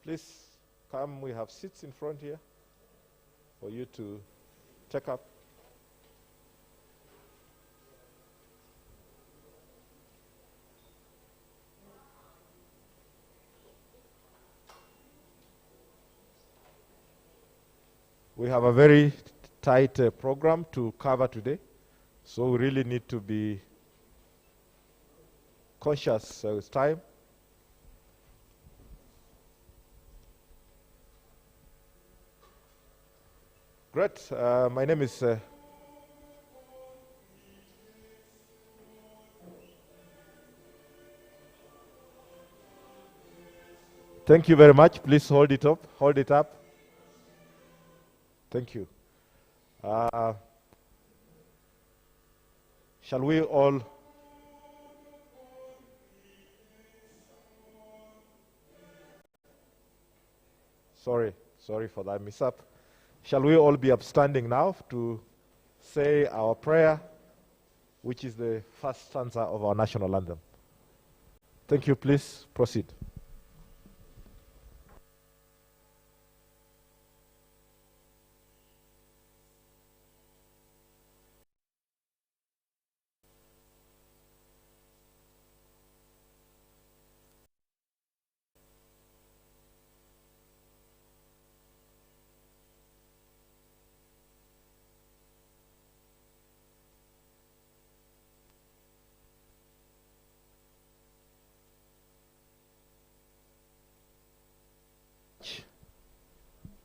Please come, we have seats in front here for you to take up. We have a very tight program to cover today, so we really need to be conscious with time. Great. My name is thank you very much. Please hold it up. Hold it up. Thank you. Shall we all sorry for that mishap. Shall we all be upstanding now to say our prayer, which is the first stanza of our national anthem? Thank you. Please proceed.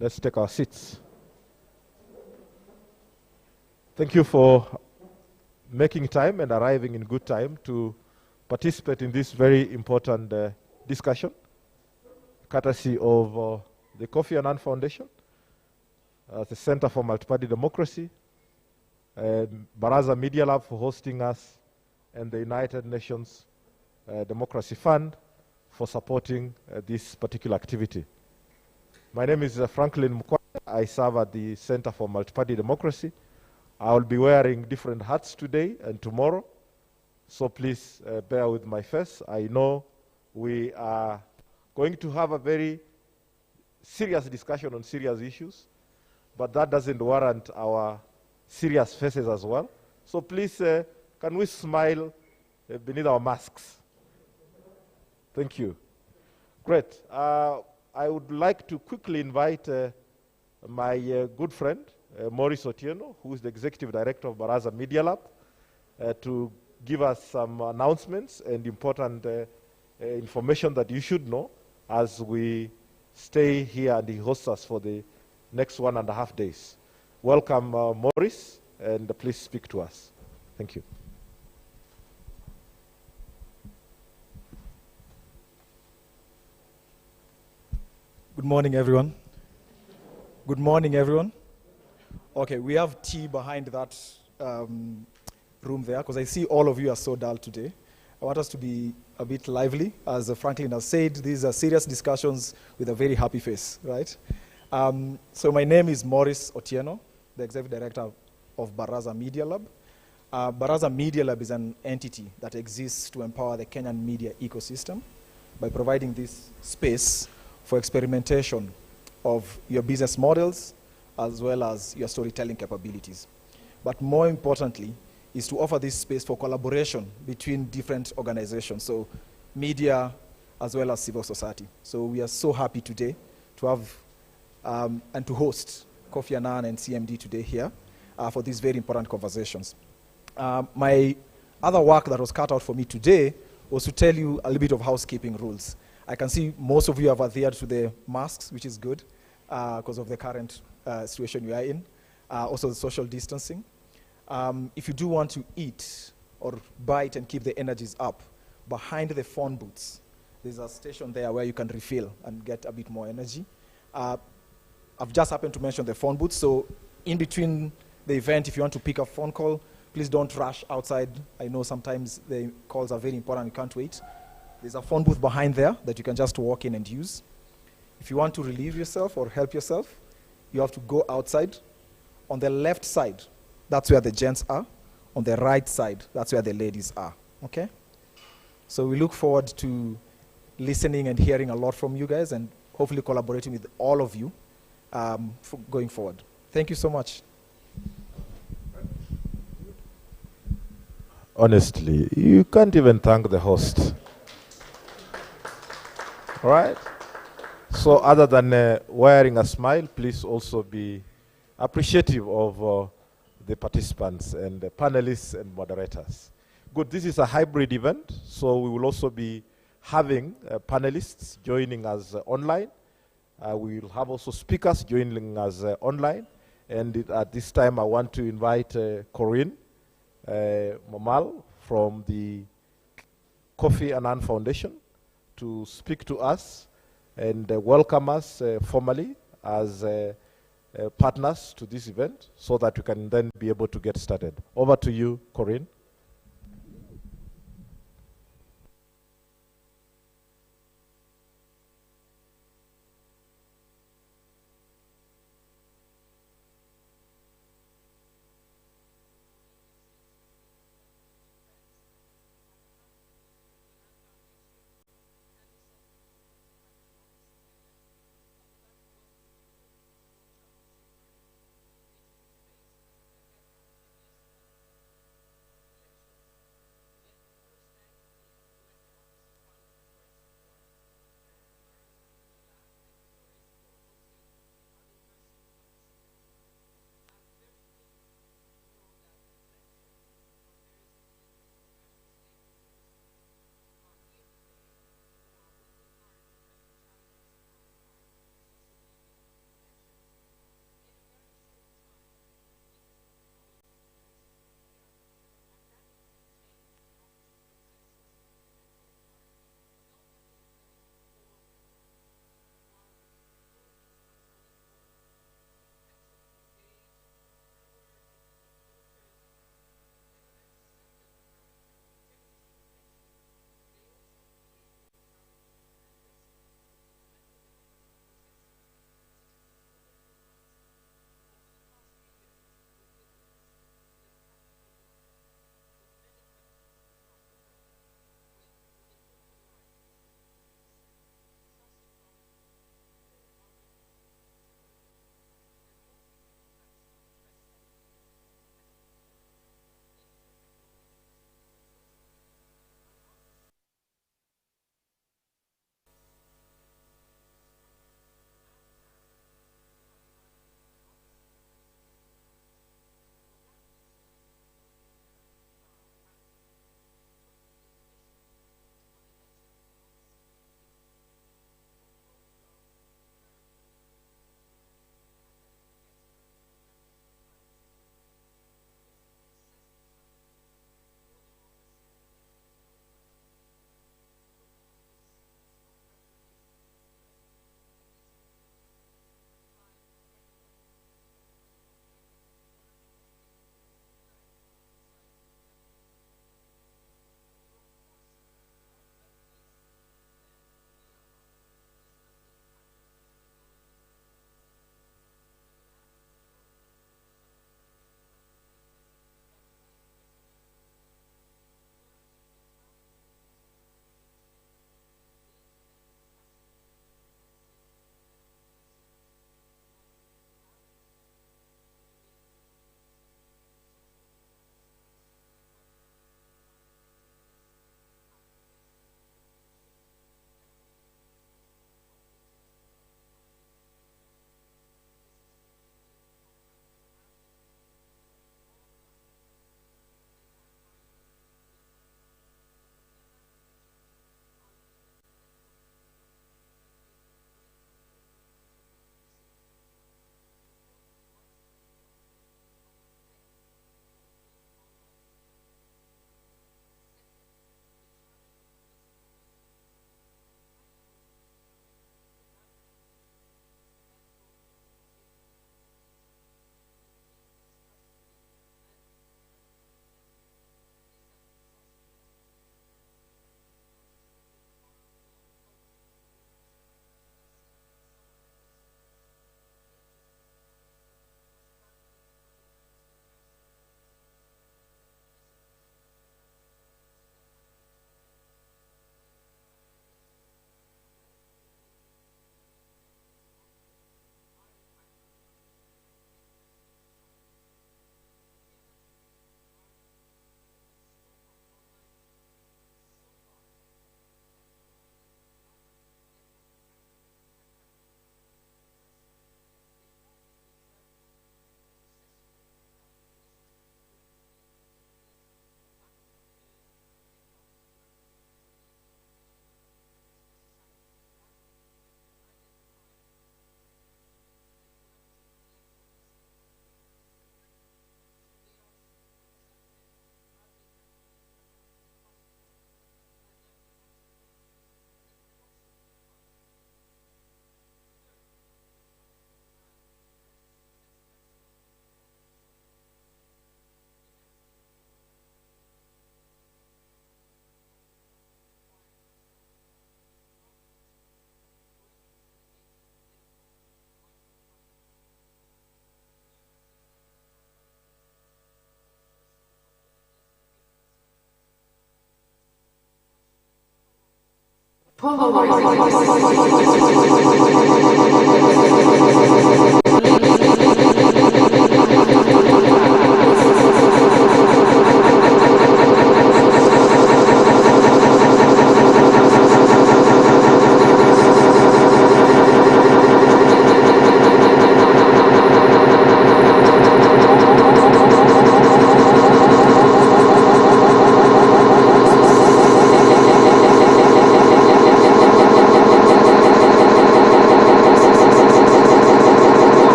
Let's take our seats. Thank you for making time and arriving in good time to participate in this very important discussion, courtesy of the Kofi Annan Foundation, the Center for Multi-Party Democracy, Baraza Media Lab for hosting us, and the United Nations Democracy Fund for supporting this particular activity. My name is Franklin Mkwaya. I serve at the Center for Multi-Party Democracy. I will be wearing different hats today and tomorrow, so please bear with my face. I know we are going to have a very serious discussion on serious issues, but that doesn't warrant our serious faces as well. So please, can we smile beneath our masks? Thank you. Great. I would like to quickly invite my good friend, Maurice Otieno, who is the Executive Director of Baraza Media Lab, to give us some announcements and important information that you should know as we stay here and he hosts us for the next 1.5 days. Welcome, Maurice, and please speak to us. Thank you. Good morning, everyone. Good morning, everyone. Okay, we have tea behind that room there, because I see all of you are so dull today. I want us to be a bit lively. As Franklin has said, these are serious discussions with a very happy face, right? So my name is Maurice Otieno, the Executive Director of Baraza Media Lab. Baraza Media Lab is an entity that exists to empower the Kenyan media ecosystem by providing this space for experimentation of your business models as well as your storytelling capabilities. But more importantly, is to offer this space for collaboration between different organizations, so media as well as civil society. So we are so happy today to have and to host Kofi Annan and CMD today here for these very important conversations. My other work that was cut out for me today was to tell you a little bit of housekeeping rules. I can see most of you have adhered to the masks, which is good because of the current situation we are in. Also the social distancing. If you do want to eat or bite and keep the energies up, behind the phone booths, there's a station there where you can refill and get a bit more energy. I've just happened to mention the phone booth, so in between the event, if you want to pick a phone call, please don't rush outside. I know sometimes the calls are very important, you can't wait. There's a phone booth behind there that you can just walk in and use. If you want to relieve yourself or help yourself, you have to go outside. On the left side, that's where the gents are. On the right side, that's where the ladies are, okay? So we look forward to listening and hearing a lot from you guys, and hopefully collaborating with all of you going forward. Thank you so much. Honestly, you can't even thank the host. All right? So other than wearing a smile, please also be appreciative of the participants and the panelists and moderators. Good, this is a hybrid event, so we will also be having panelists joining us online. We will have also speakers joining us online. And at this time, I want to invite Corinne Momal from the Kofi Annan Foundation to speak to us and welcome us formally as partners to this event so that we can then be able to get started. Over to you, Corinne.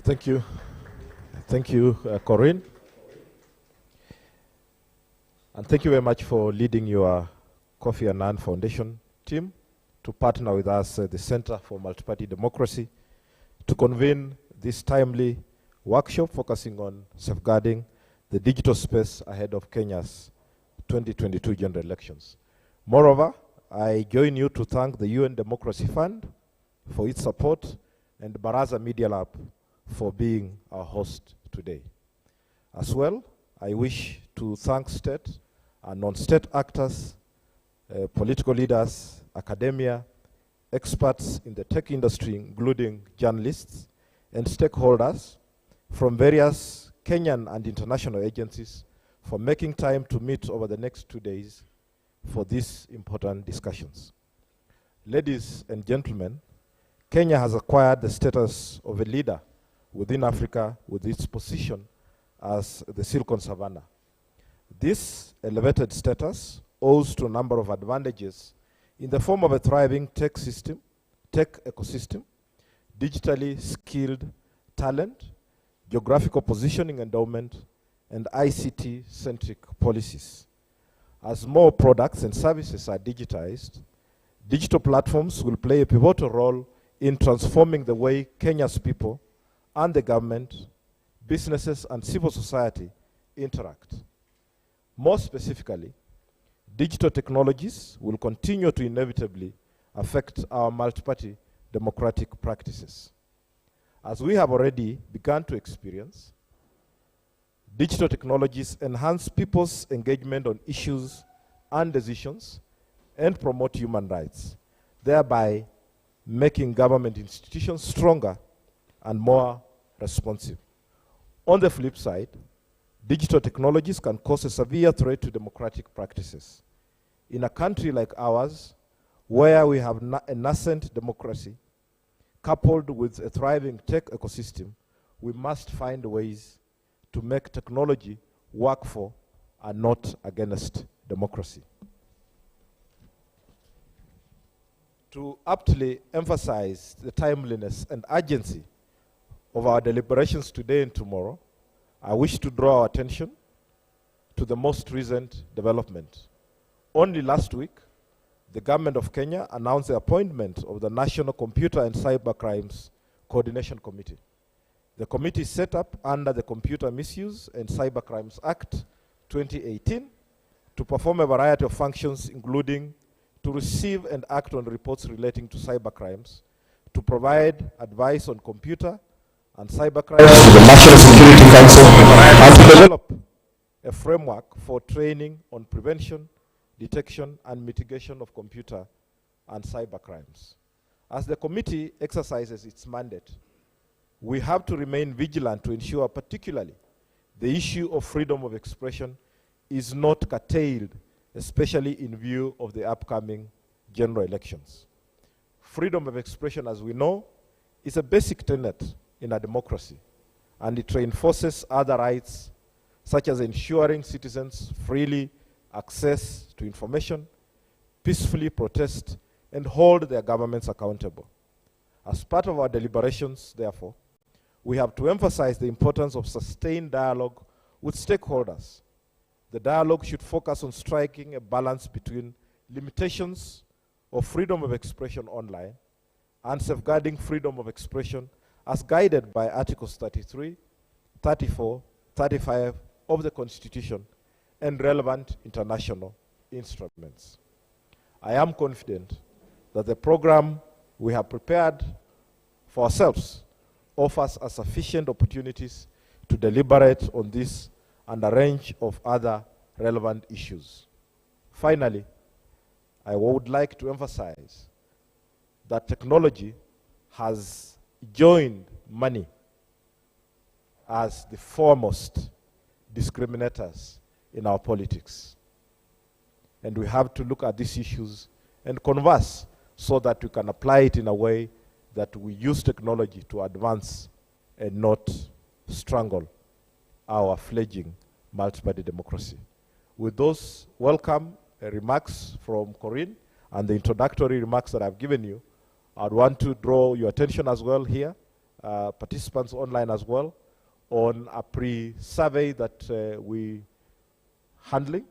Thank you. Thank you, Corinne. And thank you very much for leading your Kofi Annan Foundation team to partner with us at the Center for Multi-Party Democracy to convene this timely workshop focusing on safeguarding the digital space ahead of Kenya's 2022 general elections. Moreover, I join you to thank the UN Democracy Fund for its support and Baraza Media Lab for being our host today. As well, I wish to thank state and non-state actors, political leaders, academia, experts in the tech industry, including journalists and stakeholders from various Kenyan and international agencies for making time to meet over the next 2 days for these important discussions. Ladies and gentlemen, Kenya has acquired the status of a leader within Africa with its position as the Silicon Savannah. This elevated status owes to a number of advantages in the form of a thriving tech ecosystem, digitally skilled talent, geographical positioning endowment, and ICT-centric policies. As more products and services are digitized, digital platforms will play a pivotal role in transforming the way Kenya's people and the government, businesses, and civil society interact. More specifically, digital technologies will continue to inevitably affect our multi-party democratic practices. As we have already begun to experience, digital technologies enhance people's engagement on issues and decisions and promote human rights, thereby making government institutions stronger and more responsive. On the flip side, digital technologies can cause a severe threat to democratic practices. In a country like ours, where we have a nascent democracy, coupled with a thriving tech ecosystem, we must find ways to make technology work for and not against democracy. To aptly emphasize the timeliness and urgency of our deliberations today and tomorrow, I wish to draw our attention to the most recent development. Only last week, the government of Kenya announced the appointment of the National Computer and Cyber Crimes Coordination Committee. The committee is set up under the Computer Misuse and Cyber Crimes Act 2018 to perform a variety of functions, including to receive and act on reports relating to cyber crimes, to provide advice on computer and cyber crimes to the National Security Council, and to develop a framework for training on prevention, detection, and mitigation of computer and cyber crimes. As the committee exercises its mandate, we have to remain vigilant to ensure particularly the issue of freedom of expression is not curtailed, especially in view of the upcoming general elections. Freedom of expression, as we know, is a basic tenet in a democracy, and it reinforces other rights, such as ensuring citizens freely access to information, peacefully protest, and hold their governments accountable. As part of our deliberations, therefore, we have to emphasize the importance of sustained dialogue with stakeholders. The dialogue should focus on striking a balance between limitations of freedom of expression online and safeguarding freedom of expression as guided by Articles 33, 34, 35 of the Constitution and relevant international instruments. I am confident that the program we have prepared for ourselves offers us sufficient opportunities to deliberate on this and a range of other relevant issues. Finally, I would like to emphasize that technology has joined money as the foremost discriminators in our politics. And we have to look at these issues and converse so that we can apply it in a way that we use technology to advance and not strangle our fledgling multi-party democracy. With those welcome remarks from Corinne and the introductory remarks that I've given you, I'd want to draw your attention as well here, participants online as well, on a pre-survey that we handling.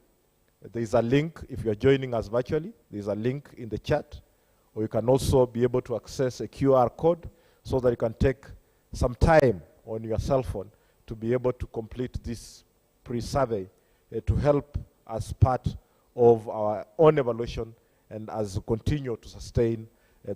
There's a link, if you're joining us virtually, there's a link in the chat, or you can also be able to access a QR code so that you can take some time on your cell phone to be able to complete this pre-survey to help as part of our own evaluation and as we continue to sustain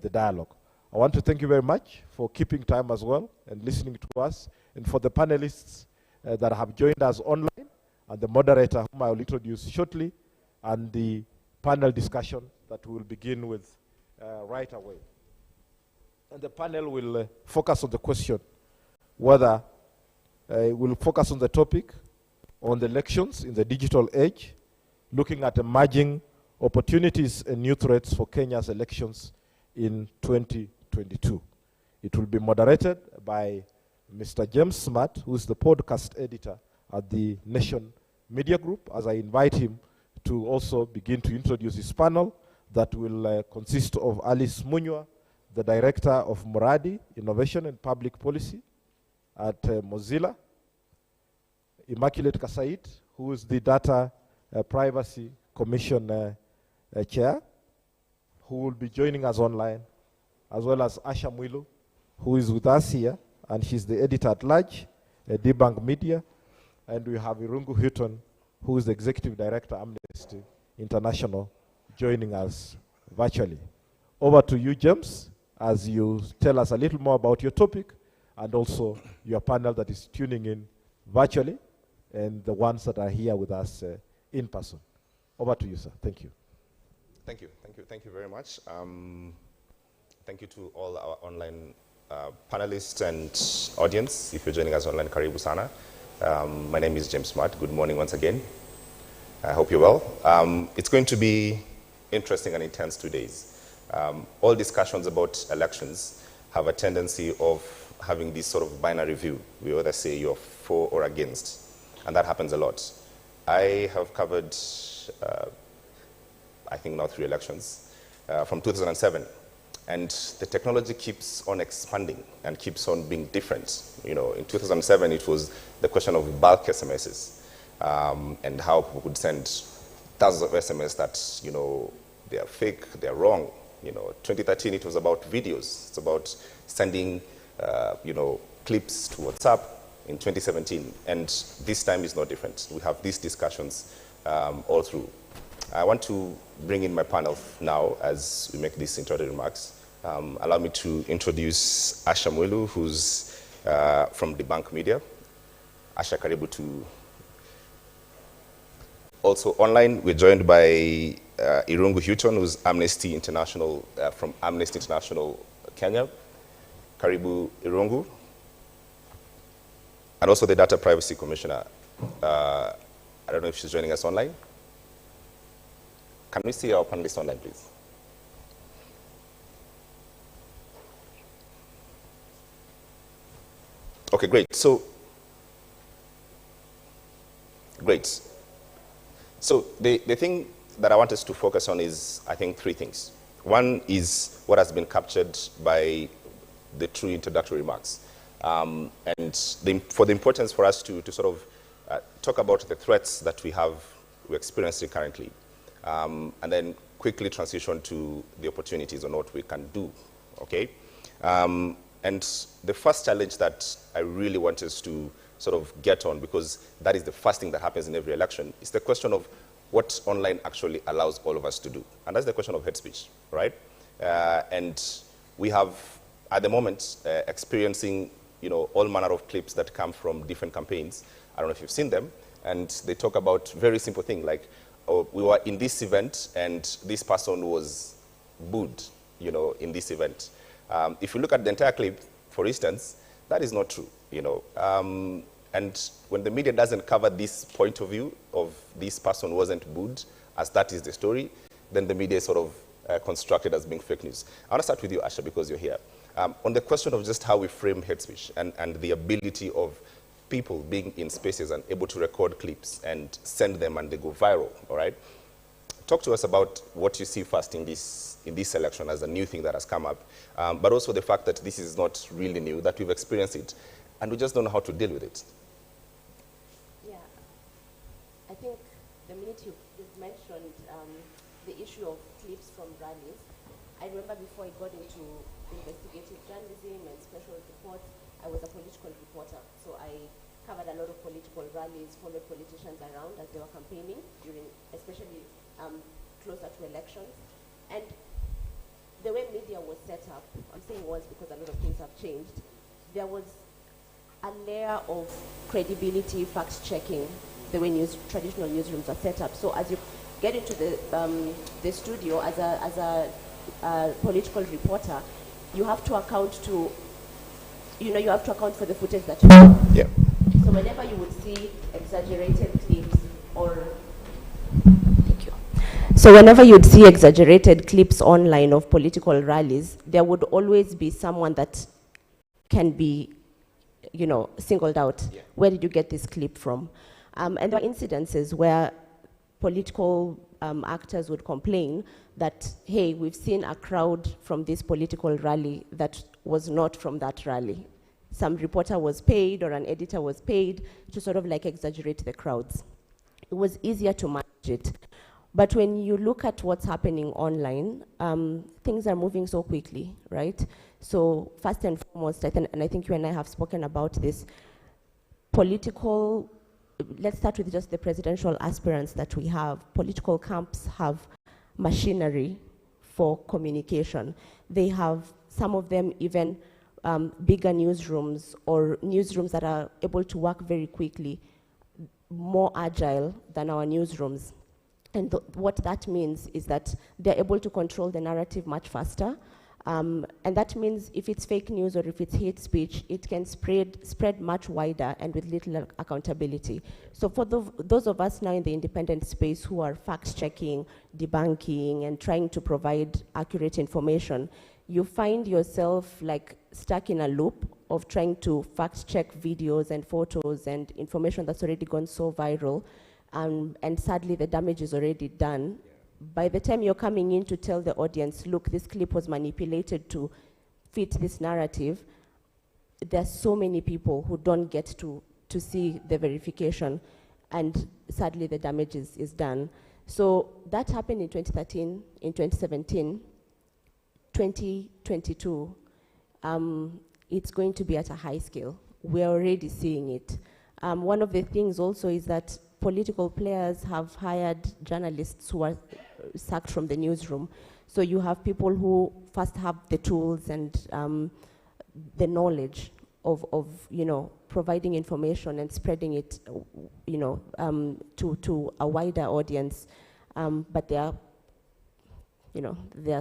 the dialogue. I want to thank you very much for keeping time as well and listening to us, and for the panelists that have joined us online, and the moderator whom I will introduce shortly, and the panel discussion that we will begin with right away. And the panel will focus on the question whether we'll focus on the topic on the elections in the digital age, looking at emerging opportunities and new threats for Kenya's elections in 2022. It will be moderated by Mr. James Smart, who is the podcast editor at the Nation Media Group, as I invite him to also begin to introduce his panel that will consist of Alice Munywa, the Director of Muradi, Innovation and Public Policy at Mozilla, Immaculate Kasait, who is the Data Privacy Commission Chair, who will be joining us online, as well as Asha Mwilu, who is with us here, and she's the editor-at-large at Debunk Media, and we have Irungu Hutton, who is the Executive Director, Amnesty International, joining us virtually. Over to you, James, as you tell us a little more about your topic and also your panel that is tuning in virtually and the ones that are here with us in person. Over to you, sir. Thank you. Thank you very much. Thank you to all our online panelists and audience. If you're joining us online, karibu sana. My name is James Smart. Good morning once again. I hope you're well. It's going to be interesting and intense 2 days. All discussions about elections have a tendency of having this sort of binary view. We either say you're for or against, and that happens a lot. I have covered, I think now 3 elections from 2007, and the technology keeps on expanding and keeps on being different. You know, in 2007, it was the question of bulk SMSs and how people could send thousands of SMS that, you know, they are fake, they are wrong. You know, 2013, it was about videos. It's about sending, you know, clips to WhatsApp in 2017. And this time is no different. We have these discussions all through. I want to bring in my panel now as we make these introductory remarks. Allow me to introduce Asha Mwilu, who's from Debunk Media. Asha, karibu to Also online, we're joined by Irungu Houghton, who's Amnesty International, from Amnesty International Kenya. Karibu Irungu. And also the Data Privacy Commissioner. I don't know if she's joining us online. Can we see our panelists online, please? Okay, great. So, great. So the thing that I want us to focus on is, I think, three things. One is what has been captured by the two introductory remarks. And for the importance for us to sort of talk about the threats that we're experiencing currently, and then quickly transition to the opportunities on what we can do, okay? And the first challenge that I really want us to sort of get on, because that is the first thing that happens in every election, is the question of what online actually allows all of us to do. And that's the question of hate speech, right? And we have, at the moment, experiencing all manner of clips that come from different campaigns. I don't know if you've seen them. And they talk about very simple things like, oh, we were in this event and this person was booed, in this event. If you look at the entire clip, for instance, that is not true, And when the media doesn't cover this point of view of this person wasn't booed, as that is the story, then the media is sort of constructed as being fake news. I want to start with you, Asha, because you're here. On the question of just how we frame hate speech and the ability of people being in spaces and able to record clips and send them and they go viral, all right? Talk to us about what you see first in this election as a new thing that has come up, but also the fact that this is not really new, that we've experienced it, and we just don't know how to deal with it. Yeah, I think the minute you've mentioned the issue of clips from rallies, I remember before I got into investigative journalism and special reports, I was a political reporter, so I covered a lot of political rallies, followed politicians around as they were campaigning, especially closer to elections. And the way media was set up, I'm saying was because a lot of things have changed, there was a layer of credibility, fact-checking, the way traditional newsrooms are set up. So as you get into the studio as a political reporter, you have to account to, you have to account for the footage that you have. Yeah. So whenever you would see exaggerated clips So whenever you'd see exaggerated clips online of political rallies, there would always be someone that can be, singled out. Yeah. Where did you get this clip from? And there are incidences where political actors would complain that, hey, we've seen a crowd from this political rally that was not from that rally. Some reporter was paid or an editor was paid to sort of like exaggerate the crowds. It was easier to manage it. But when you look at what's happening online, things are moving so quickly, right? So first and foremost, and I think you and I have spoken about this, let's start with just the presidential aspirants that we have. Political camps have machinery for communication. They have, some of them even bigger newsrooms or newsrooms that are able to work very quickly, more agile than our newsrooms. And what that means is that they're able to control the narrative much faster. And that means if it's fake news or if it's hate speech, it can spread much wider and with little accountability. So for those of us now in the independent space who are fact-checking, debunking, and trying to provide accurate information, you find yourself like stuck in a loop of trying to fact-check videos and photos and information that's already gone so viral. And sadly, the damage is already done. Yeah. By the time you're coming in to tell the audience, look, this clip was manipulated to fit this narrative, there's so many people who don't get to see the verification, and sadly, the damage is done. So that happened in 2013, in 2017, 2022. It's going to be at a high scale. We're already seeing it. One of the things also is that political players have hired journalists who are sacked from the newsroom. So you have people who first have the tools and the knowledge providing information and spreading it, to a wider audience, but they are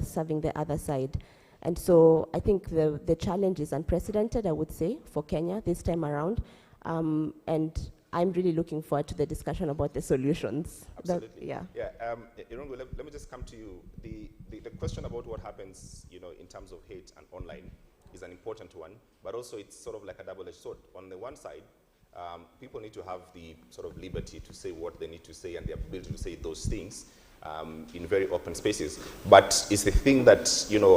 serving the other side. And so I think the challenge is unprecedented, I would say, for Kenya this time around. And I'm really looking forward to the discussion about the solutions. Absolutely. Irungu, let me just come to you. The question about what happens, in terms of hate and online is an important one, but also it's sort of like a double-edged sword. On the one side, people need to have the sort of liberty to say what they need to say and the ability to say those things in very open spaces. But it's the thing that,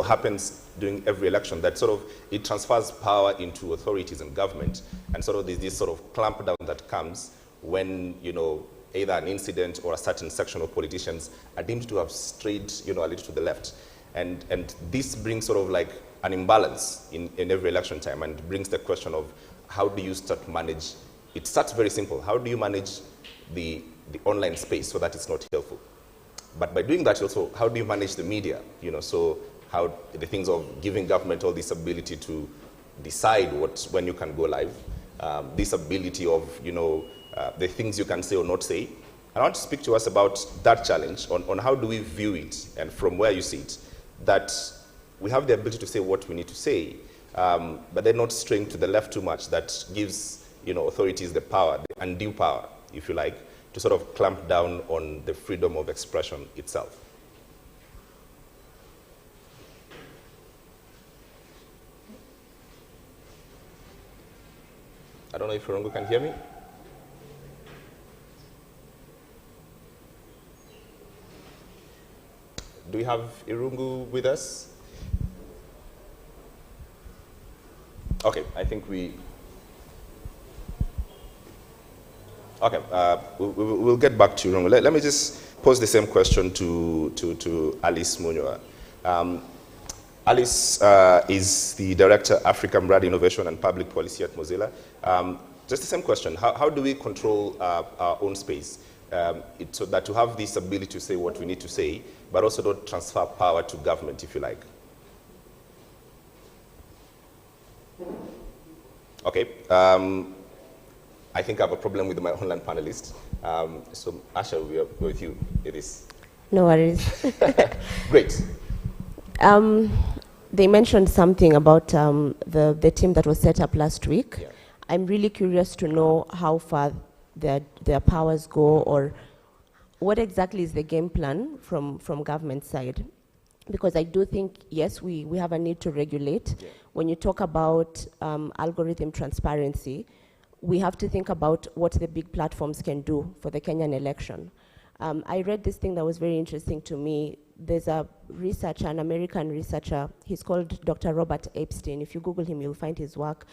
happens during every election that sort of, it transfers power into authorities and government, and sort of there's this sort of clampdown that comes when, either an incident or a certain section of politicians are deemed to have strayed, a little to the left. And this brings sort of like an imbalance in every election time, and brings the question of how do you start to manage, it starts very simple, how do you manage the online space so that it's not helpful? But by doing that also, how do you manage the media? So how the things of giving government all this ability to decide when you can go live, this ability of, the things you can say or not say. I want to speak to us about that challenge, on how do we view it, and from where you see it, that we have the ability to say what we need to say, but they're not straying to the left too much. That gives, authorities the power, the undue power, if you like, to sort of clamp down on the freedom of expression itself. I don't know if Irungu can hear me. Do we have Irungu with us? Okay, I think we... Okay, we'll get back to Irungu. Let me just pose the same question to Alice Munywa. Alice is the Director, Africa Brand Innovation and Public Policy at Mozilla. Just the same question, how do we control our own space? So that to have this ability to say what we need to say, but also don't transfer power to government, if you like. Okay, I think I have a problem with my online panelists. So Asha, we are with you. It is. No worries. Great. They mentioned something about the team that was set up last week. Yeah. I'm really curious to know how far their powers go, or what exactly is the game plan from government side. Because I do think, yes, we have a need to regulate. Yeah. When you talk about algorithm transparency, we have to think about what the big platforms can do for the Kenyan election. I read this thing that was very interesting to me. There's a researcher, an American researcher, he's called Dr. Robert Epstein. If you Google him, you'll find his work.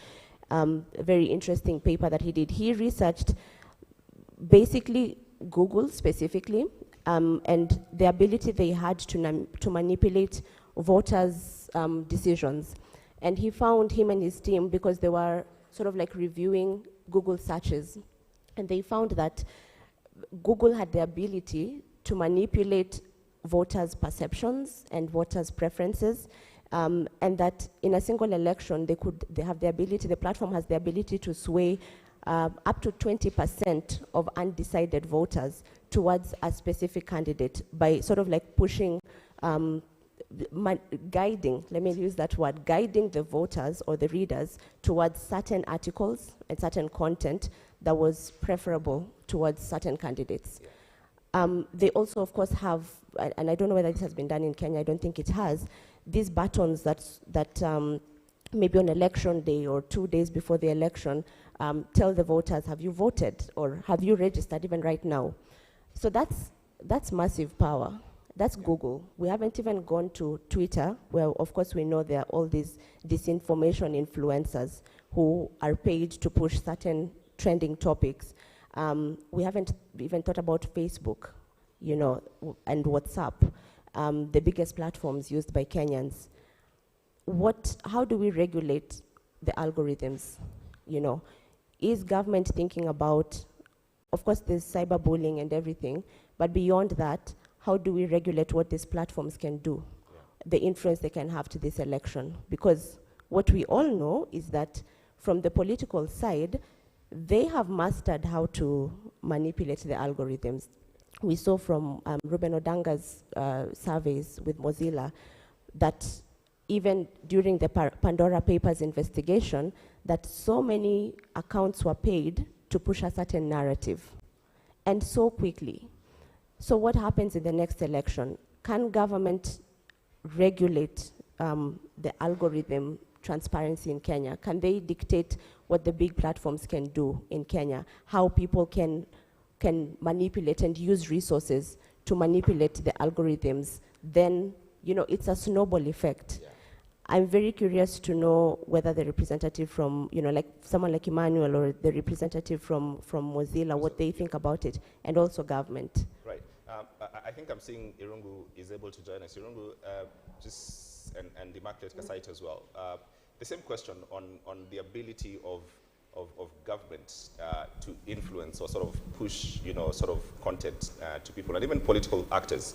A very interesting paper that he did. He researched basically Google specifically, and the ability they had to manipulate voters' decisions. And he found, him and his team, because they were sort of like reviewing Google searches, and they found that Google had the ability to manipulate voters' perceptions and voters' preferences, and that in a single election, they have the ability, the platform has the ability to sway up to 20% of undecided voters towards a specific candidate by sort of like pushing, guiding, let me use that word, guiding the voters or the readers towards certain articles and certain content that was preferable towards certain candidates. They also, of course, have, and I don't know whether this has been done in Kenya, I don't think it has, these buttons that maybe on election day or 2 days before the election, tell the voters, have you voted or have you registered even right now? So that's massive power. That's Google. We haven't even gone to Twitter, where of course we know there are all these disinformation influencers who are paid to push certain trending topics. We haven't even thought about Facebook, and WhatsApp, the biggest platforms used by Kenyans. How do we regulate the algorithms? Is government thinking about, of course there's cyberbullying and everything, but beyond that, how do we regulate what these platforms can do, the influence they can have to this election? Because what we all know is that from the political side, they have mastered how to manipulate the algorithms. We saw from Ruben Odanga's surveys with Mozilla that even during the Pandora Papers investigation, that so many accounts were paid to push a certain narrative, and so quickly. So what happens in the next election? Can government regulate the algorithm transparency in Kenya? Can they dictate what the big platforms can do in Kenya? How people can manipulate and use resources to manipulate the algorithms? Then, it's a snowball effect. Yeah. I'm very curious to know whether the representative from, like someone like Emmanuel or the representative from Mozilla, what they think about it, and also government. Right. I think I'm seeing Irungu is able to join us. Irungu, and the Immaculate Kasait as well. The same question on the ability of government to influence or sort of push, sort of content to people, and even political actors.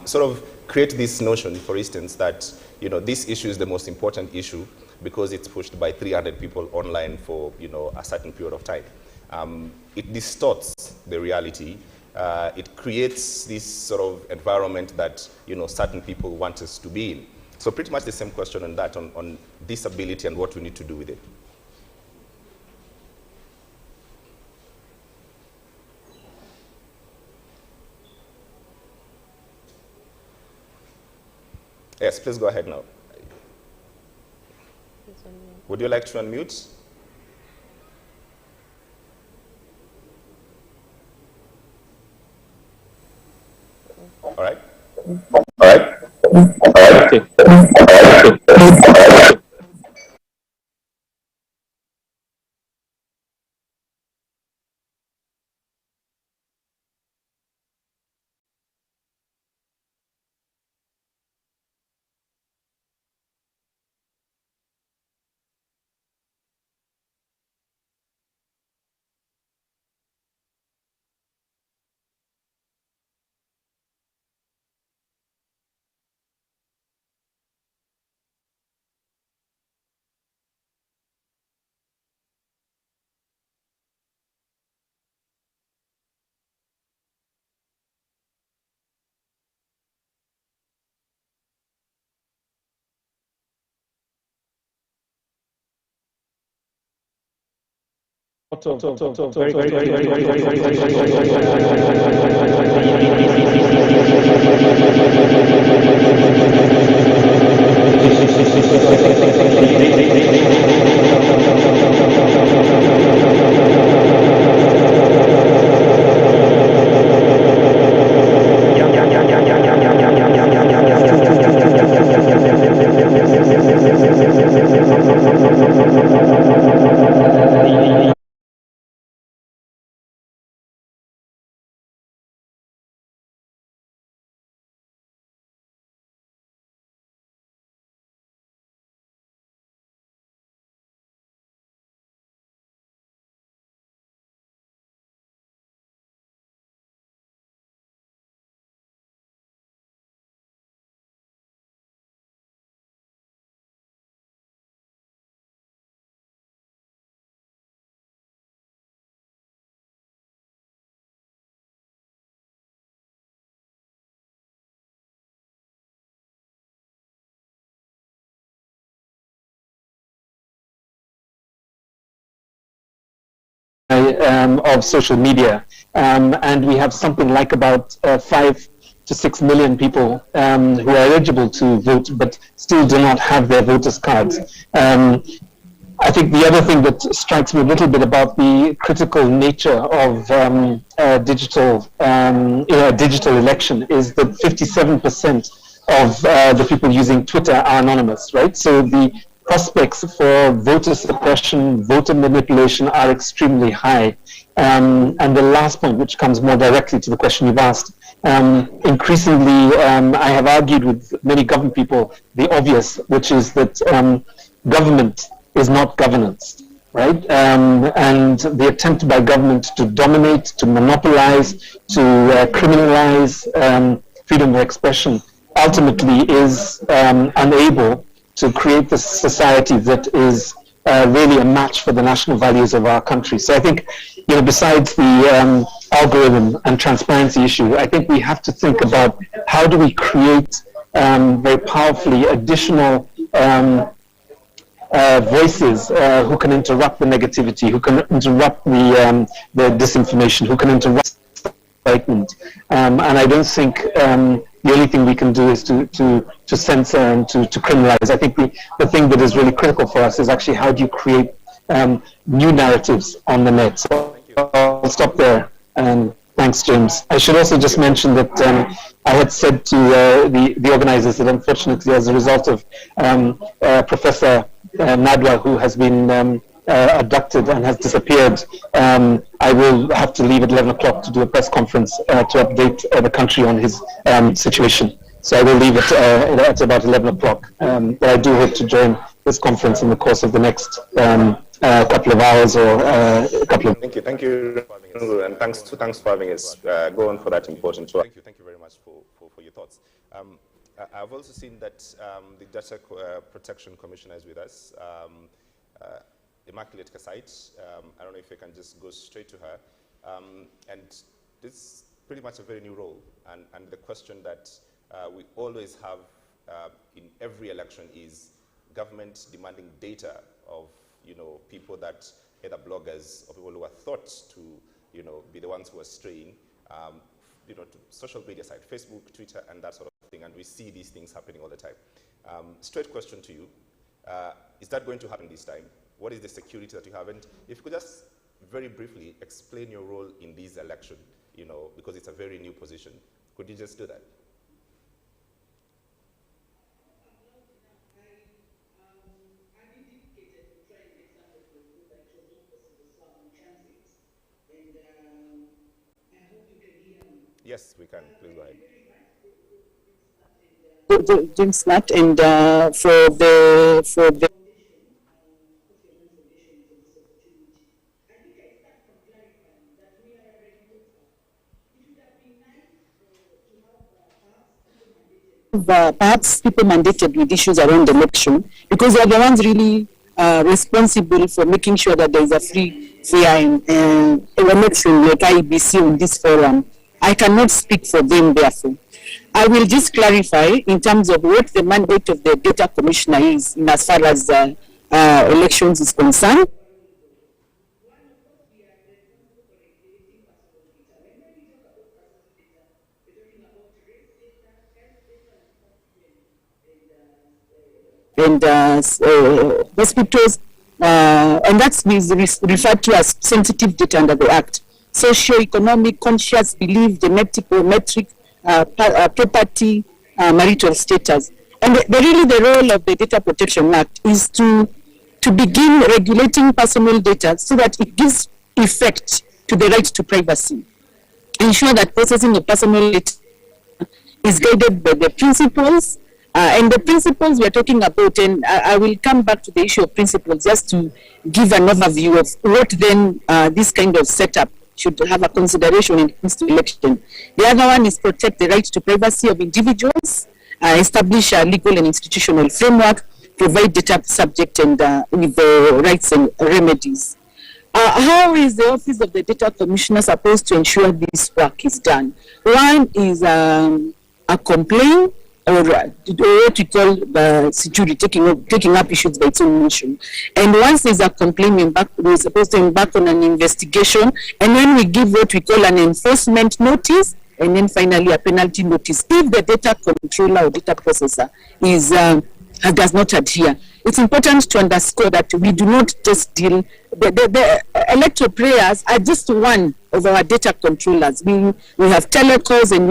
Sort of create this notion, for instance, that, this issue is the most important issue because it's pushed by 300 people online for, a certain period of time. It distorts the reality. It creates this sort of environment that, certain people want us to be in. So pretty much the same question on that, on disability and what we need to do with it. Yes, please go ahead now. Would you like to unmute? All right. All right. Okay. Of social media, and we have something like about 5 to 6 million people who are eligible to vote but still do not have their voters' cards. I think the other thing that strikes me a little bit about the critical nature of digital election is that 57% of the people using Twitter are anonymous, right? So the prospects for voter suppression, voter manipulation are extremely high. And the last point, which comes more directly to the question you've asked, increasingly I have argued with many government people the obvious, which is that government is not governance, right? And the attempt by government to dominate, to monopolize, to criminalize freedom of expression ultimately is unable to create the society that is really a match for the national values of our country. So I think, besides the algorithm and transparency issue, I think we have to think about how do we create very powerfully additional voices who can interrupt the negativity, who can interrupt the disinformation, who can interrupt excitement. And I don't think the only thing we can do is to censor and to criminalize. I think the thing that is really critical for us is actually how do you create new narratives on the net. So I'll stop there. And thanks, James. I should also just mention that I had said to the organizers that unfortunately, as a result of Professor Nadwa, who has been abducted and has disappeared, I will have to leave at 11 o'clock to do a press conference to update the country on his situation. So I will leave it at about 11 o'clock. But I do hope to join this conference in the course of the next couple of hours or a couple of... Thank you, and thanks for having us go on for that important work. Thank you very much for your thoughts. I've also seen that the Data Protection Commissioner is with us, Immaculate Kasait. I don't know if I can just go straight to her. And this is pretty much a very new role, and the question that we always have in every election is government demanding data of people that either bloggers or people who are thought to be the ones who are straying to social media site, Facebook, Twitter, and that sort of thing, and we see these things happening all the time. Straight question to you, is that going to happen this time? What is the security that you have? And if you could just very briefly explain your role in this election, because it's a very new position. Could you just do that? Yes, we can. Please go ahead. James Snat, and for the perhaps people mandated with issues around election, because they are the ones really responsible for making sure that there is a free election like IEBC on this forum. I cannot speak for them, therefore. I will just clarify in terms of what the mandate of the Data Commissioner is in as far as elections is concerned. And hospitals, and that's referred to as sensitive data under the Act. Socio-economic, conscious, belief, genetic, metric, property, marital status. And really the role of the Data Protection Act is to begin regulating personal data so that it gives effect to the right to privacy. Ensure that processing of personal data is guided by the principles, and the principles we are talking about, and I will come back to the issue of principles just to give an overview of what then this kind of setup should have a consideration when it comes to election. The other one is protect the right to privacy of individuals, establish a legal and institutional framework, provide data subject and with the rights and remedies. How is the Office of the Data Commissioner supposed to ensure this work is done? One is a complaint, or what we call security, taking up issues by its own mission. And once there's a complaint, we're supposed to embark on an investigation, and then we give what we call an enforcement notice, and then finally a penalty notice if the data controller or data processor does not adhere. It's important to underscore that we do not just deal, the electoral prayers are just one of our data controllers. We have telecoms, and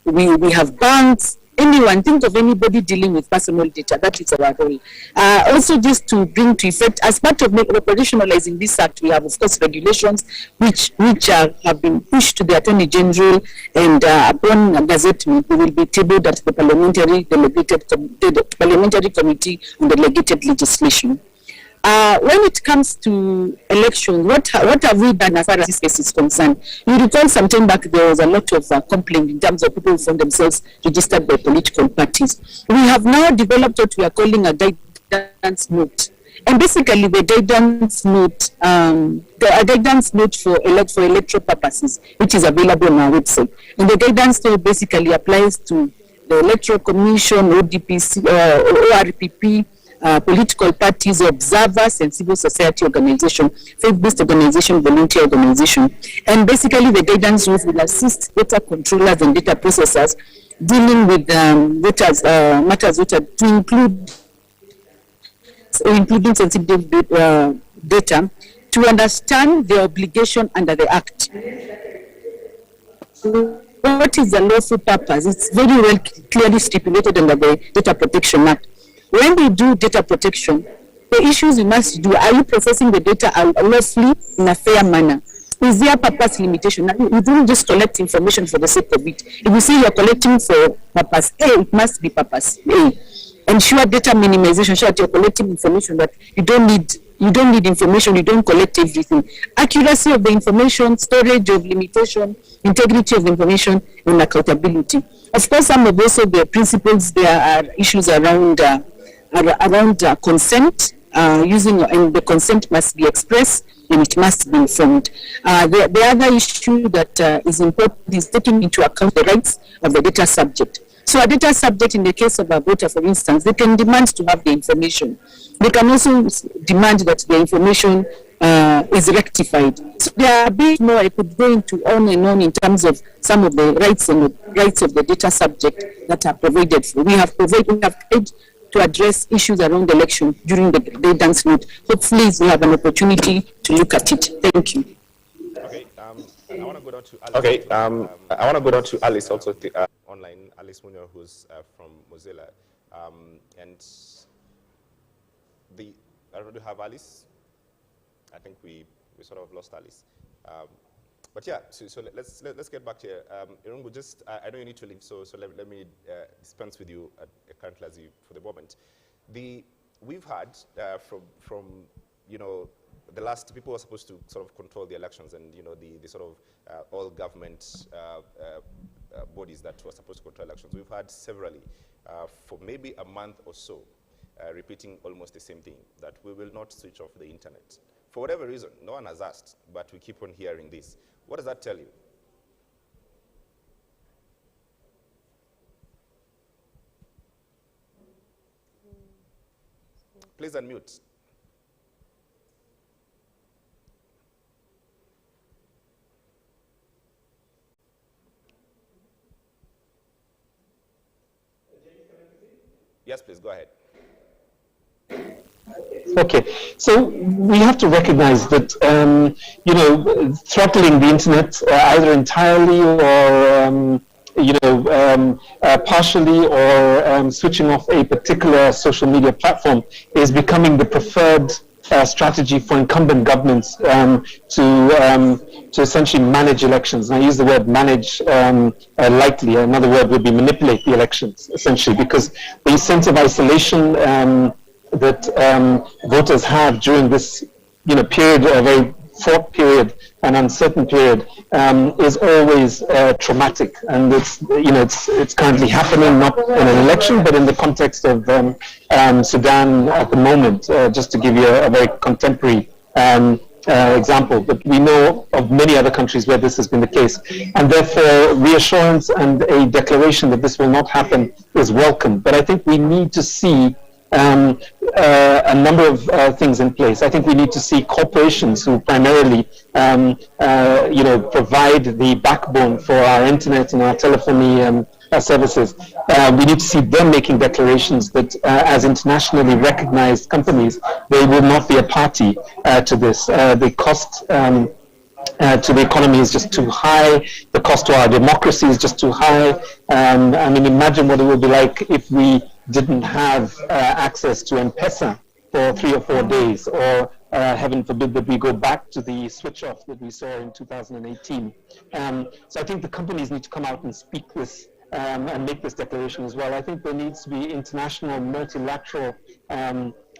we have banks. Anyone, think of anybody dealing with personal data. That is our role. Also, just to bring to effect, as part of operationalizing this act, we have, of course, regulations which have been pushed to the Attorney General, and upon gazette, we will be tabled at the Parliamentary Committee on Delegated Legislation. When it comes to elections, what have we done as far as this case is concerned? You recall some time back there was a lot of complaint in terms of people who found themselves registered by political parties. We have now developed what we are calling a guidance note. And basically, the guidance note, the guidance note for electoral purposes, which is available on our website. And the guidance note basically applies to the Electoral Commission, ODPC, ORPP, political parties, observers, and civil society organization, faith-based organization, volunteer organization. And basically, the guidance note will assist data controllers and data processors dealing with matters which are to include including sensitive data, to understand the obligation under the Act. What is the lawful purpose? It's very well clearly stipulated under the Data Protection Act. When we do data protection, the issues you must do, are you processing the data lawfully in a fair manner? Is there purpose limitation? You don't just collect information for the sake of it. If you say you're collecting for purpose A, it must be purpose A. Ensure data minimization, ensure that you're collecting information that you don't need information, you don't collect everything. Accuracy of the information, storage of limitation, integrity of information, and accountability. Of course, some of also the principles, there are issues around consent, and the consent must be expressed and it must be informed. The other issue that is important is taking into account the rights of the data subject. So a data subject, in the case of a voter, for instance, they can demand to have the information. They can also demand that the information is rectified. So there are a bit more I could go into on and on in terms of some of the rights and the rights of the data subject that are provided for. We have tried to address issues around election during the guidance note. Hopefully, we have an opportunity to look at it. Thank you. Okay, I want to go down to Alice. Okay, I want to go down to Alice also. Online, Alice Munyo, who's from Mozilla, and I don't know, do you have Alice? I think we sort of lost Alice, but yeah. So let's get back to Irungu. Just I know you need to leave, so let me dispense with you currently as you for the moment. We've had from the last people were supposed to sort of control the elections, and the sort of all government bodies that were supposed to control elections. We've had severally for maybe a month or so repeating almost the same thing, that we will not switch off the internet. For whatever reason, no one has asked, but we keep on hearing this. What does that tell you? Please unmute. Yes, please, go ahead. Okay, so we have to recognize that, throttling the internet either entirely or, partially or switching off a particular social media platform is becoming the preferred strategy for incumbent governments to essentially manage elections. And I use the word manage lightly. Another word would be manipulate the elections, essentially, because the sense of isolation that voters have during this period, a very fraught period, an uncertain period, is always traumatic, and it's currently happening not in an election, but in the context of Sudan at the moment. Just to give you a very contemporary example, but we know of many other countries where this has been the case, and therefore reassurance and a declaration that this will not happen is welcome. But I think we need to see a number of things in place. I think we need to see corporations who primarily, provide the backbone for our internet and our telephony services. We need to see them making declarations that, as internationally recognized companies, they will not be a party to this. The cost to the economy is just too high. The cost to our democracy is just too high. Imagine what it would be like if we didn't have access to M-Pesa for 3 or 4 days, or heaven forbid that we go back to the switch off that we saw in 2018. So I think the companies need to come out and speak this and make this declaration as well. I think there needs to be international, multilateral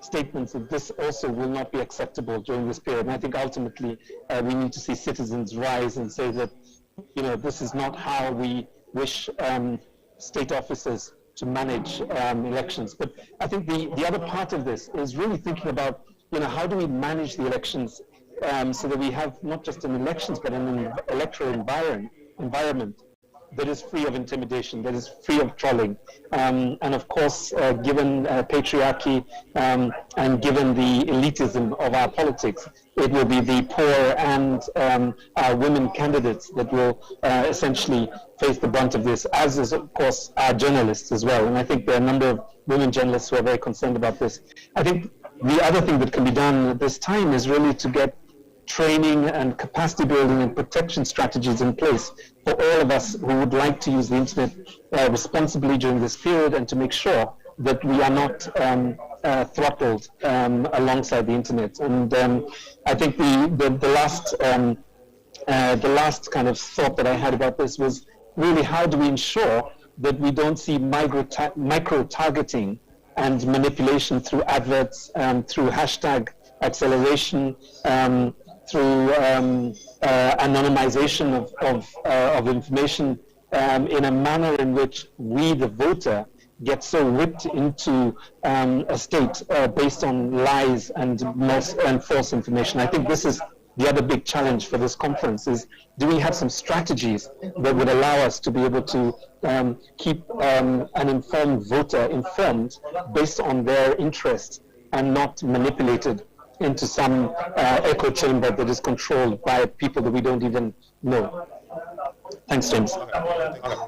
statements that this also will not be acceptable during this period. And I think ultimately we need to see citizens rise and say that, this is not how we wish state officers to manage elections. But I think the other part of this is really thinking about how do we manage the elections so that we have not just an elections, but an electoral environment that is free of intimidation, that is free of trolling. And of course, given patriarchy and given the elitism of our politics, it will be the poor and our women candidates that will essentially face the brunt of this, as is, of course, our journalists as well. And I think there are a number of women journalists who are very concerned about this. I think the other thing that can be done at this time is really to get training and capacity building and protection strategies in place for all of us who would like to use the internet responsibly during this period, and to make sure that we are not throttled alongside the internet. And I think the last kind of thought that I had about this was really, how do we ensure that we don't see micro-targeting and manipulation through adverts, through hashtag acceleration, through anonymization of information in a manner in which we, the voter, get so whipped into a state based on lies and false information. I think this is the other big challenge for this conference, is do we have some strategies that would allow us to be able to keep an informed voter informed based on their interest and not manipulated into some echo chamber that is controlled by people that we don't even know. Thanks, James.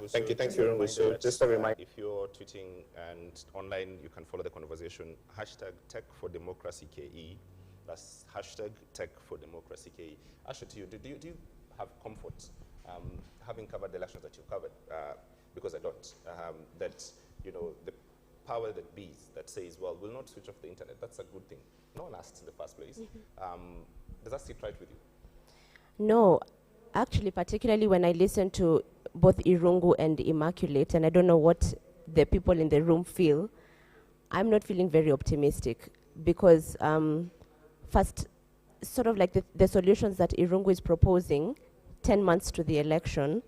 Thank you. Thanks, Irungu. So just a reminder, if you're tweeting and online, you can follow the conversation. Hashtag Tech for Democracy KE. That's hashtag Tech for Democracy KE. Asha, to you, do you have comfort having covered the elections that you've covered? Because I don't. That, the power that bees that says, well, we'll not switch off the internet. That's a good thing. No one asked in the first place. Does that sit right with you? No, actually, particularly when I listen to both Irungu and Immaculate, and I don't know what the people in the room feel, I'm not feeling very optimistic, because first, sort of like the solutions that Irungu is proposing 10 months to the election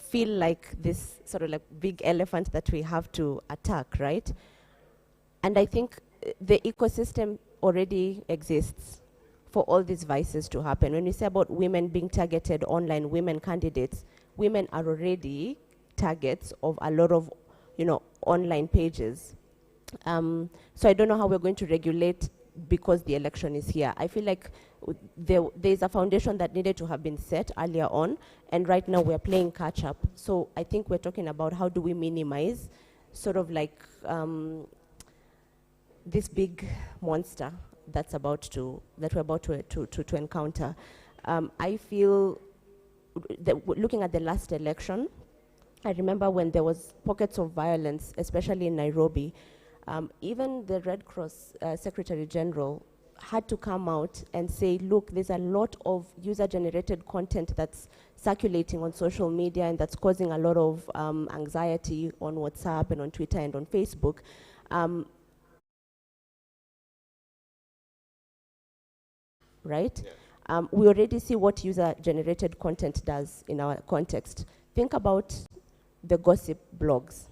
feel like this sort of like big elephant that we have to attack, right? And I think the ecosystem already exists for all these vices to happen. When you say about women being targeted online, women candidates, women are already targets of a lot of, online pages. So I don't know how we're going to regulate because the election is here. I feel like there's a foundation that needed to have been set earlier on, and right now we're playing catch up. So I think we're talking about how do we minimize sort of like this big monster that we're about to encounter. I feel that looking at the last election, I remember when there was pockets of violence, especially in Nairobi, even the Red Cross Secretary General had to come out and say, look, there's a lot of user-generated content that's circulating on social media and that's causing a lot of anxiety on WhatsApp and on Twitter and on Facebook. Right? Yeah. We already see what user-generated content does in our context. Think about the gossip blogs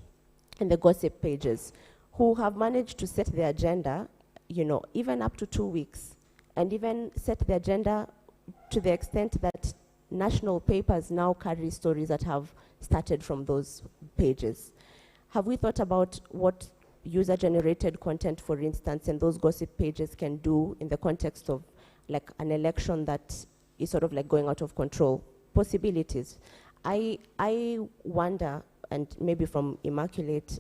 and the gossip pages, who have managed to set the agenda, even up to 2 weeks, and even set the agenda to the extent that national papers now carry stories that have started from those pages. Have we thought about what user-generated content, for instance, and those gossip pages can do in the context of like an election that is sort of like going out of control? Possibilities. I wonder, and maybe from Immaculate,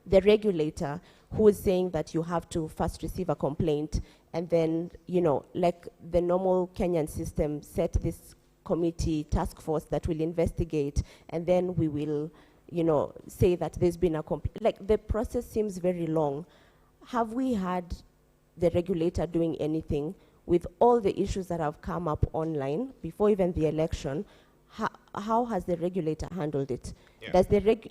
the regulator who is saying that you have to first receive a complaint and then, like the normal Kenyan system, set this committee task force that will investigate, and then we will, say that there's been a like the process seems very long. Have we had the regulator doing anything with all the issues that have come up online before even the election? How has the regulator handled it? Yeah.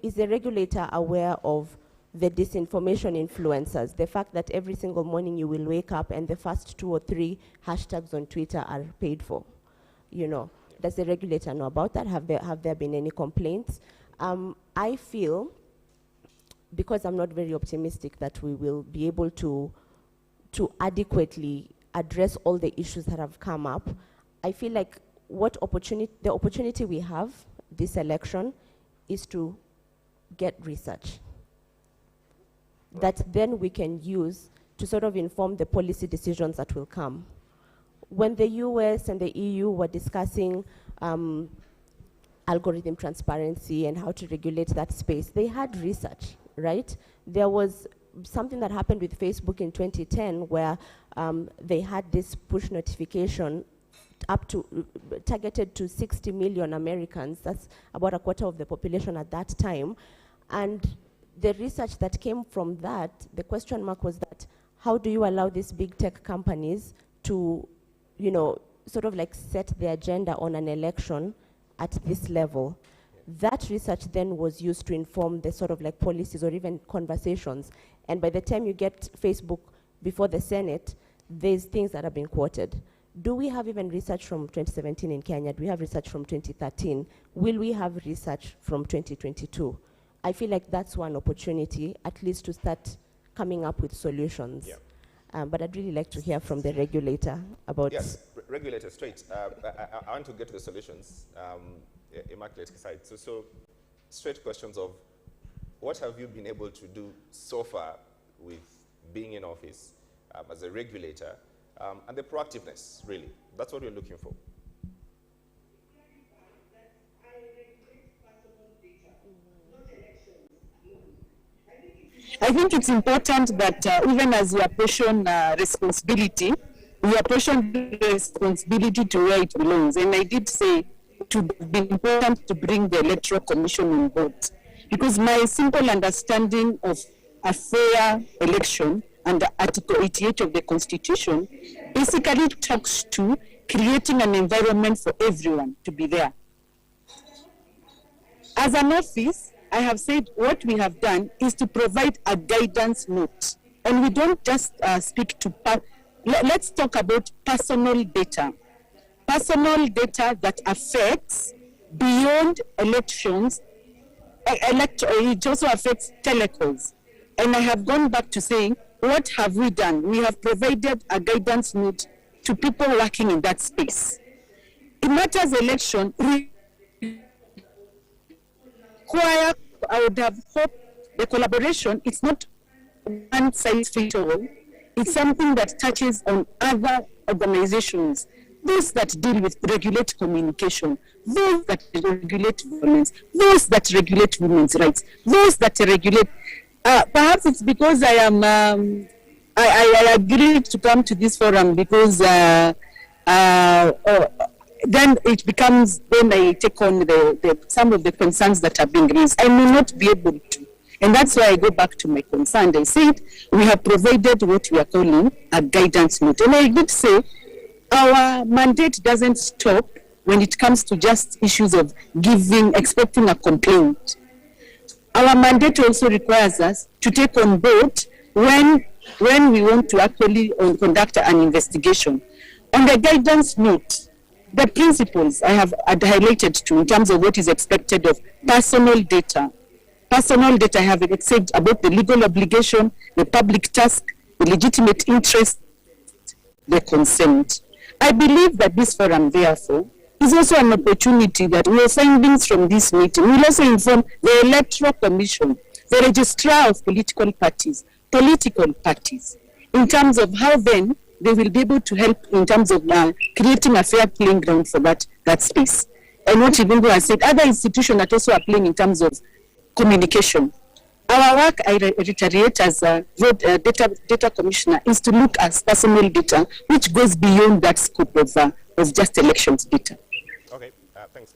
Is the regulator aware of the disinformation influencers, the fact that every single morning you will wake up and the first 2 or 3 hashtags on Twitter are paid for? Does the regulator know about that? Have there been any complaints? I feel, because I'm not very optimistic that we will be able to to adequately address all the issues that have come up. I feel like the opportunity we have this election is to get research that then we can use to sort of inform the policy decisions that will come. When the US and the EU were discussing algorithm transparency and how to regulate that space, they had research, right? There was something that happened with Facebook in 2010 where they had this push notification up to targeted to 60 million Americans. That's about a quarter of the population at that time. And the research that came from that, the question mark was that, how do you allow these big tech companies to, you know, sort of like set the agenda on an election at this level? That research then was used to inform the sort of like policies or even conversations. And by the time you get Facebook before the Senate, there's things that have been quoted. Do we have even research from 2017 in Kenya? Do we have research from 2013? Will we have research from 2022? I feel like that's one opportunity, at least to start coming up with solutions. Yeah. But I'd really like to hear from the regulator about... Yes, regulator, straight. I want to get to the solutions, Immaculate side. So straight questions of what have you been able to do so far with being in office as a regulator, and the proactiveness, really. That's what we're looking for. I think it's important that even as we apportion responsibility, we apportion responsibility to where it belongs. And I did say it would be important to bring the Electoral Commission on board, because my simple understanding of a fair election under Article 88 of the Constitution basically talks to creating an environment for everyone to be there. As an office, I have said what we have done is to provide a guidance note. And we don't just speak to, let's talk about personal data. Personal data that affects beyond elections, it also affects telecalls. And I have gone back to saying, what have we done? We have provided a guidance note to people working in that space. It matters election, require, I would have hoped the collaboration, it's not one size fits all. It's something that touches on other organizations, those that deal with regulate communication, those that regulate violence, those that regulate women's rights, those that regulate. Perhaps it's because I am. I agreed to come to this forum because then it becomes, then I take on some of the concerns that are being raised. I may not be able to. And that's why I go back to my concern. I said we have provided what we are calling a guidance note. And I did say our mandate doesn't stop when it comes to just issues of expecting a complaint. Our mandate also requires us to take on board when we want to actually conduct an investigation. On the guidance note, the principles I have highlighted to in terms of what is expected of personal data. Personal data I have said about the legal obligation, the public task, the legitimate interest, the consent. I believe that this forum, therefore, is also an opportunity that we are findings from this meeting. We'll also inform the Electoral Commission, the registrar of political parties, in terms of how then they will be able to help in terms of creating a fair playing ground for that space. And what Ibungu has said, other institutions that also are playing in terms of communication. Our work, I reiterate as a data commissioner, is to look at personal data, which goes beyond that scope of just elections data. Okay, thanks.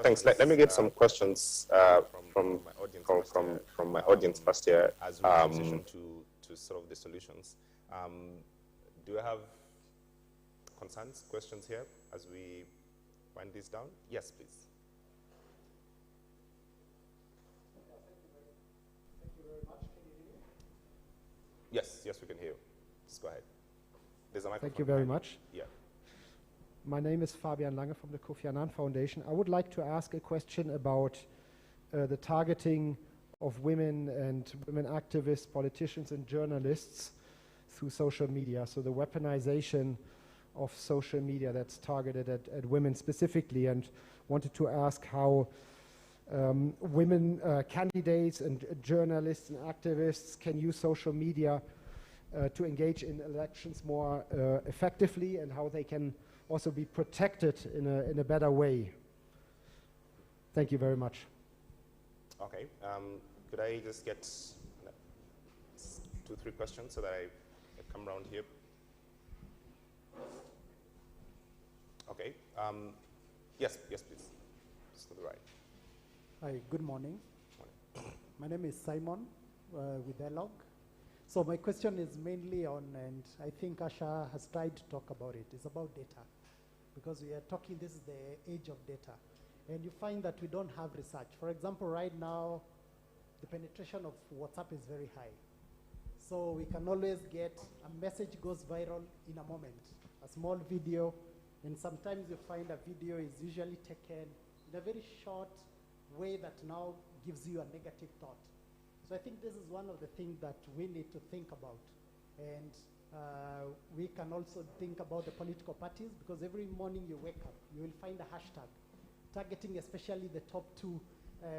Thanks. Let me get some questions from my audience first here as we transition to sort of the solutions. Do you have concerns, questions here as we wind this down? Yes, please. Yes, we can hear you. Just go ahead. There's a microphone. Thank you very much. Yeah. My name is Fabian Lange from the Kofi Annan Foundation. I would like to ask a question about the targeting of women and women activists, politicians and journalists through social media. So the weaponization of social media that's targeted at women specifically, and wanted to ask how women candidates and journalists and activists can use social media to engage in elections more effectively, and how they can also be protected in a better way. Thank you very much. Okay, could I just get 2-3 questions so that I come around here? Okay, yes, please, just to the right. Hi, good morning. My name is Simon with ELOG. So my question is mainly on, and I think Asha has tried to talk about it, it's about data. Because we are talking, this is the age of data. And you find that we don't have research. For example, right now, the penetration of WhatsApp is very high. So we can always get a message goes viral in a moment, a small video, and sometimes you find a video is usually taken in a very short way that now gives you a negative thought. So I think this is one of the things that we need to think about. And we can also think about the political parties, because every morning you wake up, you will find a hashtag targeting especially the top 2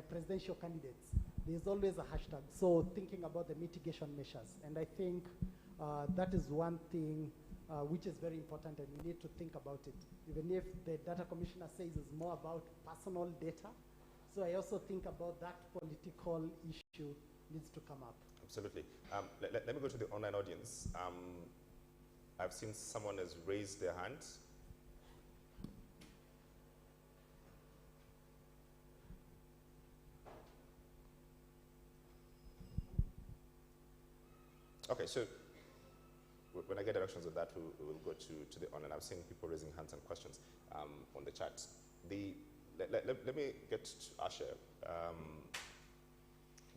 presidential candidates. There's always a hashtag. So thinking about the mitigation measures. And I think that is one thing which is very important, and we need to think about it. Even if the data commissioner says it's more about personal data, so I also think about that political issue needs to come up. Absolutely. Let me go to the online audience. I've seen someone has raised their hand. Okay, so when I get directions of that, we will go to the online. I've seen people raising hands and questions on the chat. Let me get to Asha.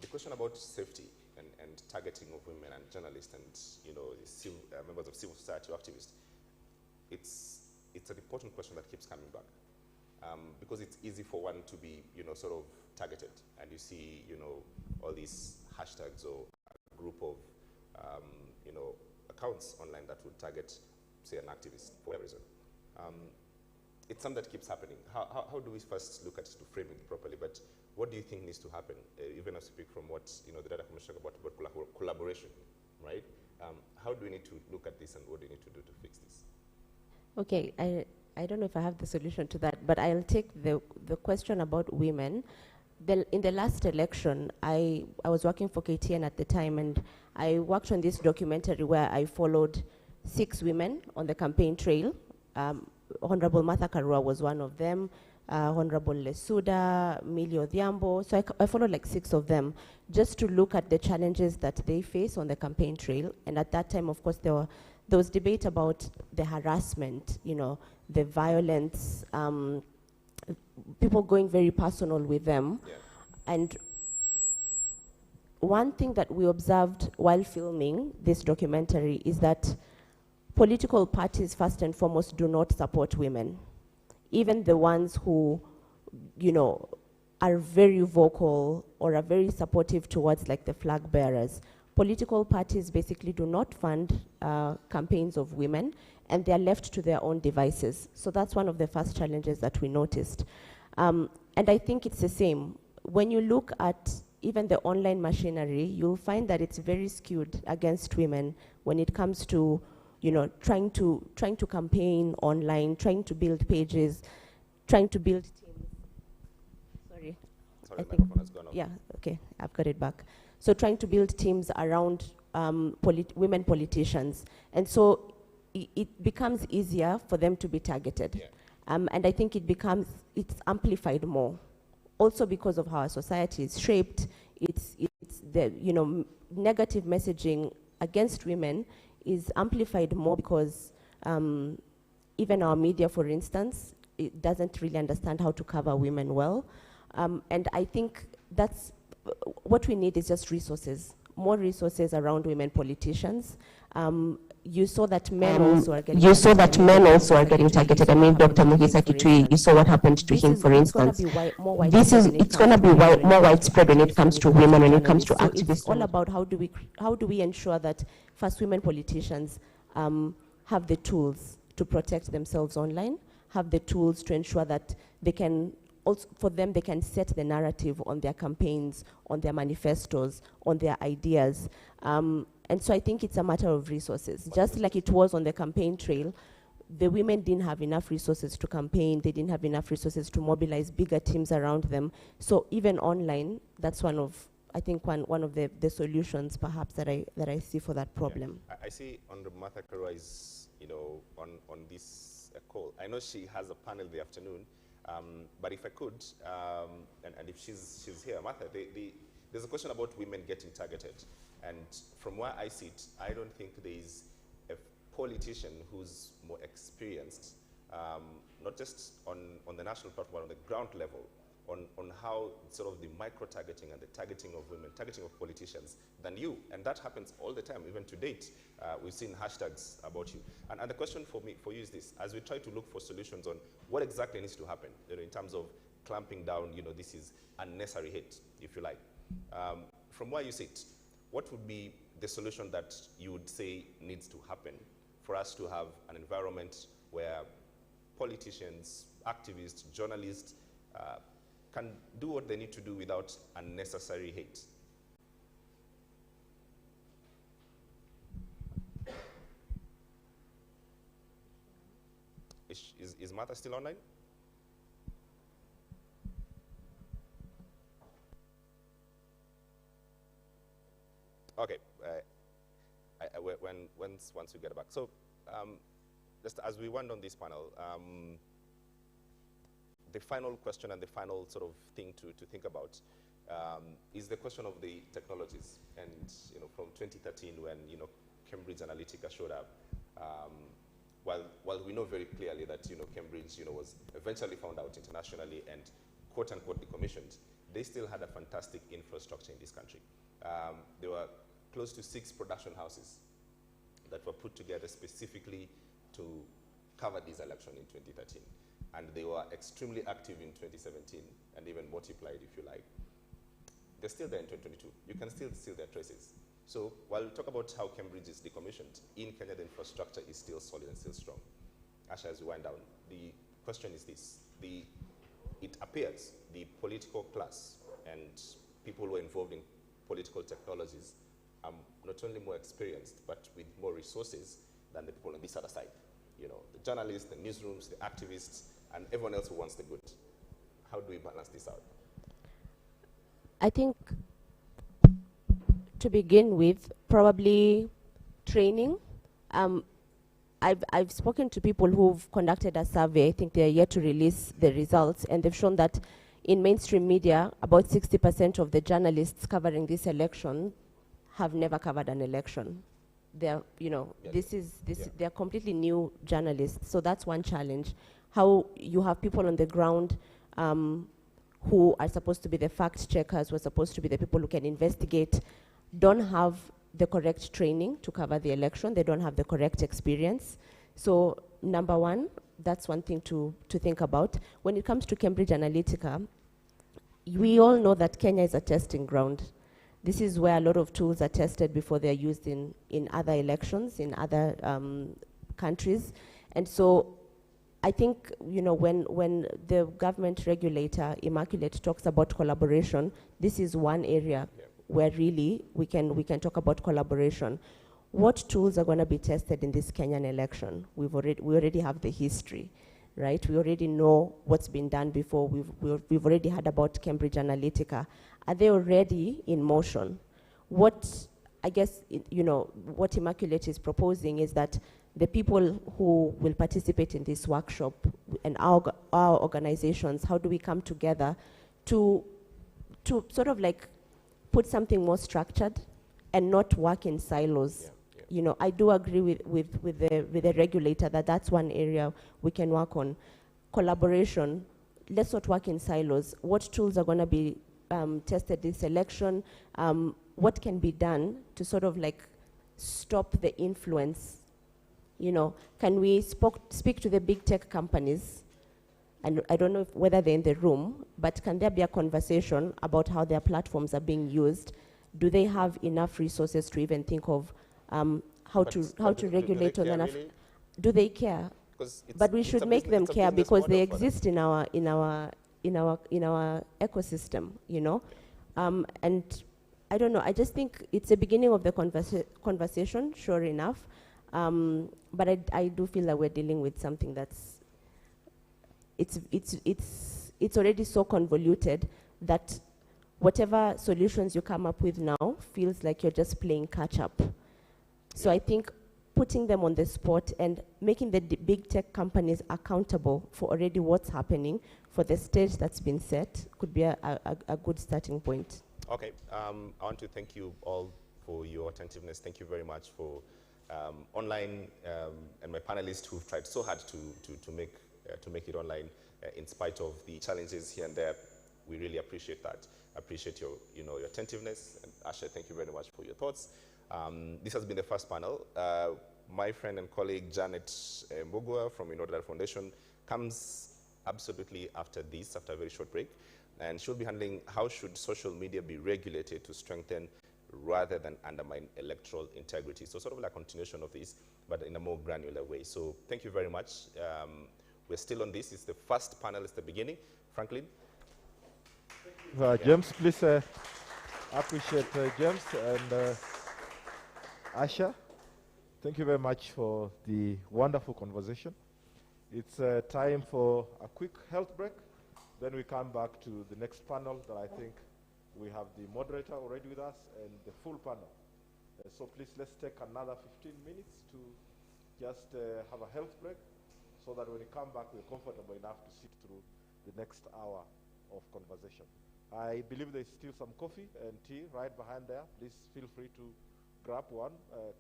The question about safety and targeting of women and journalists and members of civil society activists, it's an important question that keeps coming back because it's easy for one to be sort of targeted, and you see all these hashtags or a group of accounts online that would target, say, an activist for whatever reason. It's something that keeps happening. How do we first look at it to frame it properly? But what do you think needs to happen, even as we speak from what the data commissioner about collaboration, right? How do we need to look at this, and what do we need to do to fix this? Okay, I don't know if I have the solution to that, but I'll take the question about women. In the last election, I was working for KTN at the time, and I worked on this documentary where I followed 6 women on the campaign trail. Honorable Martha Karua was one of them, Honorable Lesuda, Millie Odhiambo. So I followed like 6 of them just to look at the challenges that they face on the campaign trail. And at that time, of course, there was debate about the harassment, the violence, people going very personal with them. Yeah. And one thing that we observed while filming this documentary is that political parties, first and foremost, do not support women. Even the ones who, are very vocal or are very supportive towards like the flag bearers. Political parties basically do not fund campaigns of women, and they're left to their own devices. So that's one of the first challenges that we noticed. And I think it's the same. When you look at even the online machinery, you'll find that it's very skewed against women when it comes to, trying to campaign online, trying to build pages, trying to build teams. Sorry, the microphone has gone off. Yeah, okay, I've got it back. So trying to build teams around women politicians. And so it becomes easier for them to be targeted. Yeah. And I think it's amplified more. Also because of how our society is shaped, it's the, negative messaging against women is amplified more because even our media, for instance, it doesn't really understand how to cover women well. And I think that's what we need is just resources. more resources around women politicians. You saw that men also are getting targeted. I mean, Dr. Muhisa Kitui, you saw what happened to him, for instance. It's going to be more widespread when it comes to women, when it comes to activists. So it's all about how do we ensure that first women politicians have the tools to protect themselves online, have the tools to ensure that they can also, for them, they can set the narrative on their campaigns, on their manifestos, on their ideas. And so I think it's a matter of resources. Just like it was on the campaign trail, the women didn't have enough resources to campaign, they didn't have enough resources to mobilize bigger teams around them. So even online, that's one of, I think, one of the solutions perhaps that I see for that problem. Yeah. I see Honorable Martha Karua is, on this call. I know she has a panel in the afternoon, but if I could, and if she's here, Martha, there's a question about women getting targeted. And from where I sit, I don't think there is a politician who's more experienced, not just on the national platform, but on the ground level, on how sort of the micro-targeting and the targeting of women, targeting of politicians than you. And that happens all the time. Even to date, we've seen hashtags about you. And the question for you is this: as we try to look for solutions on what exactly needs to happen, in terms of clamping down, this is unnecessary hate, if you like. From where you sit, what would be the solution that you would say needs to happen for us to have an environment where politicians, activists, journalists can do what they need to do without unnecessary hate? Is Martha still online? Okay, once we get back. So, just as we went on this panel, the final question and the final sort of thing to think about is the question of the technologies. And from 2013, when Cambridge Analytica showed up, while we know very clearly that Cambridge was eventually found out internationally and quote unquote decommissioned, they still had a fantastic infrastructure in this country. There were close to 6 production houses that were put together specifically to cover this election in 2013. And they were extremely active in 2017 and even multiplied, if you like. They're still there in 2022. You can still see their traces. So while we talk about how Cambridge is decommissioned, in Kenya the infrastructure is still solid and still strong. Asha, as we wind down, the question is this. It appears the political class and people who are involved in political technologies are not only more experienced, but with more resources than the people on this other side. The journalists, the newsrooms, the activists, and everyone else who wants the good. How do we balance this out? I think, to begin with, probably training. I've spoken to people who've conducted a survey. I think they're yet to release the results, and they've shown that in mainstream media, about 60% of the journalists covering this election have never covered an election. They're, they're completely new journalists. So that's one challenge. How you have people on the ground who are supposed to be the fact checkers, who are supposed to be the people who can investigate, don't have the correct training to cover the election. They don't have the correct experience. So number one, that's one thing to think about. When it comes to Cambridge Analytica, we all know that Kenya is a testing ground. This is where a lot of tools are tested before they're used in other elections, in other countries. And so I think, when the government regulator, Immaculate, talks about collaboration, this is one area where really we can talk about collaboration. What tools are going to be tested in this Kenyan election? We already have the history, right? We already know what's been done before. We've already heard about Cambridge Analytica. Are they already in motion? What what Immaculate is proposing is that the people who will participate in this workshop and our organizations, how do we come together to sort of like put something more structured and not work in silos? I do agree with the regulator that that's one area we can work on. Collaboration, let's not work in silos. What tools are going to be tested this election? What can be done to sort of like stop the influence? You know, can we speak to the big tech companies? And I don't know whether they're in the room, but can there be a conversation about how their platforms are being used? Do they have enough resources to even think of how to regulate on enough? Really? Do they care? But we should make them care because they exist in our ecosystem, you know. And I don't know. I just think it's the beginning of the conversation, sure enough. But I do feel that we're dealing with something that's it's already so convoluted that whatever solutions you come up with now feels like you're just playing catch up. So I think putting them on the spot and making the big tech companies accountable for already what's happening for the stage that's been set could be a good starting point. Okay, I want to thank you all for your attentiveness. Thank you very much for online and my panelists who've tried so hard to make it online in spite of the challenges here and there. We really appreciate that. Appreciate your attentiveness. And Asha, thank you very much for your thoughts. This has been the first panel. My friend and colleague Janet Mbugua from Interagency Foundation comes absolutely after this, after a very short break. And she'll be handling how should social media be regulated to strengthen rather than undermine electoral integrity. So sort of like a continuation of this, but in a more granular way. So thank you very much. We're still on this. It's the first panel, it's the beginning. Franklin? James, please appreciate James and Asha. Thank you very much for the wonderful conversation. It's time for a quick health break. Then we come back to the next panel that I think we have the moderator already with us and the full panel. So please, let's take another 15 minutes to just have a health break so that when we come back, we're comfortable enough to sit through the next hour of conversation. I believe there's still some coffee and tea right behind there. Please feel free to grab one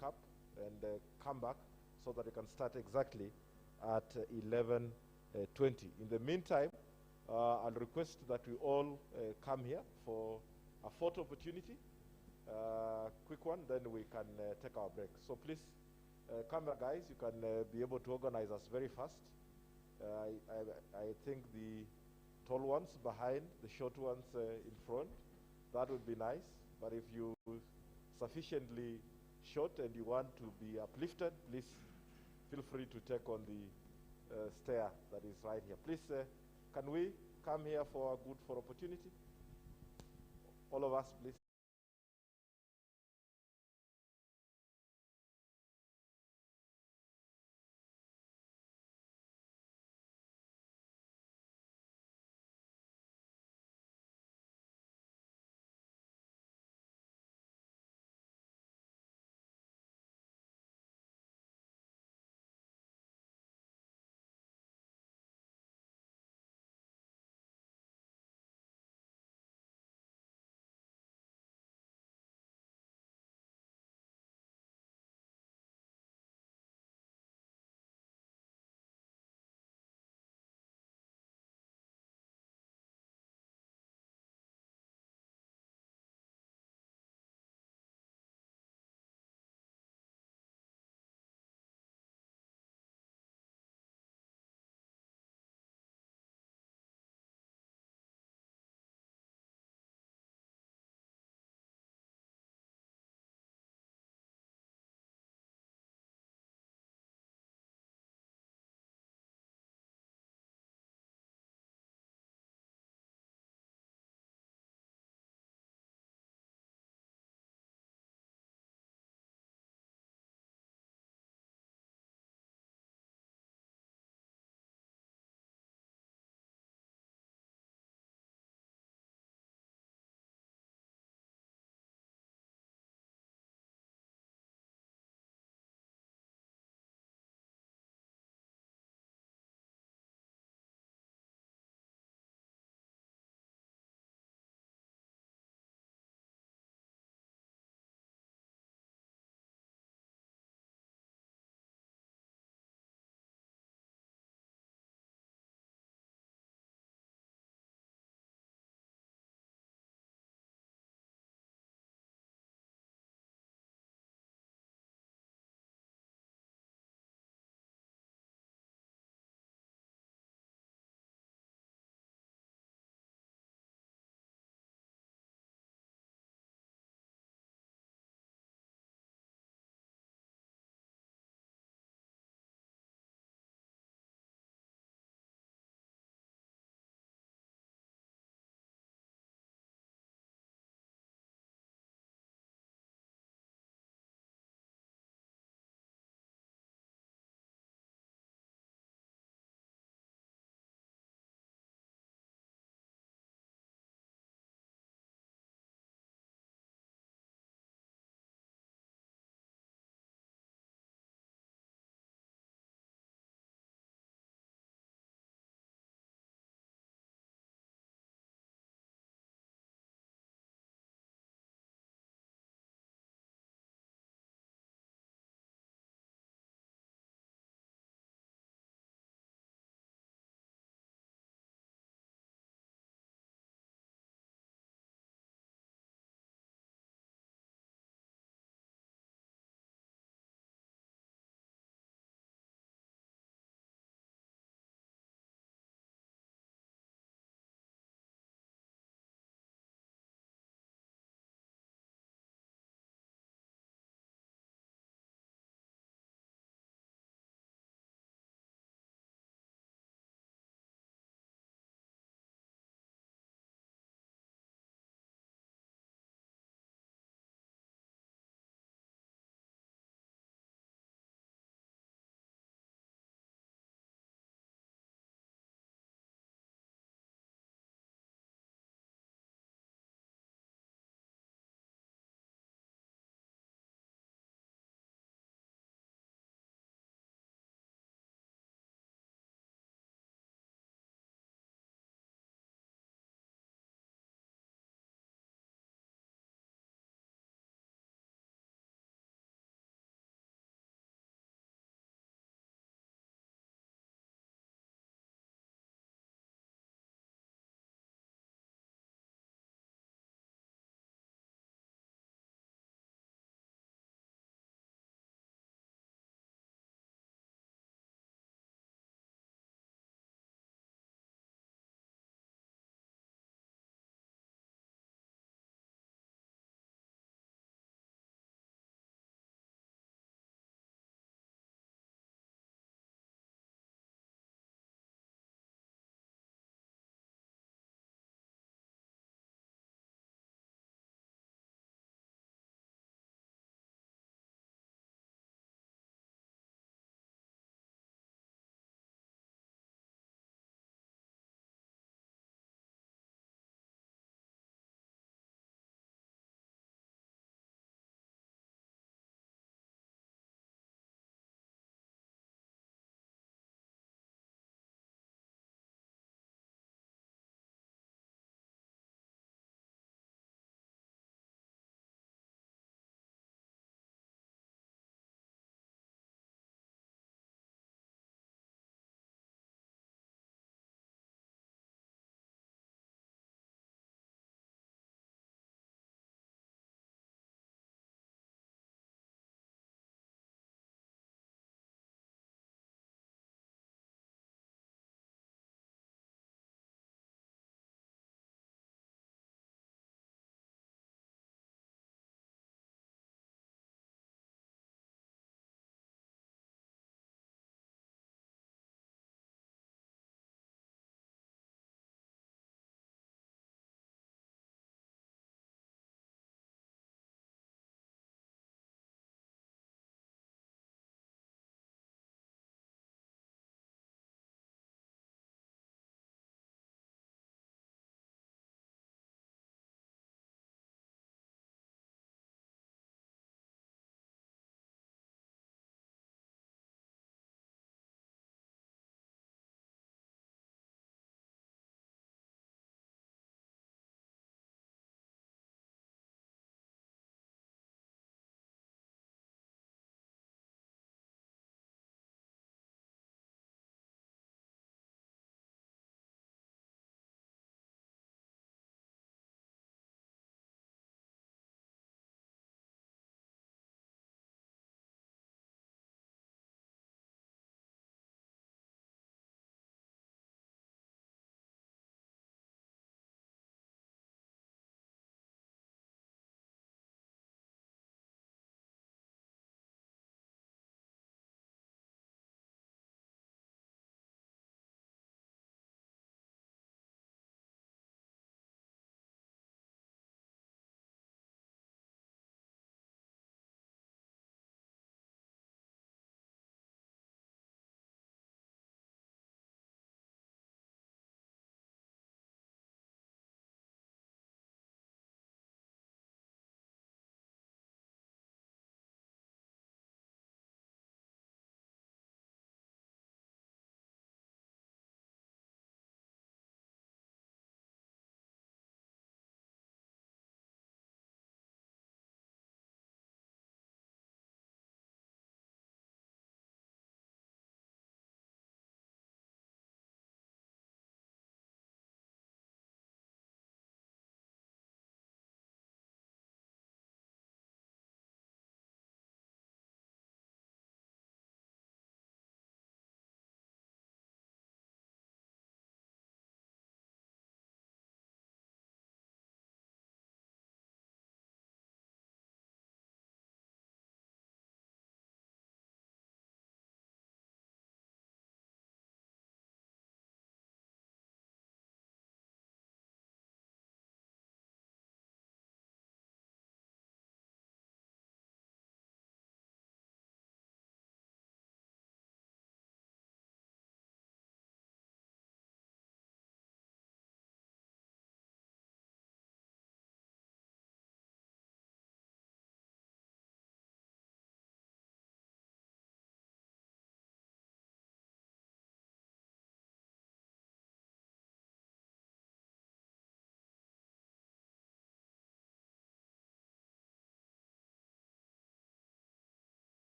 cup and come back so that we can start exactly at 11:20. In the meantime, I'll request that we all come here for a photo opportunity, quick one, then we can take our break. So please, camera guys, you can be able to organize us very fast. I think the tall ones behind, the short ones in front, that would be nice. But if you sufficiently short and you want to be uplifted, please feel free to take on the stair that is right here. Please, can we come here for a good opportunity? All of us, please.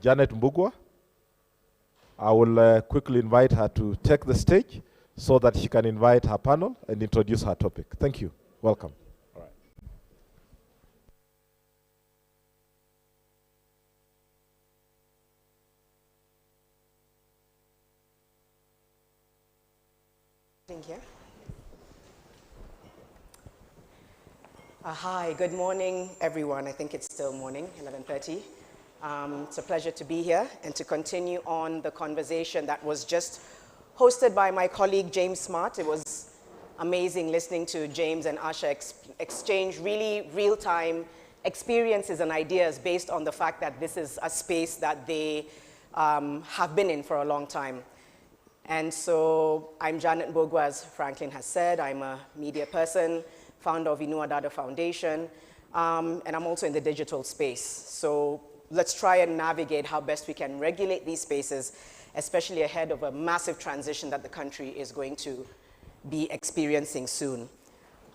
Janet Mbugua. I will quickly invite her to take the stage so that she can invite her panel and introduce her topic. Thank you. Welcome. All right. Thank you. Hi, good morning, everyone. I think it's still morning, 11:30. It's a pleasure to be here and to continue on the conversation that was just hosted by my colleague, James Smart. It was amazing listening to James and Asha exchange really real-time experiences and ideas based on the fact that this is a space that they have been in for a long time. And so I'm Janet Mbugua, as Franklin has said. I'm a media person, founder of Inua Dada Foundation, and I'm also in the digital space. So let's try and navigate how best we can regulate these spaces, especially ahead of a massive transition that the country is going to be experiencing soon.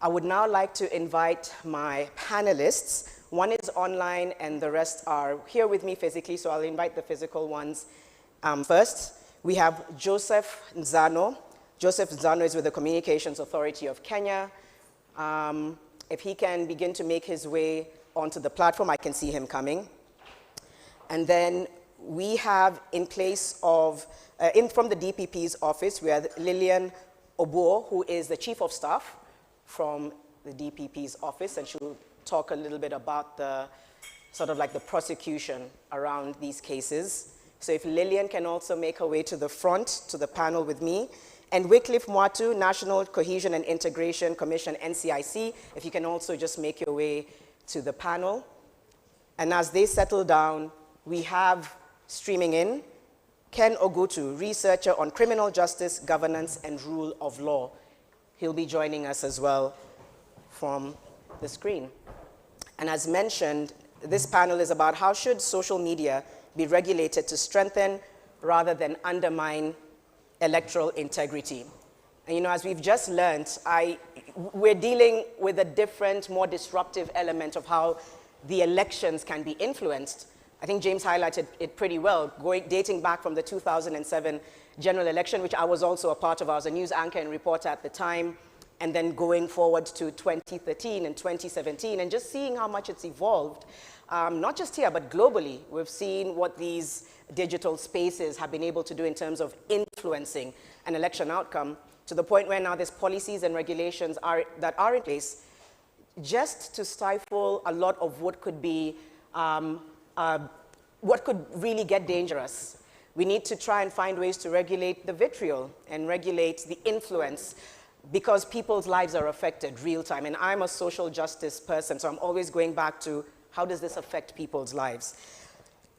I would now like to invite my panelists. One is online and the rest are here with me physically, so I'll invite the physical ones first. We have Joseph Nzano. Joseph Nzano is with the Communications Authority of Kenya. If he can begin to make his way onto the platform, I can see him coming. And then we have in place of, from the DPP's office, we have Lillian Obuo, who is the Chief of Staff from the DPP's office, and she'll talk a little bit about the sort of like the prosecution around these cases. So if Lillian can also make her way to the front, to the panel with me. And Wycliffe Mwatu, National Cohesion and Integration Commission, NCIC, if you can also just make your way to the panel. And as they settle down, we have streaming in Ken Ogutu, researcher on criminal justice, governance, and rule of law. He'll be joining us as well from the screen. And as mentioned, this panel is about how should social media be regulated to strengthen rather than undermine electoral integrity. And you know, as we've just learned, we're dealing with a different, more disruptive element of how the elections can be influenced. I think James highlighted it pretty well, dating back from the 2007 general election, which I was also a part of. I was a news anchor and reporter at the time, and then going forward to 2013 and 2017, and just seeing how much it's evolved, not just here, but globally. We've seen what these digital spaces have been able to do in terms of influencing an election outcome, to the point where now there's policies and regulations that are in place just to stifle a lot of what could be, what could really get dangerous. We need to try and find ways to regulate the vitriol and regulate the influence, because people's lives are affected real time. And I'm a social justice person, so I'm always going back to how does this affect people's lives?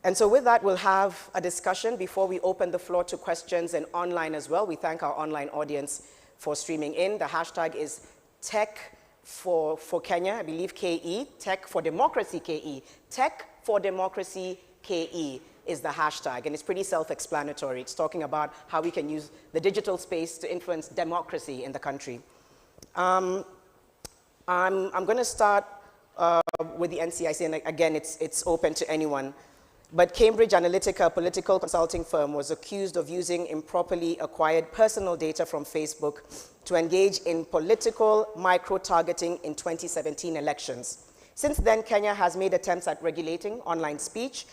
And so with that, we'll have a discussion before we open the floor to questions and online as well. We thank our online audience for streaming in. The hashtag is Tech for Kenya, I believe KE, Tech for Democracy KE. Tech for Democracy KE is the hashtag, and it's pretty self-explanatory. It's talking about how we can use the digital space to influence democracy in the country. I'm going to start with the NCIC, and again, it's open to anyone. But Cambridge Analytica, a political consulting firm, was accused of using improperly acquired personal data from Facebook to engage in political micro-targeting in 2017 elections. Since then, Kenya has made attempts at regulating online speech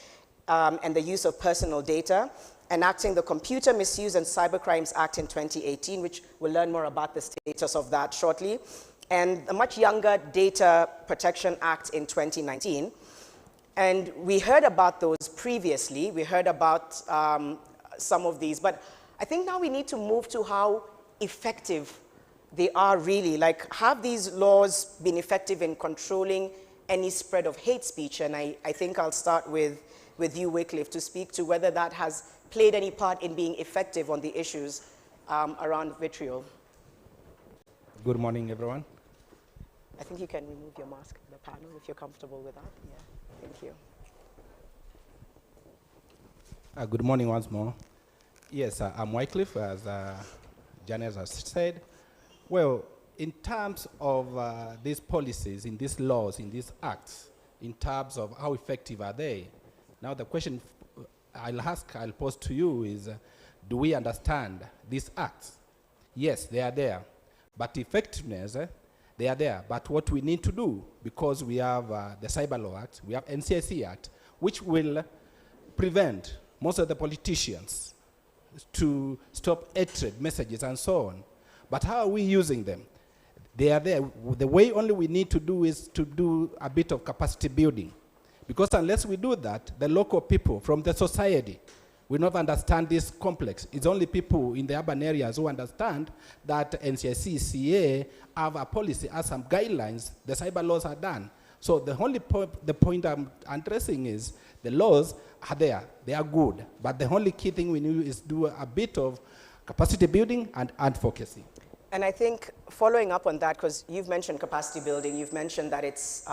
and the use of personal data, enacting the Computer Misuse and Cybercrimes Act in 2018, which we'll learn more about the status of that shortly, and a much younger Data Protection Act in 2019. And we heard about those previously. We heard about some of these, but I think now we need to move to how effective they are really. Like, have these laws been effective in controlling any spread of hate speech? And I think I'll start with you, Wycliffe, to speak to whether that has played any part in being effective on the issues around vitriol. Good morning, everyone. I think you can remove your mask for the panel if you're comfortable with that. Yeah. Thank you. Good morning once more. Yes, I'm Wycliffe, as Janet has said. Well, in terms of these policies, in these laws, in these acts, in terms of how effective are they? Now the question I'll pose to you is, do we understand these acts? Yes, they are there. But effectiveness, they are there. But what we need to do, because we have the Cyber Law Act, we have NCIC Act, which will prevent most of the politicians to stop hatred messages and so on. But how are we using them? They are there. The way only we need to do is to do a bit of capacity building. Because unless we do that, the local people from the society will not understand this complex. It's only people in the urban areas who understand that NCIC, CA have a policy, have some guidelines, the cyber laws are done. So the only the point I'm addressing is the laws are there, they are good, but the only key thing we need is do a bit of capacity building and advocacy. And I think following up on that, because you've mentioned capacity building, you've mentioned that it's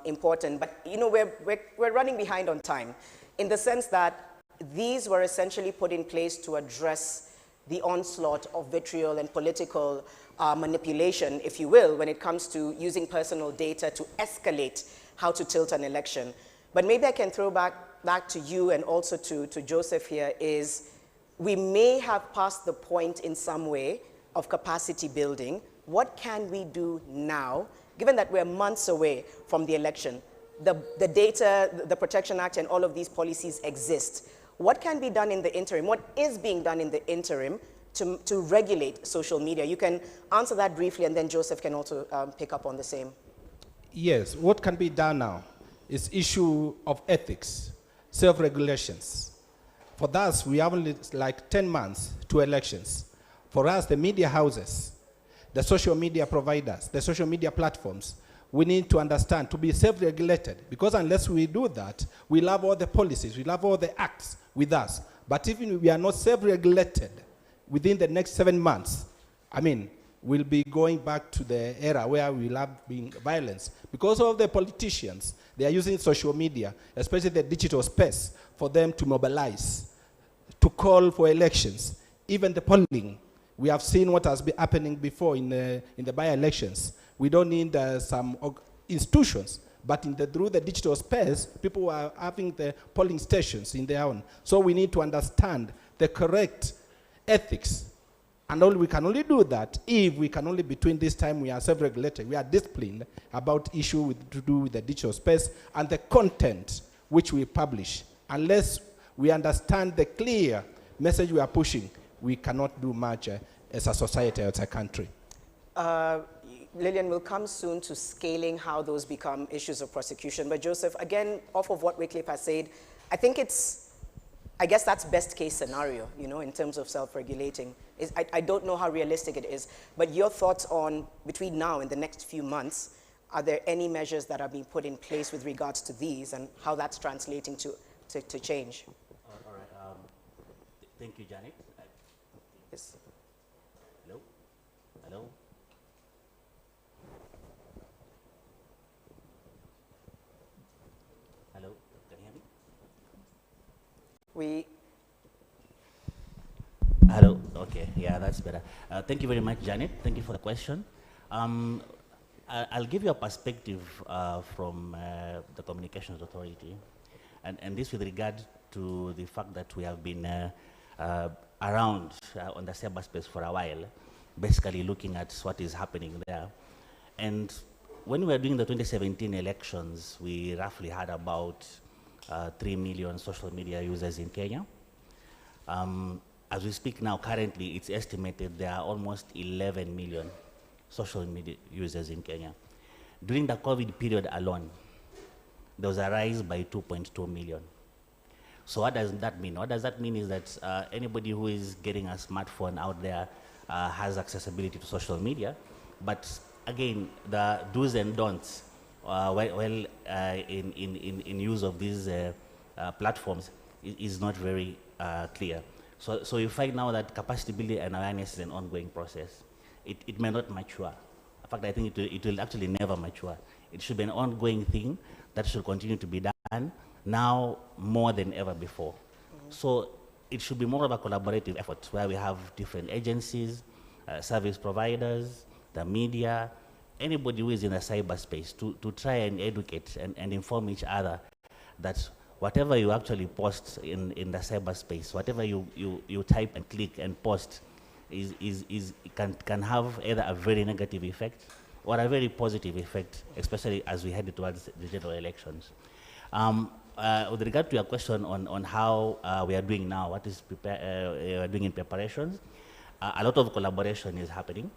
important, but you know, we're running behind on time in the sense that these were essentially put in place to address the onslaught of vitriol and political manipulation, if you will, when it comes to using personal data to escalate how to tilt an election. But maybe I can throw back to you and also to Joseph here is, we may have passed the point in some way of capacity building. What can we do now, given that we're months away from the election? The data, the Protection Act and all of these policies exist. What can be done in the interim? What is being done in the interim to regulate social media? You can answer that briefly, and then Joseph can also pick up on the same. Yes, what can be done now is issue of ethics, self-regulations. For us, we have only like 10 months to elections. For us, the media houses, the social media providers, the social media platforms, we need to understand, to be self-regulated, because unless we do that, we'll have all the policies, we'll have all the acts with us. But even if we are not self-regulated within the next 7 months, I mean, we'll be going back to the era where we'll have been violence. Because of the politicians, they are using social media, especially the digital space, for them to mobilize, to call for elections, even the polling. We have seen what has been happening before in the by-elections. We don't need some institutions, but through the digital space, people are having the polling stations in their own. So we need to understand the correct ethics. And we can only do that if we can only, between this time, we are self-regulated, we are disciplined about issue to do with the digital space and the content which we publish. Unless we understand the clear message we are pushing, we cannot do much as a society, as a country. Lillian will come soon to scaling how those become issues of prosecution. But Joseph, again, off of what Wycliffe has said, I guess that's best case scenario, you know, in terms of self-regulating. I don't know how realistic it is, but your thoughts on, between now and the next few months, are there any measures that are being put in place with regards to these and how that's translating to change? All right. Thank you, Janet. Yes. Hello? Hello? Hello? Can you hear me? Hello? Okay, yeah, that's better. Thank you very much, Janet. Thank you for the question. I'll give you a perspective from the Communications Authority, and this with regard to the fact that we have been around on the cyberspace for a while, basically looking at what is happening there. And when we were doing the 2017 elections, we roughly had about 3 million social media users in Kenya. As we speak now, currently, it's estimated there are almost 11 million social media users in Kenya. During the COVID period alone, there was a rise by 2.2 million. So what does that mean? What does that mean is that anybody who is getting a smartphone out there has accessibility to social media. But again, the do's and don'ts in use of these platforms is not very clear. So you find now that capacity building and awareness is an ongoing process. It may not mature. In fact, I think it will actually never mature. It should be an ongoing thing that should continue to be done now more than ever before. So it should be more of a collaborative effort where we have different agencies, service providers, the media, anybody who is in the cyberspace to try and educate and inform each other that whatever you actually post in the cyberspace, whatever you type and click and post, can have either a very negative effect or a very positive effect, especially as we head towards the general elections. With regard to your question on how we are doing now, what is doing in preparations, a lot of collaboration is happening,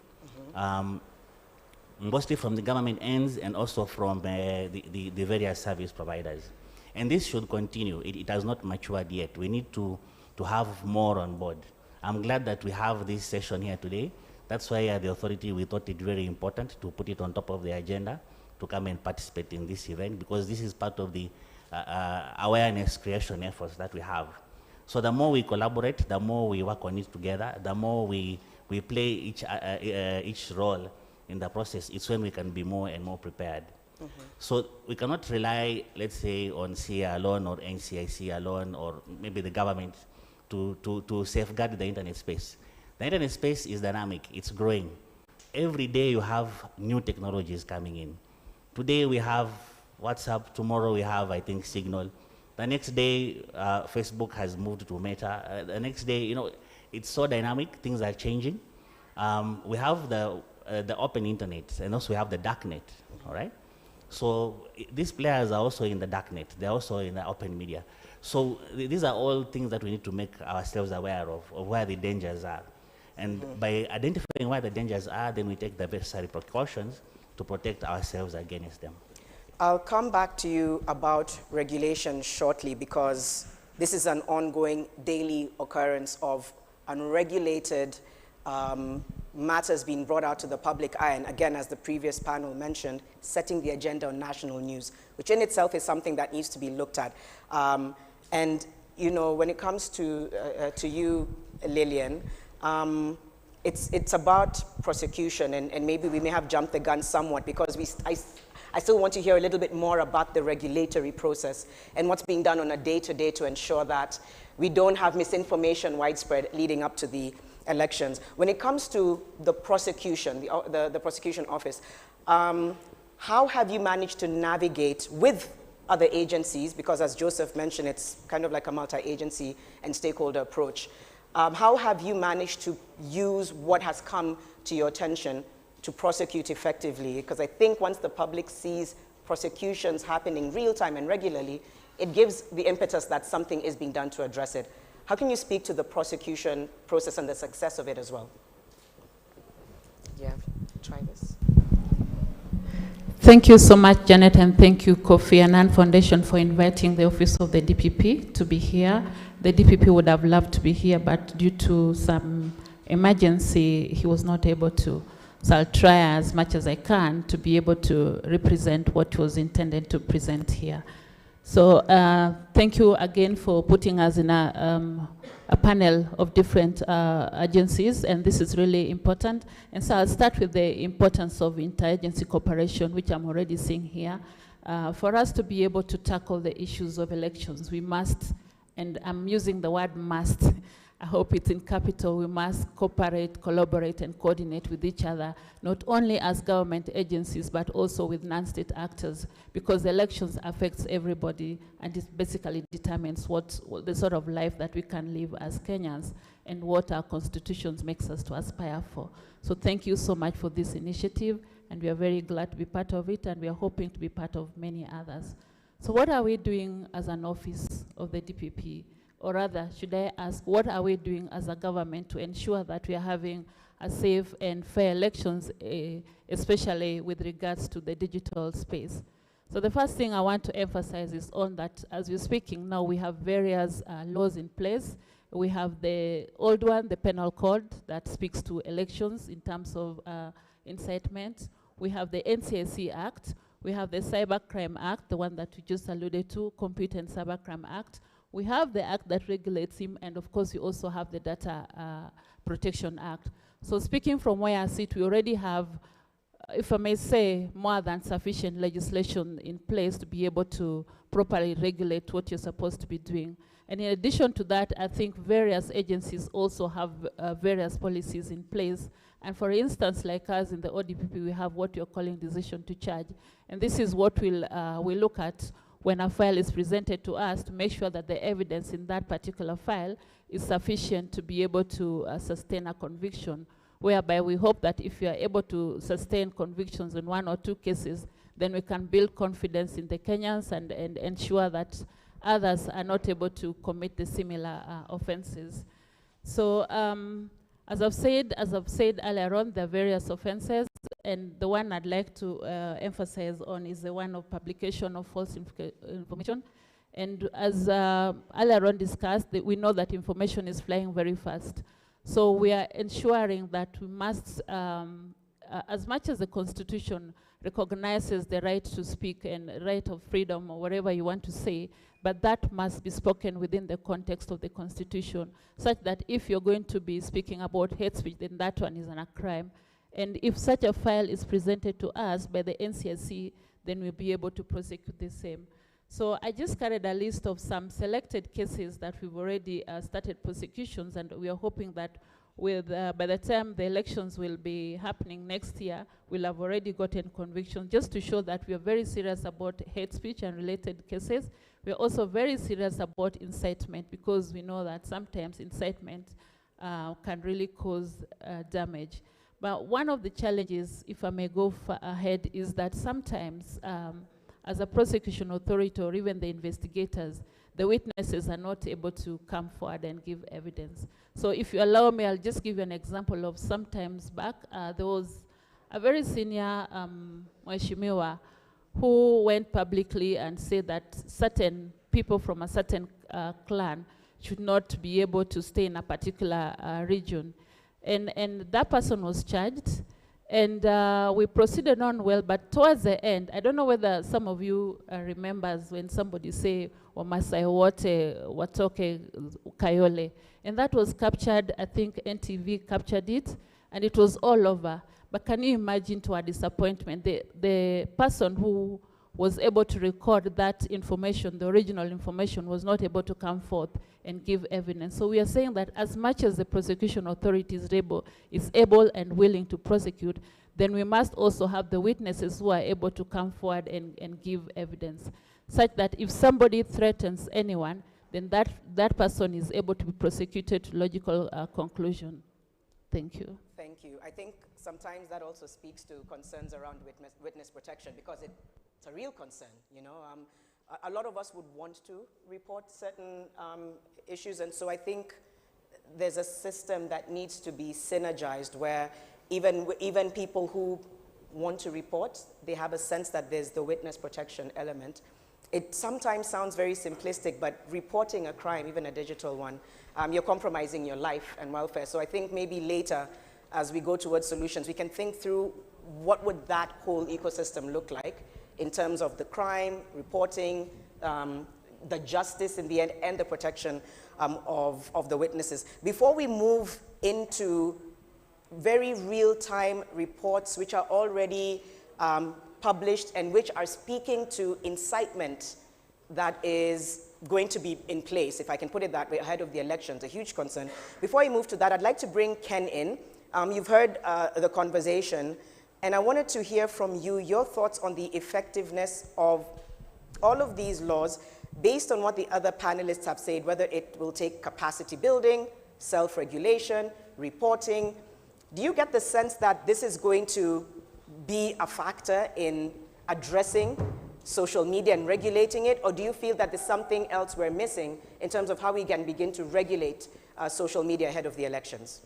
mostly from the government ends and also from the various service providers. And this should continue. It has not matured yet. We need to have more on board. I'm glad that we have this session here today. That's why the authority, we thought it very important to put it on top of the agenda to come and participate in this event, because this is part of the awareness creation efforts that we have. So the more we collaborate, the more we work on it together, the more we play each role in the process, it's when we can be more and more prepared. So we cannot rely, let's say, on CIA alone or NCIC alone or maybe the government to safeguard the internet space. The internet space is dynamic, it's growing. Every day you have new technologies coming in. Today we have WhatsApp, tomorrow we have, I think, Signal. The next day, Facebook has moved to Meta. The next day, you know, it's so dynamic, things are changing. We have the open internet, and also we have the darknet, all right? So these players are also in the darknet, they're also in the open media. So these are all things that we need to make ourselves aware of where the dangers are. And by identifying where the dangers are, then we take the necessary precautions to protect ourselves against them. I'll come back to you about regulation shortly, because this is an ongoing daily occurrence of unregulated matters being brought out to the public eye. And again, as the previous panel mentioned, setting the agenda on national news, which in itself is something that needs to be looked at. And you know, when it comes to you, Lillian, it's about prosecution, and maybe we may have jumped the gun somewhat, because I still want to hear a little bit more about the regulatory process and what's being done on a day-to-day to ensure that we don't have misinformation widespread leading up to the elections. When it comes to the prosecution, the prosecution office, how have you managed to navigate with other agencies? Because as Joseph mentioned, it's kind of like a multi-agency and stakeholder approach. How have you managed to use what has come to your attention to prosecute effectively? Because I think once the public sees prosecutions happening real time and regularly, it gives the impetus that something is being done to address it. How can you speak to the prosecution process and the success of it as well? Yeah, try this. Thank you so much, Janet, and thank you, Kofi Annan Foundation, for inviting the Office of the DPP to be here. The DPP would have loved to be here, but due to some emergency, he was not able to. So I'll try as much as I can to be able to represent what was intended to present here. So thank you again for putting us in a panel of different agencies, and this is really important. And so I'll start with the importance of interagency cooperation, which I'm already seeing here. For us to be able to tackle the issues of elections, we must, and I'm using the word must, I hope it's in capital, we must cooperate, collaborate, and coordinate with each other, not only as government agencies, but also with non-state actors, because the elections affects everybody, and it basically determines what the sort of life that we can live as Kenyans, and what our constitutions makes us to aspire for. So thank you so much for this initiative, and we are very glad to be part of it, and we are hoping to be part of many others. So what are we doing as an office of the DPP? Or rather, should I ask, what are we doing as a government to ensure that we are having a safe and fair elections, especially with regards to the digital space? So the first thing I want to emphasize is on that, as we're speaking now, we have various laws in place. We have the old one, the penal code, that speaks to elections in terms of incitement. We have the NCIC Act. We have the Cybercrime Act, the one that we just alluded to, Computer and Cybercrime Act. We have the act that regulates him, and of course, we also have the Data Protection Act. So speaking from where I sit, we already have, if I may say, more than sufficient legislation in place to be able to properly regulate what you're supposed to be doing. And in addition to that, I think various agencies also have various policies in place. And for instance, like us in the ODPP, we have what you're calling decision to charge. And this is what we'll look at when a file is presented to us, to make sure that the evidence in that particular file is sufficient to be able to sustain a conviction, whereby we hope that if you are able to sustain convictions in 1 or 2 cases, then we can build confidence in the Kenyans and ensure that others are not able to commit the similar offenses. So as I've said earlier on, there are various offenses, and the one I'd like to emphasize on is the one of publication of false information. And as earlier on discussed, we know that information is flying very fast. So we are ensuring that we must, as much as the Constitution recognizes the right to speak and right of freedom or whatever you want to say, but that must be spoken within the context of the Constitution, such that if you're going to be speaking about hate speech, then that one is a crime. And if such a file is presented to us by the NCSC, then we'll be able to prosecute the same. So I just carried a list of some selected cases that we've already started prosecutions, and we are hoping that with, by the time the elections will be happening next year, we'll have already gotten convictions, just to show that we are very serious about hate speech and related cases. We are also very serious about incitement, because we know that sometimes incitement can really cause damage. But one of the challenges, if I may go ahead, is that sometimes as a prosecution authority or even the investigators, the witnesses are not able to come forward and give evidence. So if you allow me, I'll just give you an example of sometimes back. There was a very senior Mheshimiwa who went publicly and said that certain people from a certain clan should not be able to stay in a particular region. And that person was charged. And we proceeded on well, but towards the end, I don't know whether some of you remembers when somebody say, Wamasai wote watoke Kayole. And that was captured, I think NTV captured it, and it was all over. But can you imagine, to our disappointment, the person who was able to record that information, the original information, was not able to come forth and give evidence. So we are saying that as much as the prosecution authority is able and willing to prosecute, then we must also have the witnesses who are able to come forward and give evidence, such that if somebody threatens anyone, then that person is able to be prosecuted to logical conclusion. Thank you. Thank you. I think sometimes that also speaks to concerns around witness protection, because it's a real concern, you know. A lot of us would want to report certain issues, and so I think there's a system that needs to be synergized, where even people who want to report, they have a sense that there's the witness protection element. It sometimes sounds very simplistic, but reporting a crime, even a digital one, you're compromising your life and welfare. So I think maybe later, as we go towards solutions, we can think through what would that whole ecosystem look like in terms of the crime, reporting, the justice in the end, and the protection of the witnesses. Before we move into very real-time reports which are already published and which are speaking to incitement that is going to be in place, if I can put it that way, ahead of the elections, a huge concern. Before I move to that, I'd like to bring Ken in. You've heard the conversation, and I wanted to hear from you your thoughts on the effectiveness of all of these laws based on what the other panelists have said, whether it will take capacity building, self-regulation, reporting. Do you get the sense that this is going to be a factor in addressing social media and regulating it, or do you feel that there's something else we're missing in terms of how we can begin to regulate social media ahead of the elections?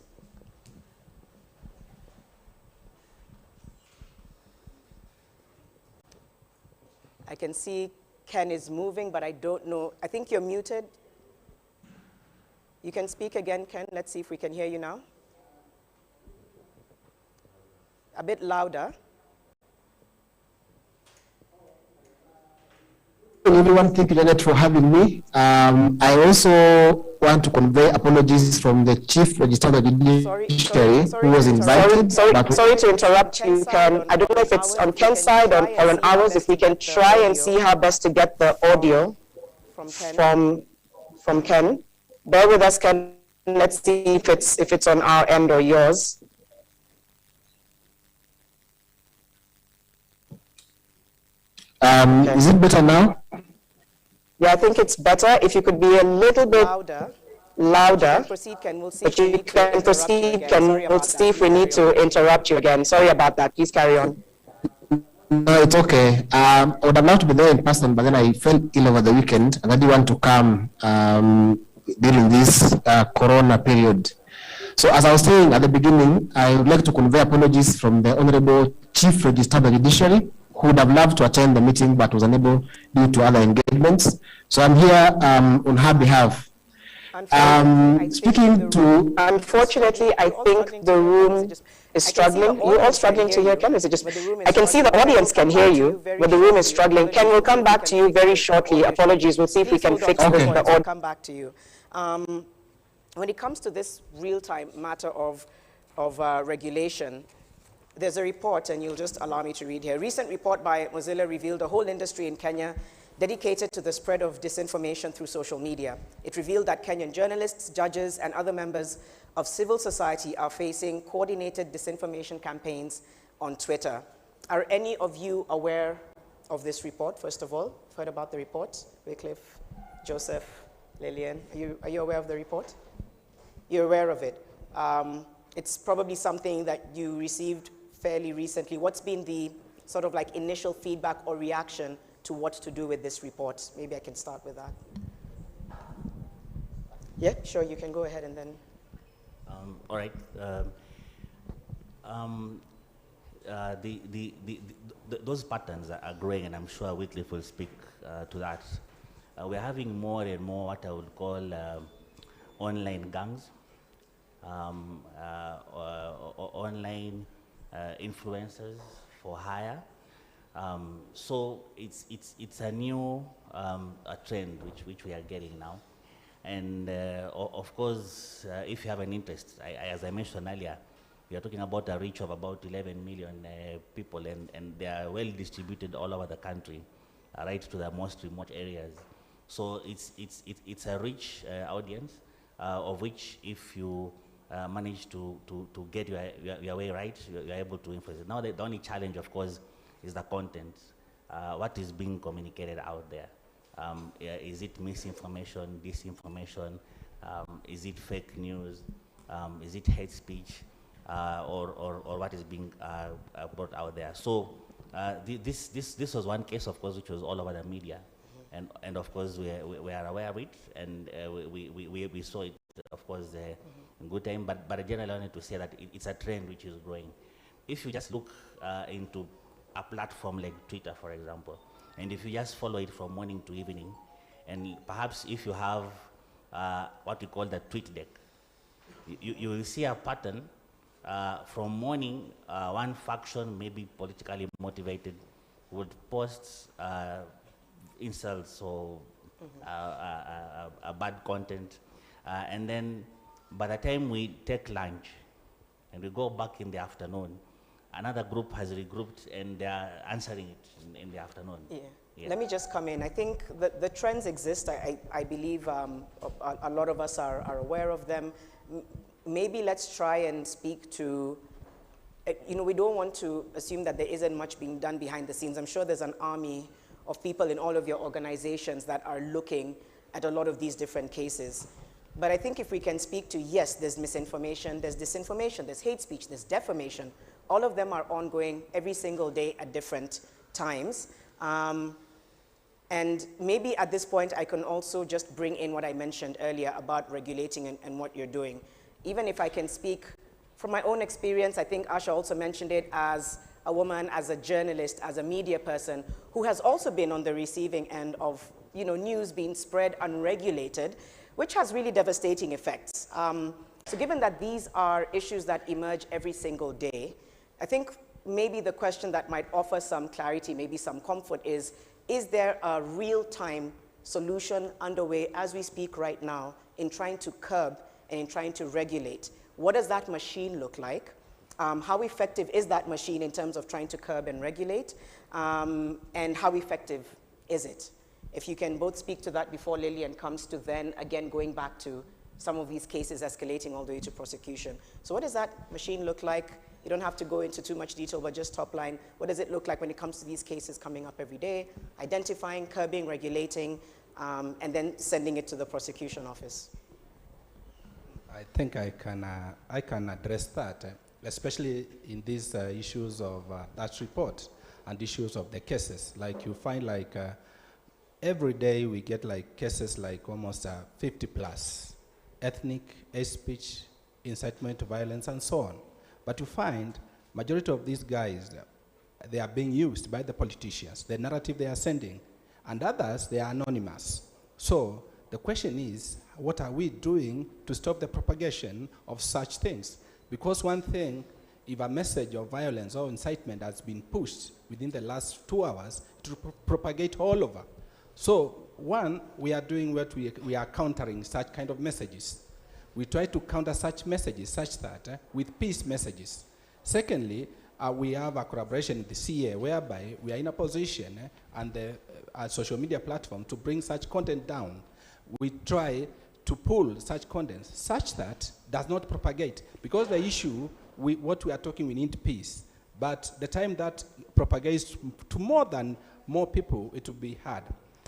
I can see Ken is moving, but I don't know. I think you're muted. You can speak again, Ken. Let's see if we can hear you now. A bit louder. Everyone, thank you, Janet, for having me. I also want to convey apologies from the Chief Registrar of the Judiciary, who was invited. Sorry to interrupt you, Ken. I don't know if it's on Ken's side or on ours. If we can try and see how best to get the audio from Ken. Bear with us, Ken. Let's see if it's on our end or yours. Is it better now? Yeah, I think it's better if you could be a little bit louder. Louder. Proceed, Ken. We'll see if we need to proceed, Ken. We'll see if we need to interrupt you again. Sorry about that. Please carry on. No, it's okay. I would have loved to be there in person, but then I felt ill over the weekend, and I didn't want to come during this corona period. So as I was saying at the beginning, I would like to convey apologies from the Honorable Chief Registrar of the Judiciary, who would have loved to attend the meeting but was unable due to other engagements. So I'm here on her behalf. Unfortunately, I think the room is struggling. You're all struggling to hear Ken? Is it just, I can see the audience can hear you, but the room is struggling. Ken, we'll come back to you very shortly. Apologies. We'll see if we can fix this. We'll come back to you. When it comes to this real-time matter of regulation, there's a report, and you'll just allow me to read here. A recent report by Mozilla revealed a whole industry in Kenya dedicated to the spread of disinformation through social media. It revealed that Kenyan journalists, judges, and other members of civil society are facing coordinated disinformation campaigns on Twitter. Are any of you aware of this report, first of all? Heard about the report? Wycliffe, Joseph, Lillian, are you aware of the report? You're aware of it. It's probably something that you received fairly recently. What's been the sort of like initial feedback or reaction to what to do with this report? Maybe I can start with that. Yeah, sure, you can go ahead and then. All right. Those patterns are growing, and I'm sure Wycliffe will speak to that. We're having more and more what I would call online gangs, online influencers for hire. So it's a new a trend which we are getting now. And of course, if you have an interest, as I mentioned earlier, we are talking about a reach of about 11 million people, and they are well distributed all over the country, right to the most remote areas. So it's a rich audience, of which if you manage to get your way right, you're able to influence it. Now the only challenge, of course, is the content. What is being communicated out there? Is it misinformation, disinformation? Is it fake news? Is it hate speech? Or what is being brought out there? So this was one case, of course, which was all over the media. And of course, we are aware of it, and we saw it, of course, in good time. But generally, I wanted to say that it's a trend which is growing. If you just look into a platform like Twitter, for example, and if you just follow it from morning to evening, and perhaps if you have what we call the tweet deck, you will see a pattern. From morning, one faction, maybe politically motivated, would post insults or bad content, and then by the time we take lunch and we go back in the afternoon, another group has regrouped and they are answering it in the afternoon. Yeah. Yeah. Let me just come in. I think that the trends exist. I believe a lot of us are aware of them. Maybe let's try and speak to, we don't want to assume that there isn't much being done behind the scenes. I'm sure there's an army of people in all of your organizations that are looking at a lot of these different cases. But I think if we can speak to, yes, there's misinformation, there's disinformation, there's hate speech, there's defamation. All of them are ongoing every single day at different times. And maybe at this point, I can also just bring in what I mentioned earlier about regulating and what you're doing. Even if I can speak from my own experience, I think Asha also mentioned it, as a woman, as a journalist, as a media person, who has also been on the receiving end of news being spread unregulated, which has really devastating effects. So given that these are issues that emerge every single day, I think maybe the question that might offer some clarity, maybe some comfort is there a real-time solution underway as we speak right now in trying to curb and in trying to regulate? What does that machine look like? How effective is that machine in terms of trying to curb and regulate? And how effective is it? If you can both speak to that before Lillian comes to then, again, going back to some of these cases escalating all the way to prosecution. So what does that machine look like? You don't have to go into too much detail, but just top line. What does it look like when it comes to these cases coming up every day? Identifying, curbing, regulating, and then sending it to the prosecution office? I think I can address that, especially in these issues of that report and issues of the cases. Like you find like every day we get like cases like almost 50 plus, ethnic, hate speech, incitement to violence, and so on. But you find majority of these guys, they are being used by the politicians, the narrative they are sending, and others, they are anonymous. So the question is, what are we doing to stop the propagation of such things? Because one thing, if a message of violence or incitement has been pushed within the last 2 hours, it will propagate all over. So one, we are doing what we are countering such kind of messages. We try to counter such messages such that with peace messages. Secondly, we have a collaboration with the CA whereby we are in a position and the social media platform to bring such content down. We try to pull such content such that does not propagate. Because the issue, what we are talking, we need peace. But the time that propagates to more people, it will be hard.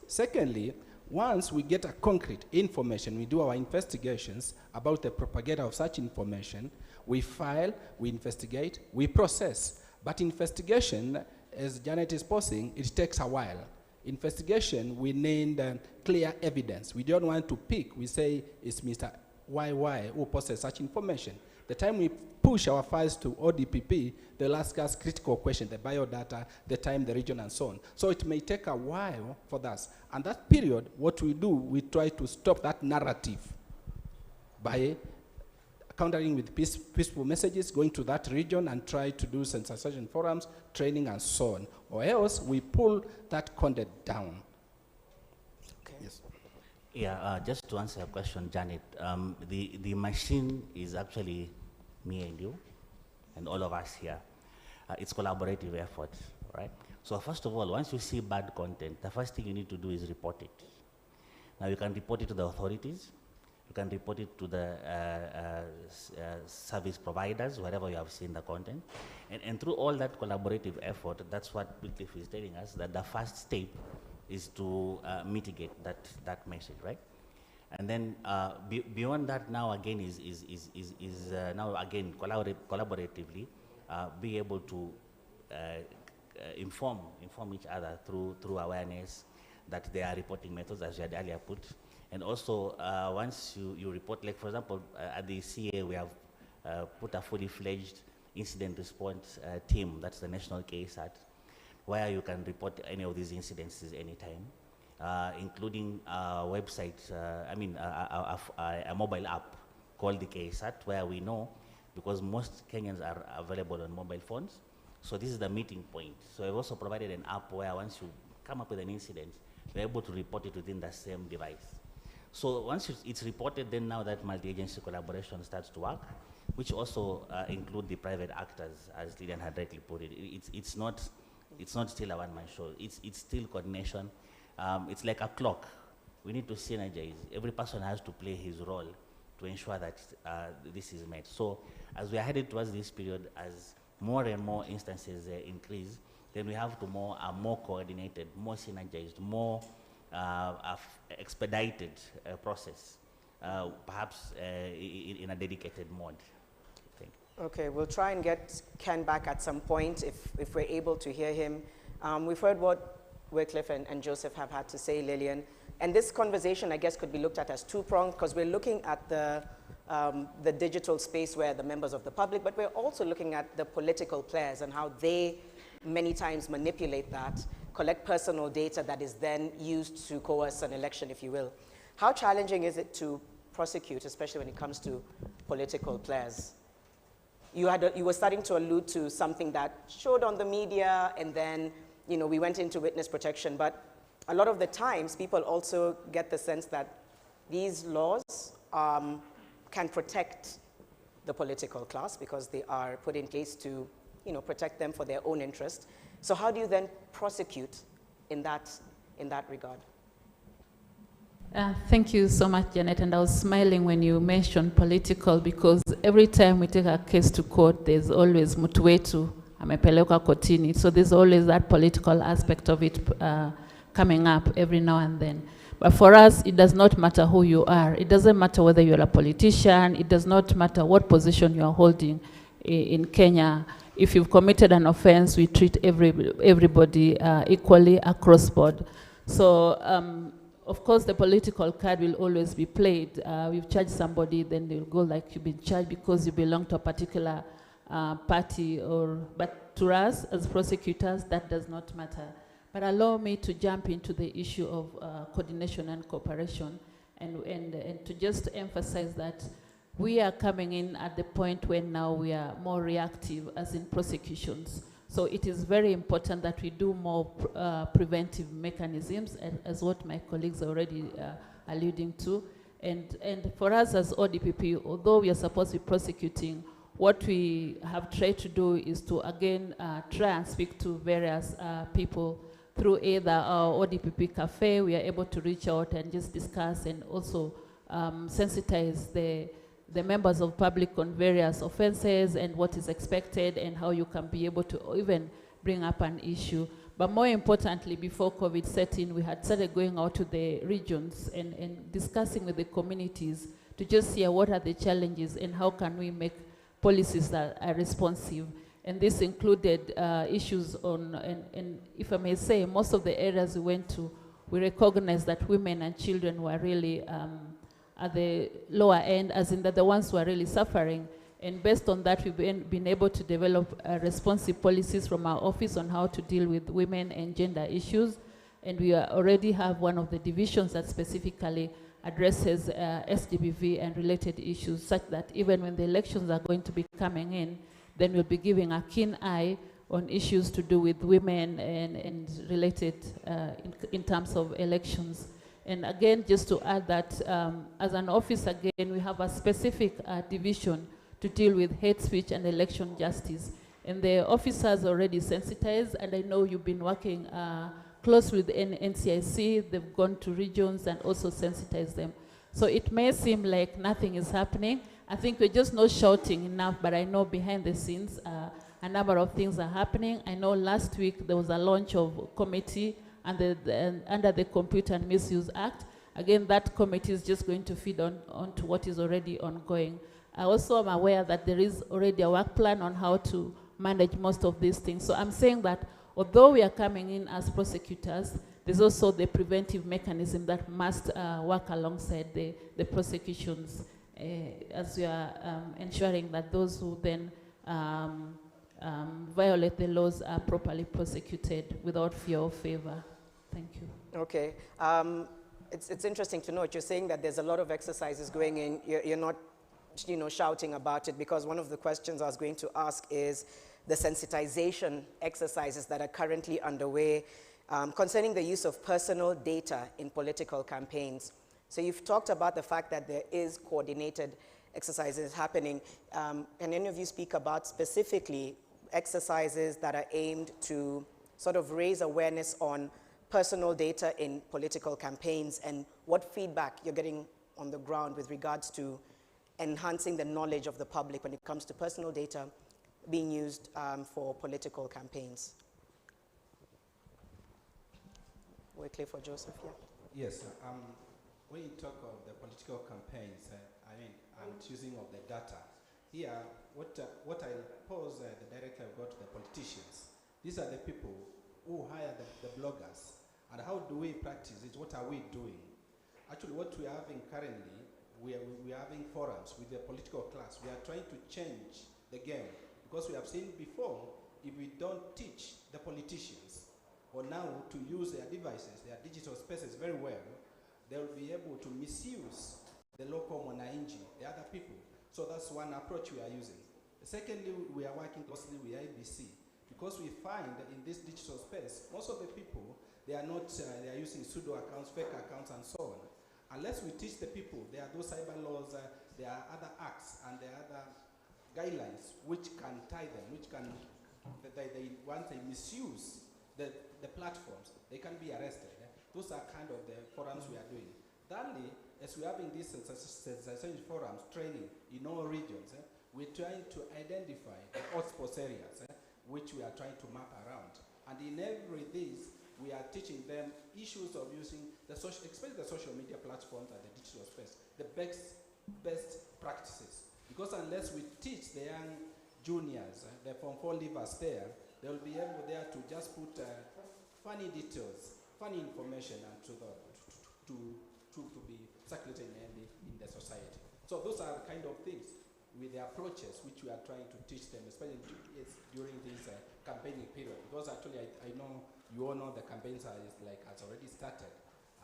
Secondly, once we get a concrete information, we do our investigations about the propagator of such information, we file, we investigate, we process. But investigation, as Janet is posing, it takes a while. Investigation, we need clear evidence. We don't want to pick, we say it's Mr. YY who posted such information. The time we push our files to ODPP, they'll ask us critical questions, the biodata, the time, the region, and so on. So it may take a while for that. And that period, what we do, we try to stop that narrative by countering with peaceful messages, going to that region and try to do sensitization forums, training, and so on. Or else we pull that content down. Okay. Yes. Yeah, just to answer your question, Janet, the machine is actually me and you and all of us here. It's collaborative effort, right? So first of all, once you see bad content, the first thing you need to do is report it. Now you can report it to the authorities, you can report it to the service providers, wherever you have seen the content. And through all that collaborative effort, that's what Wycliffe is telling us, that the first step is to mitigate that message, right? And then beyond that, now again is now again collaboratively be able to inform each other through awareness that there are reporting methods, as you had earlier put. And also, once you report, like for example, at the CA, we have put a fully fledged incident response team, that's the National KSAT, where you can report any of these incidences anytime, including a website, a mobile app called the KSAT, where we know, because most Kenyans are available on mobile phones, so this is the meeting point. So we've also provided an app where once you come up with an incident, you're able to report it within the same device. So once it's reported, then now that multi-agency collaboration starts to work, which also include the private actors, as Lilian had rightly put it. It's not still a one-man show. It's still coordination. It's like a clock. We need to synergize. Every person has to play his role to ensure that this is met. So as we are headed towards this period, as more and more instances increase, then we have to more coordinated, more synergized, more expedited process, perhaps in a dedicated mode. Thank you. Okay, we'll try and get Ken back at some point if we're able to hear him. We've heard what Wycliffe and Joseph have had to say, Lillian. And this conversation, I guess, could be looked at as two-pronged, because we're looking at the digital space where the members of the public, but we're also looking at the political players and how they many times manipulate that, collect personal data that is then used to coerce an election, if you will. How challenging is it to prosecute, especially when it comes to political players? You were starting to allude to something that showed on the media, and then we went into witness protection, but a lot of the times people also get the sense that these laws can protect the political class because they are put in place to protect them for their own interest. So how do you then prosecute in that regard? Thank you so much, Janet. And I was smiling when you mentioned political, because every time we take a case to court, there's always mtu wetu amepelekwa kotini. So there's always that political aspect of it coming up every now and then. But for us, it does not matter who you are. It doesn't matter whether you're a politician. It does not matter what position you are holding in Kenya. If you've committed an offense, we treat everybody equally across board. So, of course, the political card will always be played. We've charged somebody, then they'll go like you've been charged because you belong to a particular party. But to us, as prosecutors, that does not matter. But allow me to jump into the issue of coordination and cooperation and to just emphasize that we are coming in at the point when now we are more reactive as in prosecutions. So it is very important that we do more preventive mechanisms, as what my colleagues are already alluding to. And for us as ODPP, although we are supposed to be prosecuting, what we have tried to do is to again try and speak to various people through either our ODPP cafe. We are able to reach out and just discuss and also sensitize the members of public on various offenses and what is expected and how you can be able to even bring up an issue. But more importantly, before COVID set in, we had started going out to the regions and discussing with the communities to just hear what are the challenges and how can we make policies that are responsive. And this included issues on, and if I may say, most of the areas we went to, we recognized that women and children were really at the lower end, as in that the ones who are really suffering. And based on that, we've been able to develop responsive policies from our office on how to deal with women and gender issues. And we already have one of the divisions that specifically addresses SGBV and related issues, such that even when the elections are going to be coming in, then we'll be giving a keen eye on issues to do with women and related in terms of elections. And again, just to add that as an office, again, we have a specific division to deal with hate speech and election justice. And the officers already sensitized, and I know you've been working closely with NCIC. They've gone to regions and also sensitized them. So it may seem like nothing is happening. I think we're just not shouting enough, but I know behind the scenes a number of things are happening. I know last week there was a launch of a committee under the Computer and Misuse Act. Again, that committee is just going to feed on to what is already ongoing. I also am aware that there is already a work plan on how to manage most of these things. So I'm saying that although we are coming in as prosecutors, there's also the preventive mechanism that must work alongside the prosecutions as we are ensuring that those who then violate the laws are properly prosecuted without fear or favor. Thank you. Okay. It's interesting to note, you're saying that there's a lot of exercises going in. You're not shouting about it, because one of the questions I was going to ask is the sensitization exercises that are currently underway concerning the use of personal data in political campaigns. So you've talked about the fact that there is coordinated exercises happening. Can any of you speak about specifically exercises that are aimed to sort of raise awareness on personal data in political campaigns and what feedback you're getting on the ground with regards to enhancing the knowledge of the public when it comes to personal data being used for political campaigns? We're clear for Joseph, yeah? Yes. When you talk of the political campaigns, I'm choosing of the data. Here, what I pose directly I've got to the politicians. These are the people who hire the bloggers. And how do we practice it? What are we doing? Actually, what we are having currently, we are having forums with the political class. We are trying to change the game. Because we have seen before, if we don't teach the politicians or now to use their devices, their digital spaces very well, they will be able to misuse the local mwananchi, the other people. So that's one approach we are using. Secondly, we are working closely with IBC because we find that in this digital space, most of the people, they are using pseudo accounts, fake accounts, and so on. Unless we teach the people, there are those cyber laws, there are other acts, and there are other guidelines which can tie them, which can, once they misuse the platforms, they can be arrested. Those are kind of the forums we are doing. Thirdly, as we're having these sensitization forums, training in all regions, we're trying to identify the hotspot areas, which we are trying to map around. And in every these, we are teaching them issues of using the social, especially the social media platforms and the digital space, the best practices. Because unless we teach the young juniors, the Form 4 leavers there, they will be able there to just put funny details, funny information and to be circulating in the society. So those are the kind of things with the approaches which we are trying to teach them, especially during this campaigning period. Because actually I know you all know the campaigns has already started,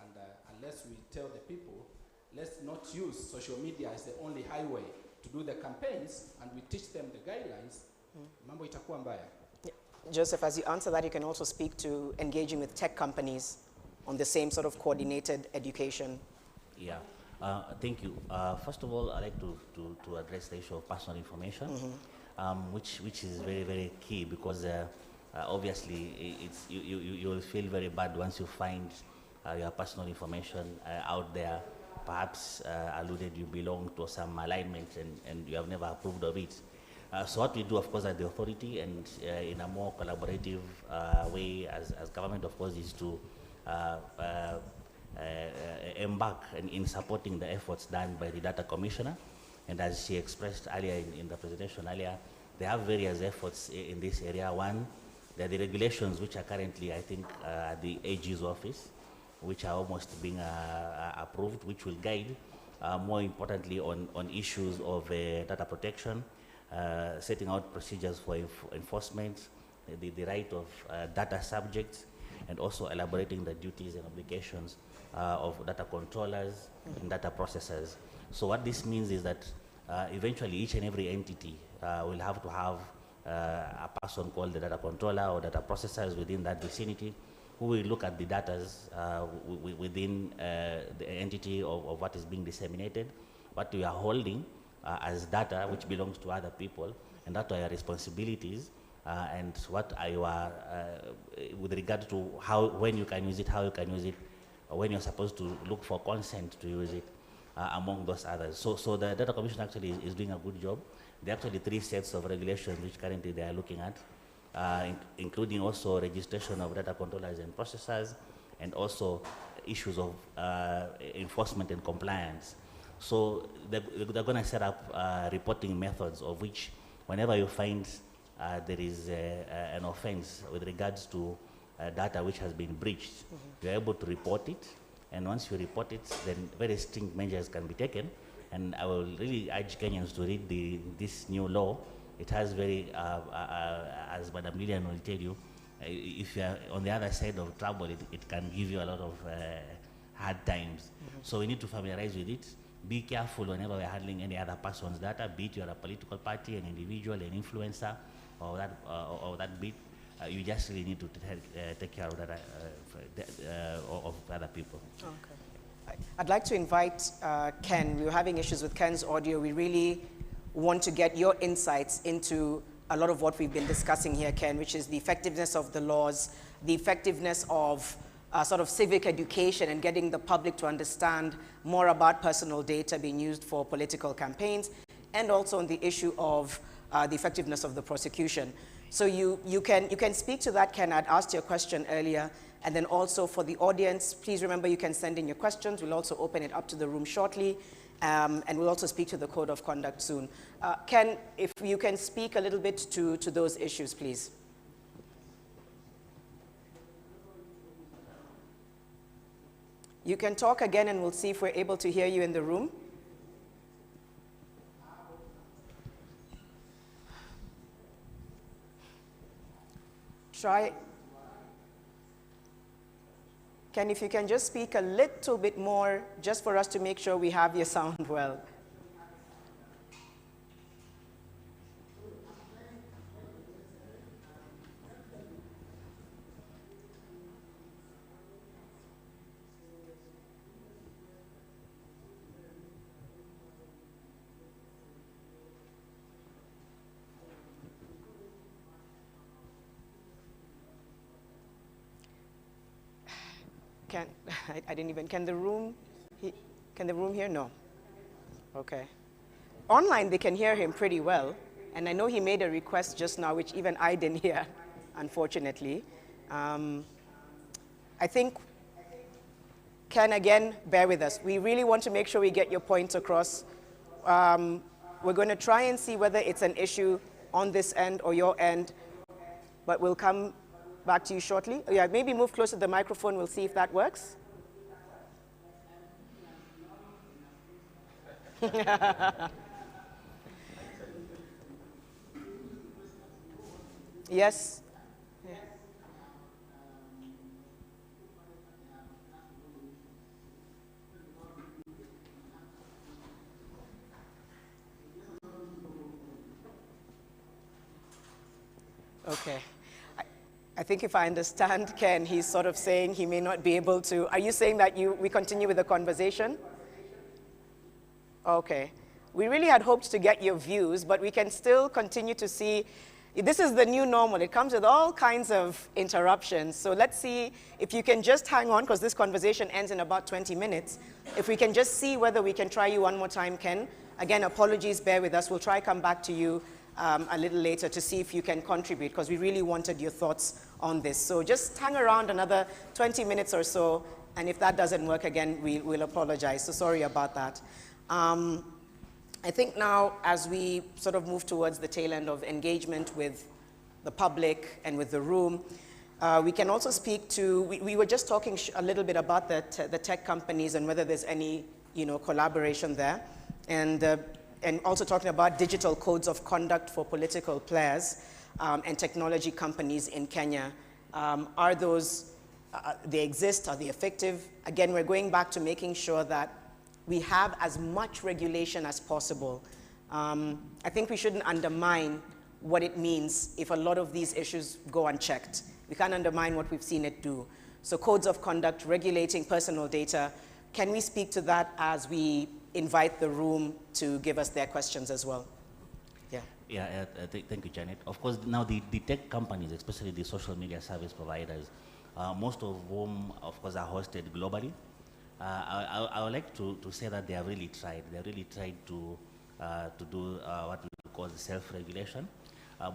and unless we tell the people, let's not use social media as the only highway to do the campaigns, and we teach them the guidelines, mambo itakuwa mbaya. Joseph, as you answer that, you can also speak to engaging with tech companies on the same sort of coordinated education. Yeah, thank you. First of all, I'd like to address the issue of personal information, which is very, very key, because obviously you will feel very bad once you find your personal information out there, perhaps alluded you belong to some alignment and you have never approved of it. So what we do, of course, at the authority and in a more collaborative way as government, of course, is to embark in supporting the efforts done by the data commissioner. And as she expressed earlier in the presentation earlier, they have various efforts in this area. One, there are the regulations which are currently, I think, at the AG's office, which are almost being approved, which will guide, more importantly, on issues of data protection, setting out procedures for enforcement, the right of data subjects, and also elaborating the duties and obligations of data controllers and data processors. So what this means is that eventually each and every entity will have to have a person called the data controller or data processors within that vicinity, who will look at the data within the entity of what is being disseminated, what we are holding as data which belongs to other people, and what are your responsibilities, and what are your, with regard to how, when you can use it, how you can use it, when you're supposed to look for consent to use it, among those others. So the Data Commission actually is doing a good job. There are actually 3 sets of regulations which currently they are looking at, including also registration of data controllers and processors, and also issues of enforcement and compliance. So they're going to set up reporting methods, of which whenever you find there is an offense with regards to data which has been breached, you're able to report it. And once you report it, then very strict measures can be taken. And I will really urge Kenyans to read this new law. It has very, as Madam Lillian will tell you, if you're on the other side of trouble, it can give you a lot of hard times. So we need to familiarize with it. Be careful whenever we're handling any other person's data, be it you're a political party, an individual, an influencer, or that bit. You just really need to take care of that of other people. Okay. I'd like to invite Ken. We were having issues with Ken's audio. We really want to get your insights into a lot of what we've been discussing here, Ken, which is the effectiveness of the laws, the effectiveness of sort of civic education and getting the public to understand more about personal data being used for political campaigns, and also on the issue of the effectiveness of the prosecution. So you can speak to that, Ken. I'd asked you a question earlier. And then also for the audience, please remember you can send in your questions. We'll also open it up to the room shortly. And we'll also speak to the code of conduct soon. Ken, if you can speak a little bit to those issues, please. You can talk again and we'll see if we're able to hear you in the room. Try. Ken, if you can just speak a little bit more, just for us to make sure we have your sound well. I didn't even, can the room hear? No. Okay. Online, they can hear him pretty well. And I know he made a request just now, which even I didn't hear, unfortunately. I think, Ken, again, bear with us. We really want to make sure we get your points across. We're going to try and see whether it's an issue on this end or your end, but we'll come back to you shortly. Yeah, maybe move closer to the microphone. We'll see if that works. Yes. Okay. I think if I understand Ken, he's sort of saying he may not be able to. Are you saying that we continue with the conversation? Okay. We really had hoped to get your views, but we can still continue to see. This is the new normal. It comes with all kinds of interruptions. So let's see if you can just hang on, because this conversation ends in about 20 minutes. If we can just see whether we can try you one more time, Ken. Again, apologies, bear with us. We'll try come back to you a little later to see if you can contribute, because we really wanted your thoughts on this. So just hang around another 20 minutes or so, and if that doesn't work again, we'll apologize. So sorry about that. I think now, as we sort of move towards the tail end of engagement with the public and with the room, we can also speak to, we were just talking a little bit about the tech companies and whether there's any collaboration there. And also talking about digital codes of conduct for political players and technology companies in Kenya. Are those, they exist, are they effective? Again, we're going back to making sure that we have as much regulation as possible. I think we shouldn't undermine what it means if a lot of these issues go unchecked. We can't undermine what we've seen it do. So codes of conduct, regulating personal data, can we speak to that as we invite the room to give us their questions as well? Yeah. Yeah, thank you, Janet. Of course, now the tech companies, especially the social media service providers, most of whom, of course, are hosted globally. I would like to say that they have really tried. They really tried to do what we call self-regulation.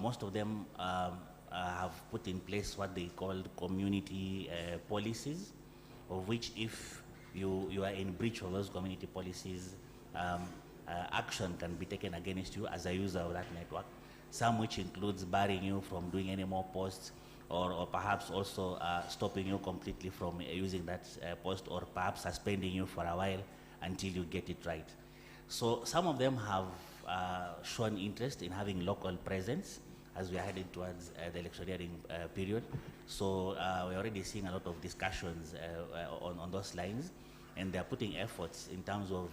Most of them have put in place what they call community policies, of which if you are in breach of those community policies, action can be taken against you as a user of that network. Some which includes barring you from doing any more posts, or perhaps also stopping you completely from using that post, or perhaps suspending you for a while until you get it right. So some of them have shown interest in having local presence as we are heading towards the electioneering period. So we're already seeing a lot of discussions on those lines, and they're putting efforts in terms of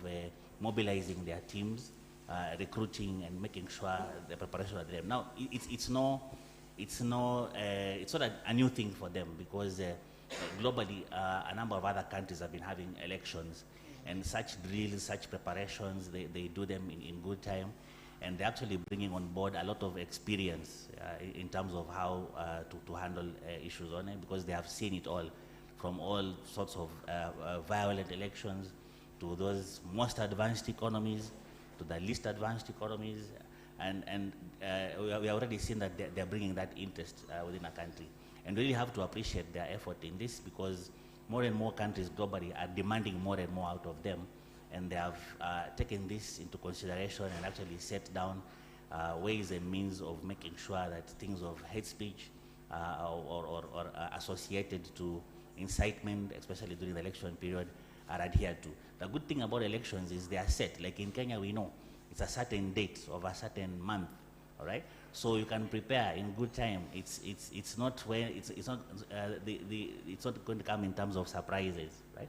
mobilizing their teams, recruiting and making sure the preparation of them. Now, it's not a new thing for them, because globally a number of other countries have been having elections, and such drills, such preparations, they do them in good time, and they're actually bringing on board a lot of experience in terms of how to handle issues on it, because they have seen it all, from all sorts of violent elections to those most advanced economies to the least advanced economies, and we are already seeing that they're bringing that interest within a country. And really have to appreciate their effort in this, because more and more countries globally are demanding more and more out of them, and they have taken this into consideration and actually set down ways and means of making sure that things of hate speech or associated to incitement, especially during the election period, are adhered to. The good thing about elections is they are set. Like in Kenya, we know it's a certain date of a certain month, all right? So you can prepare in good time. It's not going to come in terms of surprises, right?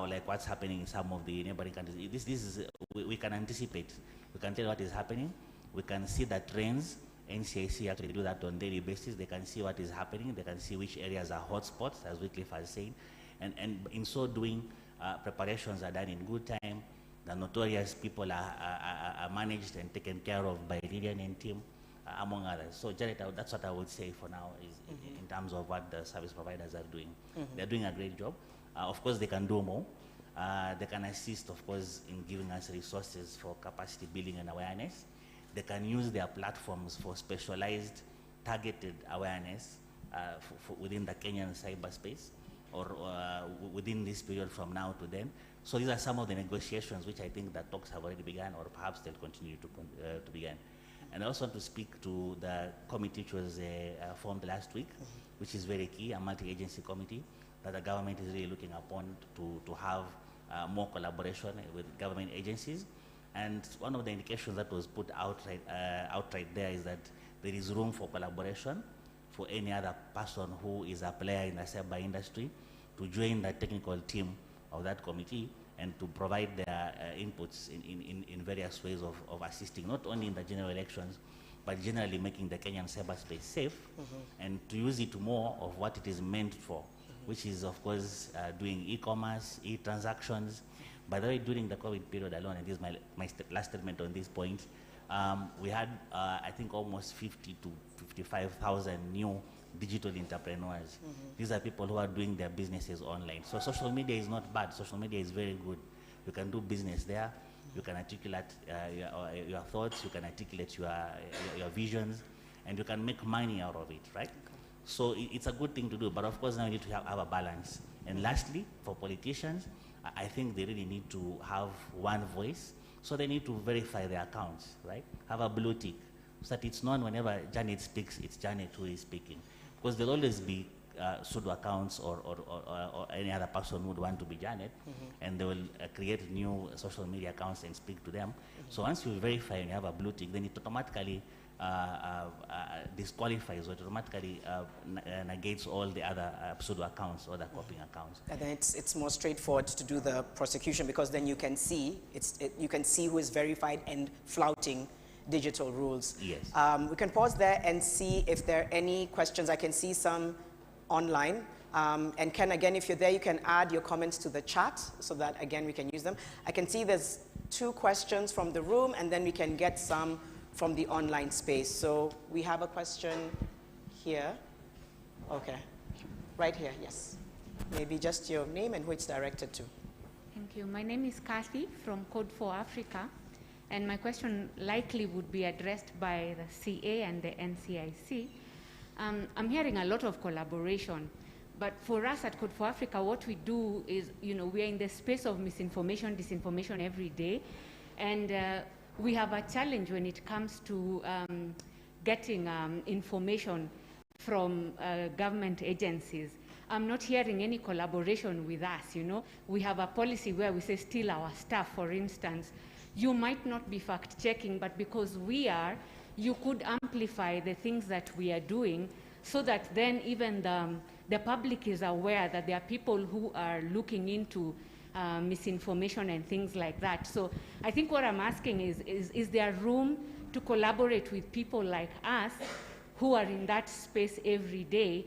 Like what's happening in some of the neighboring countries. This is we can anticipate. We can tell what is happening. We can see the trends. NCIC actually do that on a daily basis. They can see what is happening. They can see which areas are hotspots, as Wycliffe has said. And in so doing, preparations are done in good time. The notorious people are managed and taken care of by Lillian and team, among others. So Jared, that's what I would say for now, is in terms of what the service providers are doing. They're doing a great job. Of course, they can do more. They can assist, of course, in giving us resources for capacity building and awareness. They can use their platforms for specialized, targeted awareness within the Kenyan cyberspace. or within this period from now to then. So these are some of the negotiations which I think that talks have already begun, or perhaps they'll continue to begin. And I also want to speak to the committee which was formed last week, which is very key, a multi-agency committee that the government is really looking upon to have more collaboration with government agencies. And one of the indications that was put outright there is that there is room for collaboration for any other person who is a player in the cyber industry to join the technical team of that committee and to provide their inputs in various ways of assisting, not only in the general elections, but generally making the Kenyan cyberspace safe, and to use it more of what it is meant for, which is, of course, doing e-commerce, e-transactions. By the way, during the COVID period alone, and this is my last statement on this point, we had, I think, almost 50 to 55,000 new digital entrepreneurs. These are people who are doing their businesses online. So social media is not bad. Social media is very good. You can do business there. You can articulate your thoughts. You can articulate your visions, and you can make money out of it, right? So it's a good thing to do. But of course, now you need to have a balance. And lastly, for politicians, I think they really need to have one voice. So they need to verify their accounts, right? Have a blue tick, so that it's known whenever Janet speaks, it's Janet who is speaking. Because there'll always be pseudo accounts or any other person would want to be Janet, and they will create new social media accounts and speak to them. So once you verify and you have a blue tick, then it automatically disqualifies or it automatically negates all the other pseudo accounts or the copying accounts. And then it's more straightforward to do the prosecution, because then you can see you can see who is verified and flouting digital rules. Yes. We can pause there and see if there are any questions. I can see some online. And Ken, again, if you're there, you can add your comments to the chat so that, again, we can use them. I can see there's 2 questions from the room, and then we can get some from the online space. So we have a question here. Okay. Right here, yes. Maybe just your name and who it's directed to. Thank you. My name is Kathy from Code for Africa. And my question likely would be addressed by the CA and the NCIC. I'm hearing a lot of collaboration, but for us at Code for Africa, what we do is, we are in the space of misinformation, disinformation every day, and we have a challenge when it comes to getting information from government agencies. I'm not hearing any collaboration with us, We have a policy where we say steal our stuff, for instance. You might not be fact-checking, but because we are, you could amplify the things that we are doing so that then even the public is aware that there are people who are looking into misinformation and things like that. So I think what I'm asking is there room to collaborate with people like us who are in that space every day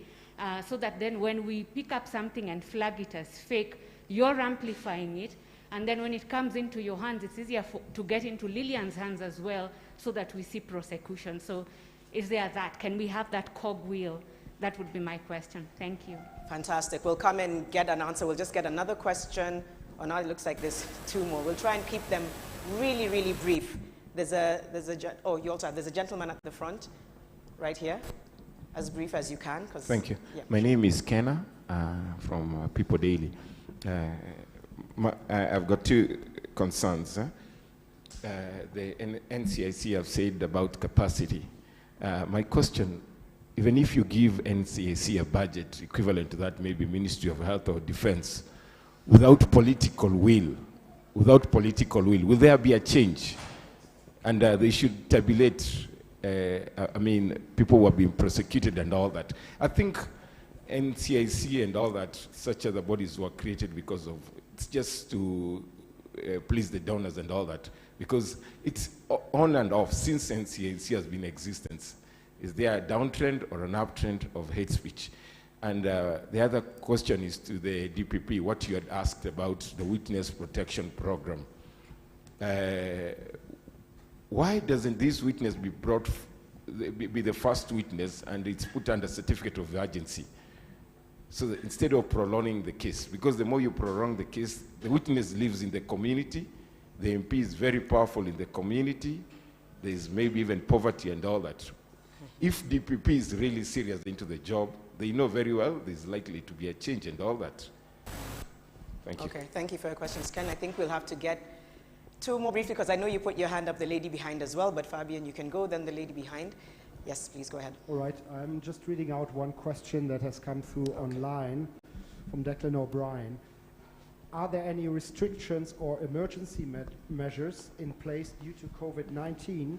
so that then when we pick up something and flag it as fake, you're amplifying it. And then when it comes into your hands, it's easier to get into Lillian's hands as well so that we see prosecution. So is there that? Can we have that cogwheel? That would be my question. Thank you. Fantastic. We'll come and get an answer. We'll just get another question. Oh, now it looks like there's 2 more. We'll try and keep them really, really brief. There's a gentleman at the front, right here. As brief as you can. Thank you. Yeah. My name is Kenna from People Daily. I've got 2 concerns. The NCIC have said about capacity. My question, even if you give NCIC a budget equivalent to that, maybe Ministry of Health or Defense, without political will, will there be a change? And they should tabulate, people who have been prosecuted and all that. I think NCIC and all that, such other bodies were created because of, it's just to please the donors and all that, because it's on and off since NCIC has been in existence. Is there a downtrend or an uptrend of hate speech? And the other question is to the DPP, what you had asked about the witness protection program. Why doesn't this witness be brought, be the first witness and it's put under certificate of urgency? So that instead of prolonging the case, because the more you prolong the case, the witness lives in the community, the MP is very powerful in the community, there's maybe even poverty and all that. If DPP is really serious into the job, they know very well there's likely to be a change and all that. Thank you. Okay, thank you for your questions, Ken. I think we'll have to get two more briefly, because I know you put your hand up, the lady behind as well, but Fabian, you can go, then the lady behind. Yes, please go ahead. All right, I'm just reading out one question that has come through online from Declan O'Brien. Are there any restrictions or emergency measures in place due to COVID-19,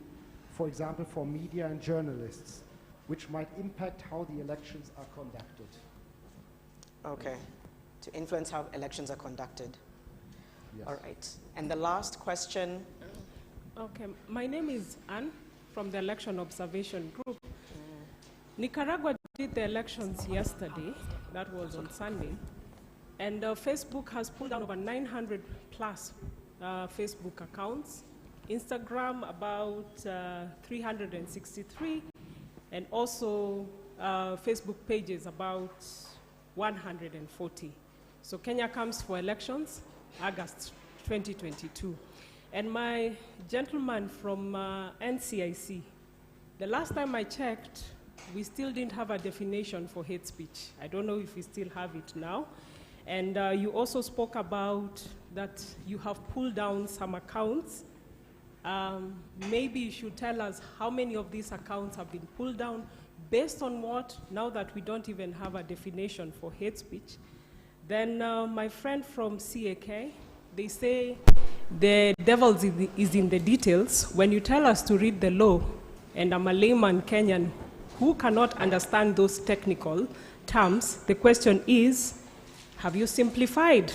for example, for media and journalists, which might impact how the elections are conducted? Okay, to influence how elections are conducted. Yes. All right, and the last question. Okay, my name is Anne from the Election Observation Group. Nicaragua did the elections yesterday, that was on Sunday, and Facebook has pulled down over 900 plus Facebook accounts, Instagram about 363, and also Facebook pages about 140. So Kenya comes for elections, August 2022. And my gentleman from NCIC, the last time I checked, we still didn't have a definition for hate speech. I don't know if we still have it now. And you also spoke about that you have pulled down some accounts. Maybe you should tell us how many of these accounts have been pulled down, based on what, now that we don't even have a definition for hate speech. Then my friend from CAK, they say the devil is in the details. When you tell us to read the law, and I'm a layman Kenyan who cannot understand those technical terms, the question is, have you simplified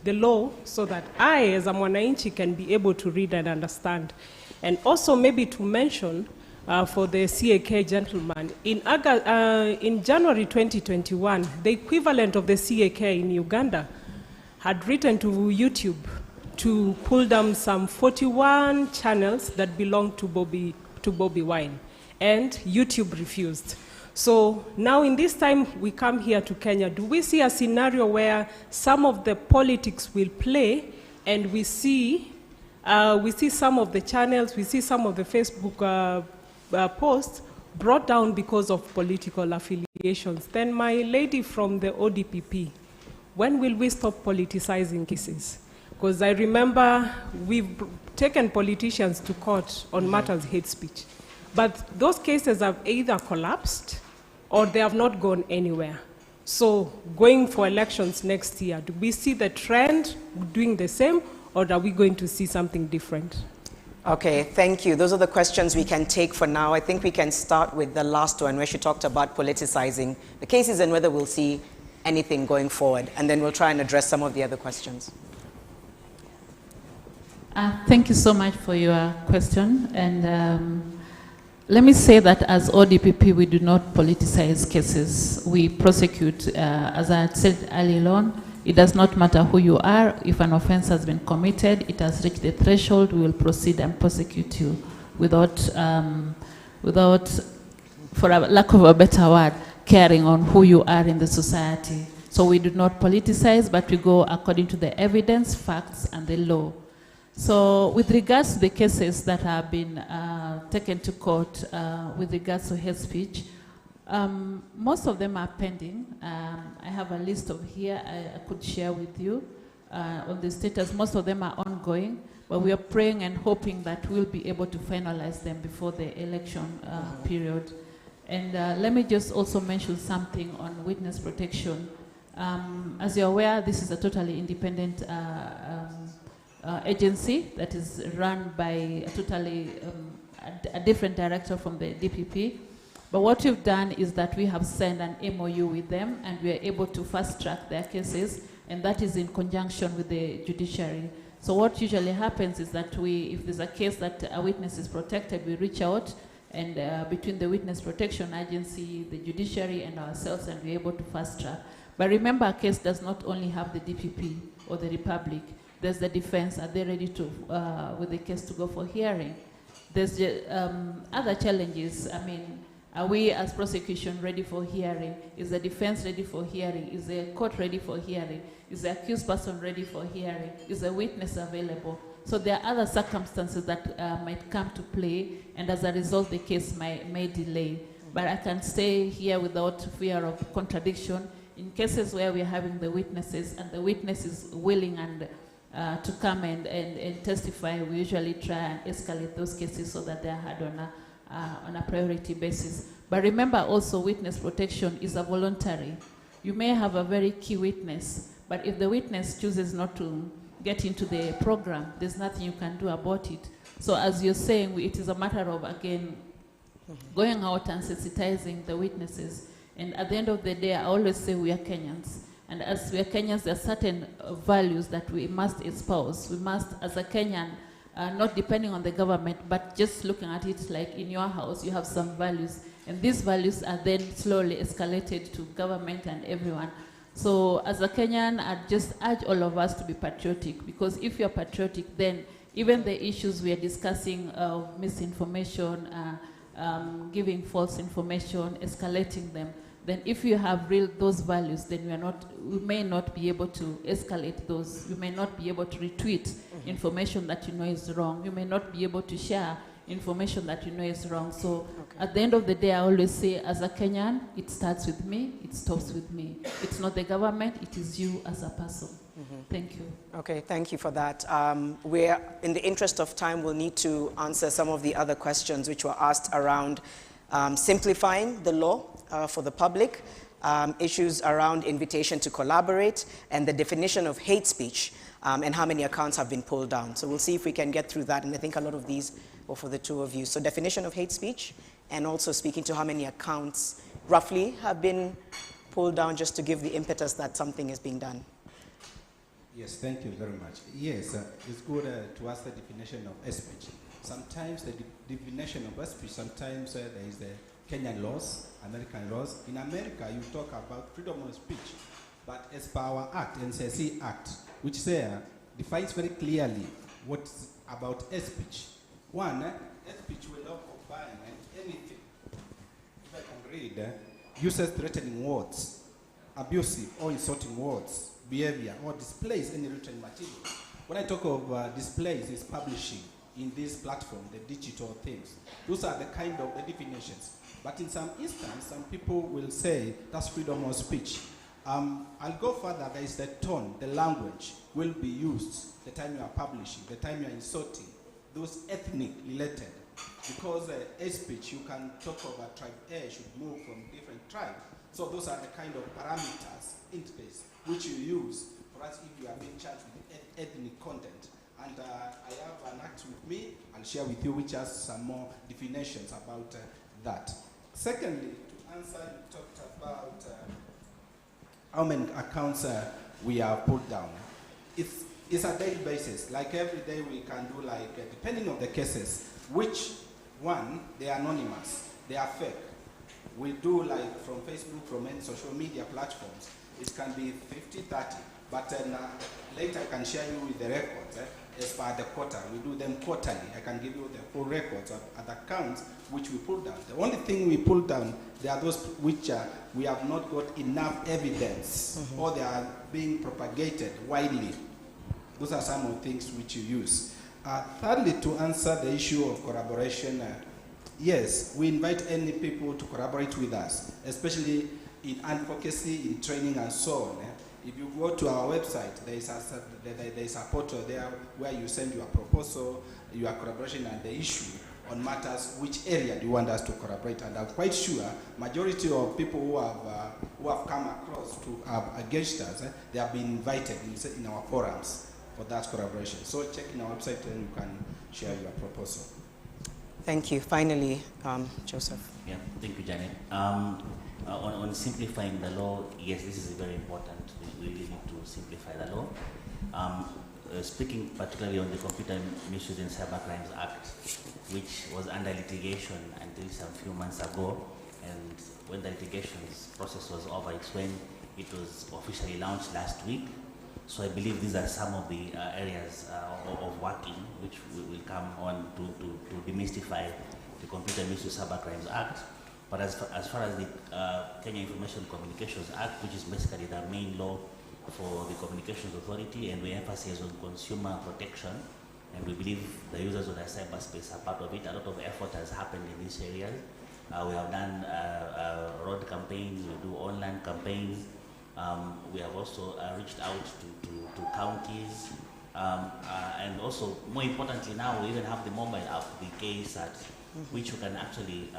the law so that I, as a mwananchi, can be able to read and understand? And also maybe to mention for the CAK gentleman, in January 2021, the equivalent of the CAK in Uganda had written to YouTube to pull down some 41 channels that belonged to Bobby Wine, and YouTube refused. So now in this time we come here to Kenya, do we see a scenario where some of the politics will play, and we see some of the channels, we see some of the Facebook posts brought down because of political affiliations? Then my lady from the ODPP, when will we stop politicizing cases? Because I remember we've taken politicians to court on matters hate speech, but those cases have either collapsed or they have not gone anywhere. So going for elections next year, do we see the trend doing the same, or are we going to see something different? Okay, thank you. Those are the questions we can take for now. I think we can start with the last one, where she talked about politicizing the cases and whether we'll see anything going forward, and then we'll try and address some of the other questions. Thank you so much for your question. And let me say that as ODPP, we do not politicize cases. We prosecute, as I had said earlier on, it does not matter who you are. If an offense has been committed, it has reached the threshold, we will proceed and prosecute you without, for a lack of a better word, caring on who you are in the society. So we do not politicize, but we go according to the evidence, facts, and the law. So with regards to the cases that have been taken to court with regards to hate speech, most of them are pending. I have a list of here I could share with you on the status. Most of them are ongoing, but we are praying and hoping that we'll be able to finalize them before the election period. And let me just also mention something on witness protection. As you're aware, this is a totally independent agency that is run by a different director from the DPP. But what we've done is that we have signed an MOU with them, and we are able to fast track their cases, and that is in conjunction with the judiciary. So what usually happens is that if there's a case that a witness is protected, we reach out, and between the Witness Protection Agency, the judiciary, and ourselves, and we're able to fast track. But remember, a case does not only have the DPP or the Republic. There's the defense. Are they ready to, with the case to go for hearing? There's other challenges. I mean, are we as prosecution ready for hearing? Is the defense ready for hearing? Is the court ready for hearing? Is the accused person ready for hearing? Is the witness available? So there are other circumstances that might come to play, and as a result, the case may delay. But I can stay here without fear of contradiction. In cases where we're having the witnesses, and the witness is willing and to come and testify, we usually try and escalate those cases so that they're heard on a priority basis. But remember also, witness protection is a voluntary. You may have a very key witness, but if the witness chooses not to get into the program, there's nothing you can do about it. So as you're saying, it is a matter of, again, going out and sensitizing the witnesses. And at the end of the day, I always say we are Kenyans. And as we are Kenyans, there are certain values that we must espouse. We must, as a Kenyan, not depending on the government, but just looking at it like in your house, you have some values. And these values are then slowly escalated to government and everyone. So as a Kenyan, I just urge all of us to be patriotic, because if you're patriotic, then even the issues we are discussing of misinformation, giving false information, escalating them, then if you have those values, then we may not be able to escalate those. We may not be able to retweet information that you know is wrong. You may not be able to share information that you know is wrong. So at the end of the day, I always say, as a Kenyan, it starts with me, it stops with me. It's not the government, it is you as a person. Thank you. Okay, thank you for that. We're, in the interest of time, we'll need to answer some of the other questions which were asked around simplifying the law for the public, issues around invitation to collaborate, and the definition of hate speech, and how many accounts have been pulled down. So we'll see if we can get through that, and I think a lot of these were for the two of you. So definition of hate speech, and also speaking to how many accounts roughly have been pulled down, just to give the impetus that something is being done. Yes, thank you very much. Yes, it's good to ask the definition of hate speech. Sometimes the definition of hate speech, sometimes there is the Kenyan laws, American laws. In America, you talk about freedom of speech, but as per our act, NCIC Act, which defines very clearly what's about hate speech. One, hate speech will not combine anything. If I can read, uses threatening words, abusive or insulting words, behavior, or displays any written material. When I talk of displays, it's publishing in this platform, the digital things. Those are the kind of the definitions. But in some instances, some people will say that's freedom of speech. I'll go further. There is the tone, the language will be used the time you are publishing, the time you are insulting, those ethnic related. Because hate speech, you can talk about tribe A should move from different tribes. So those are the kind of parameters, interface, which you use for us if you are being charged with ethnic content. And I have an act with me, I'll share with you, which has some more definitions about that. Secondly, to answer, you talked about how many accounts we have put down. It's a daily basis. Like every day we can do, like, depending on the cases, which one, they are anonymous, they are fake. We do, like, from Facebook, from any social media platforms, it can be 50, 30, but later I can share you with the records. As per the quarter, we do them quarterly. I can give you the full records of the accounts which we pull down. The only thing we pull down, there are those which we have not got enough evidence, or they are being propagated widely. Those are some of the things which you use. Thirdly, to answer the issue of collaboration, yes, we invite any people to collaborate with us, especially in advocacy, in training, and so on. If you go to our website, there is a portal there where you send your proposal, your collaboration, and the issue on matters, which area do you want us to collaborate. And I'm quite sure majority of people who have come across to against us, they have been invited in our forums for that collaboration. So check in our website and you can share your proposal. Thank you. Finally, Joseph. Yeah, thank you, Janet. On simplifying the law, yes, this is very important. We really need to simplify the law. Speaking particularly on the Computer Misuse and Cybercrimes Act, which was under litigation until some few months ago, and when the litigation process was over, it's when it was officially launched last week. So I believe these are some of the areas of working which will come on to demystify the Computer Misuse Cybercrimes Act. But as far as the Kenya Information Communications Act, which is basically the main law for the Communications Authority, and we emphasize on consumer protection, and we believe the users of the cyberspace are part of it. A lot of effort has happened in these areas. We have done road campaigns, we do online campaigns. We have also reached out to counties. And also, more importantly now, we even have the mobile app, the KSAT, which you can actually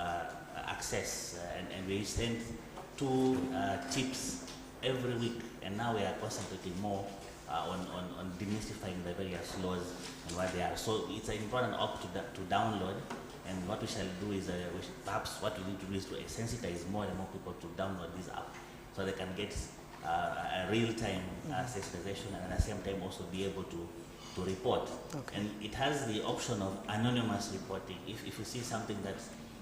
access. And we send 2 tips every week. And now we are concentrating more on demystifying the various laws and what they are. So it's an important app to download. And what we shall do is, perhaps what we need to do is to sensitize more and more people to download this app so they can get a real-time sensitization and at the same time also be able to report. Okay. And it has the option of anonymous reporting. If you see something that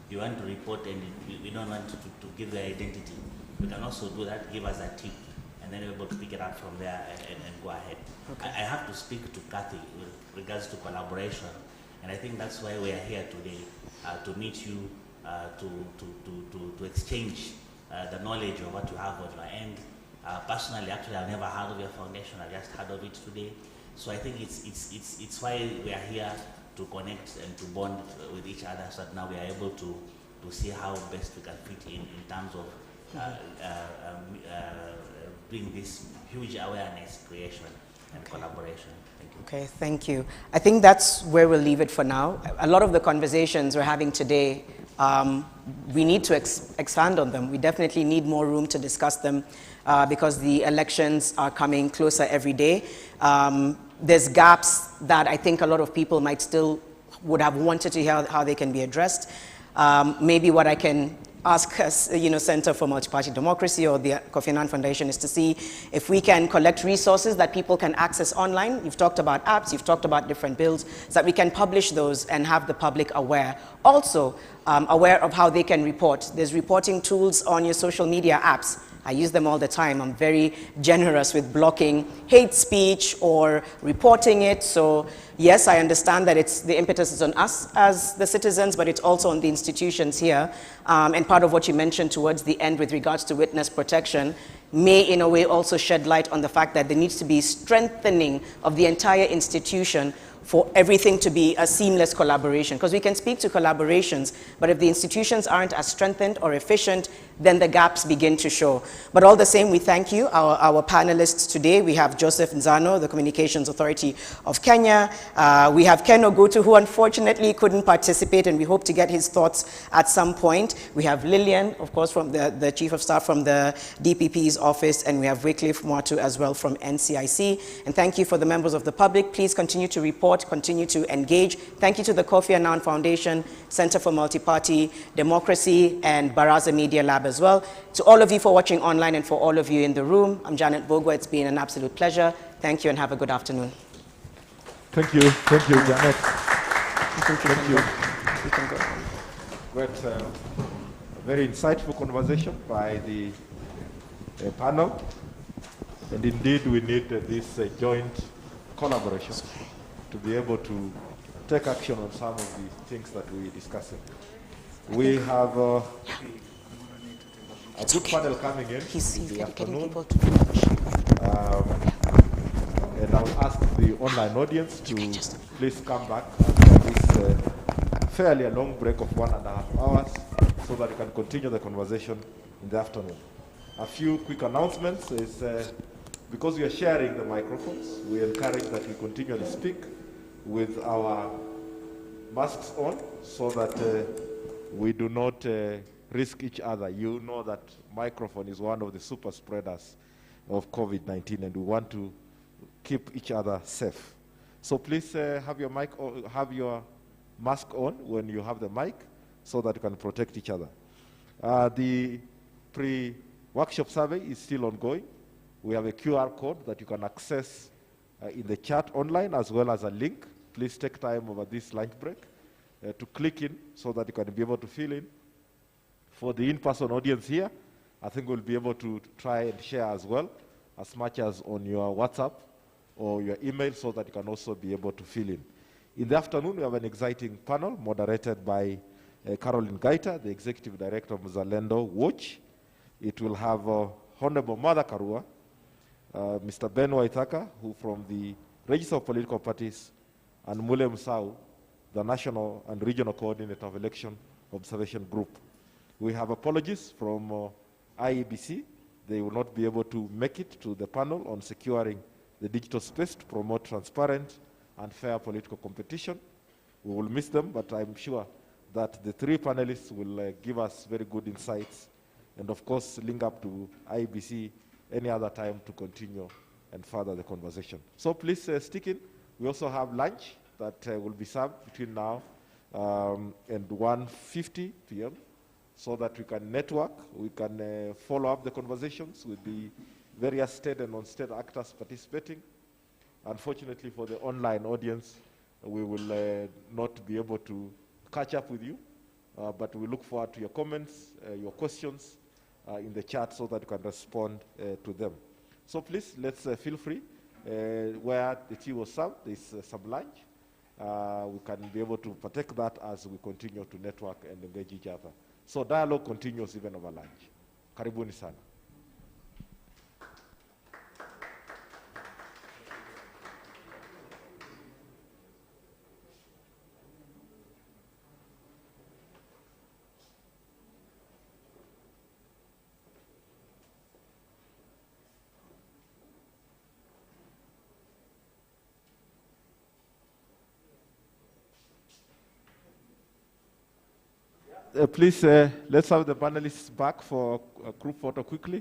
you want to report and we don't want to give their identity, we can also do that, give us a tip, and then we're able to pick it up from there and go ahead. Okay. I have to speak to Kathy with regards to collaboration, and I think that's why we are here today, to meet you, to exchange the knowledge of what you have on your end. Personally, actually, I've never heard of your foundation. I just heard of it today. So I think it's why we are here, to connect and to bond with each other, so that now we are able to see how best we can fit in terms of doing this huge awareness creation and collaboration. Thank you. Okay, thank you. I think that's where we'll leave it for now. A lot of the conversations we're having today, we need to expand on them. We definitely need more room to discuss them because the elections are coming closer every day. There's gaps that I think a lot of people might still would have wanted to hear how they can be addressed. Maybe what I can ask us, Center for Multi-Party Democracy or the Kofi Annan Foundation is to see if we can collect resources that people can access online. You've talked about apps, you've talked about different bills, so that we can publish those and have the public aware. Also, aware of how they can report. There's reporting tools on your social media apps. I use them all the time. I'm very generous with blocking hate speech or reporting it. So yes, I understand that the impetus is on us as the citizens, but it's also on the institutions here. And part of what you mentioned towards the end with regards to witness protection may in a way also shed light on the fact that there needs to be strengthening of the entire institution for everything to be a seamless collaboration. Because we can speak to collaborations, but if the institutions aren't as strengthened or efficient, then the gaps begin to show. But all the same, we thank you, our panelists today. We have Joseph Nzano, the Communications Authority of Kenya. We have Ken Ogutu, who unfortunately couldn't participate, and we hope to get his thoughts at some point. We have Lillian, of course, from the Chief of Staff from the DPP's office, and we have Wycliffe Mwatu as well from NCIC. And thank you for the members of the public. Please continue to report, continue to engage. Thank you to the Kofi Annan Foundation, Center for Multi-Party Democracy, and Baraza Media Lab as well. To all of you for watching online and for all of you in the room, I'm Janet Bogwa. It's been an absolute pleasure. Thank you and have a good afternoon. Thank you, Janet. Thank you. You can go. Great, a very insightful conversation by the panel. And indeed, we need this joint collaboration to be able to take action on some of the things that we're discussing. We have a good panel coming in the afternoon. And I will ask the online audience to please come back after this fairly a long break of 1.5 hours so that we can continue the conversation in the afternoon. A few quick announcements is because we are sharing the microphones, we encourage that we continually speak with our masks on so that we do not risk each other. You know that microphone is one of the super spreaders of COVID-19, and we want to keep each other safe. So please have your mic or have your mask on when you have the mic so that you can protect each other. The pre-workshop survey is still ongoing. We have a QR code that you can access in the chat online as well as a link. Please take time over this lunch break to click in so that you can be able to fill in. For the in-person audience here, I think we'll be able to try and share as well, as much as on your WhatsApp or your email so that you can also be able to fill in. In the afternoon, we have an exciting panel moderated by Caroline Gaita, the Executive Director of Mzalendo Watch. It will have Honorable Mother Karua, Mr. Ben Waithaka, who from the Register of Political Parties, and Mule Msau, the National and Regional Coordinator of Election Observation Group. We have apologies from IEBC. They will not be able to make it to the panel on securing the digital space to promote transparent and fair political competition. We will miss them, but I'm sure that the three panelists will give us very good insights, and of course link up to IEBC any other time to continue and further the conversation. So please stick in. We also have lunch that will be served between now and 1:50 p.m. so that we can network, we can follow up the conversations with the various state and non-state actors participating. Unfortunately for the online audience, we will not be able to catch up with you, but we look forward to your comments, your questions in the chat so that you can respond to them. So please, let's feel free. Where the tea was served, there's some lunch. We can be able to partake that as we continue to network and engage each other. So dialogue continues even over lunch. Karibuni sana. Please, let's have the panelists back for a group photo quickly.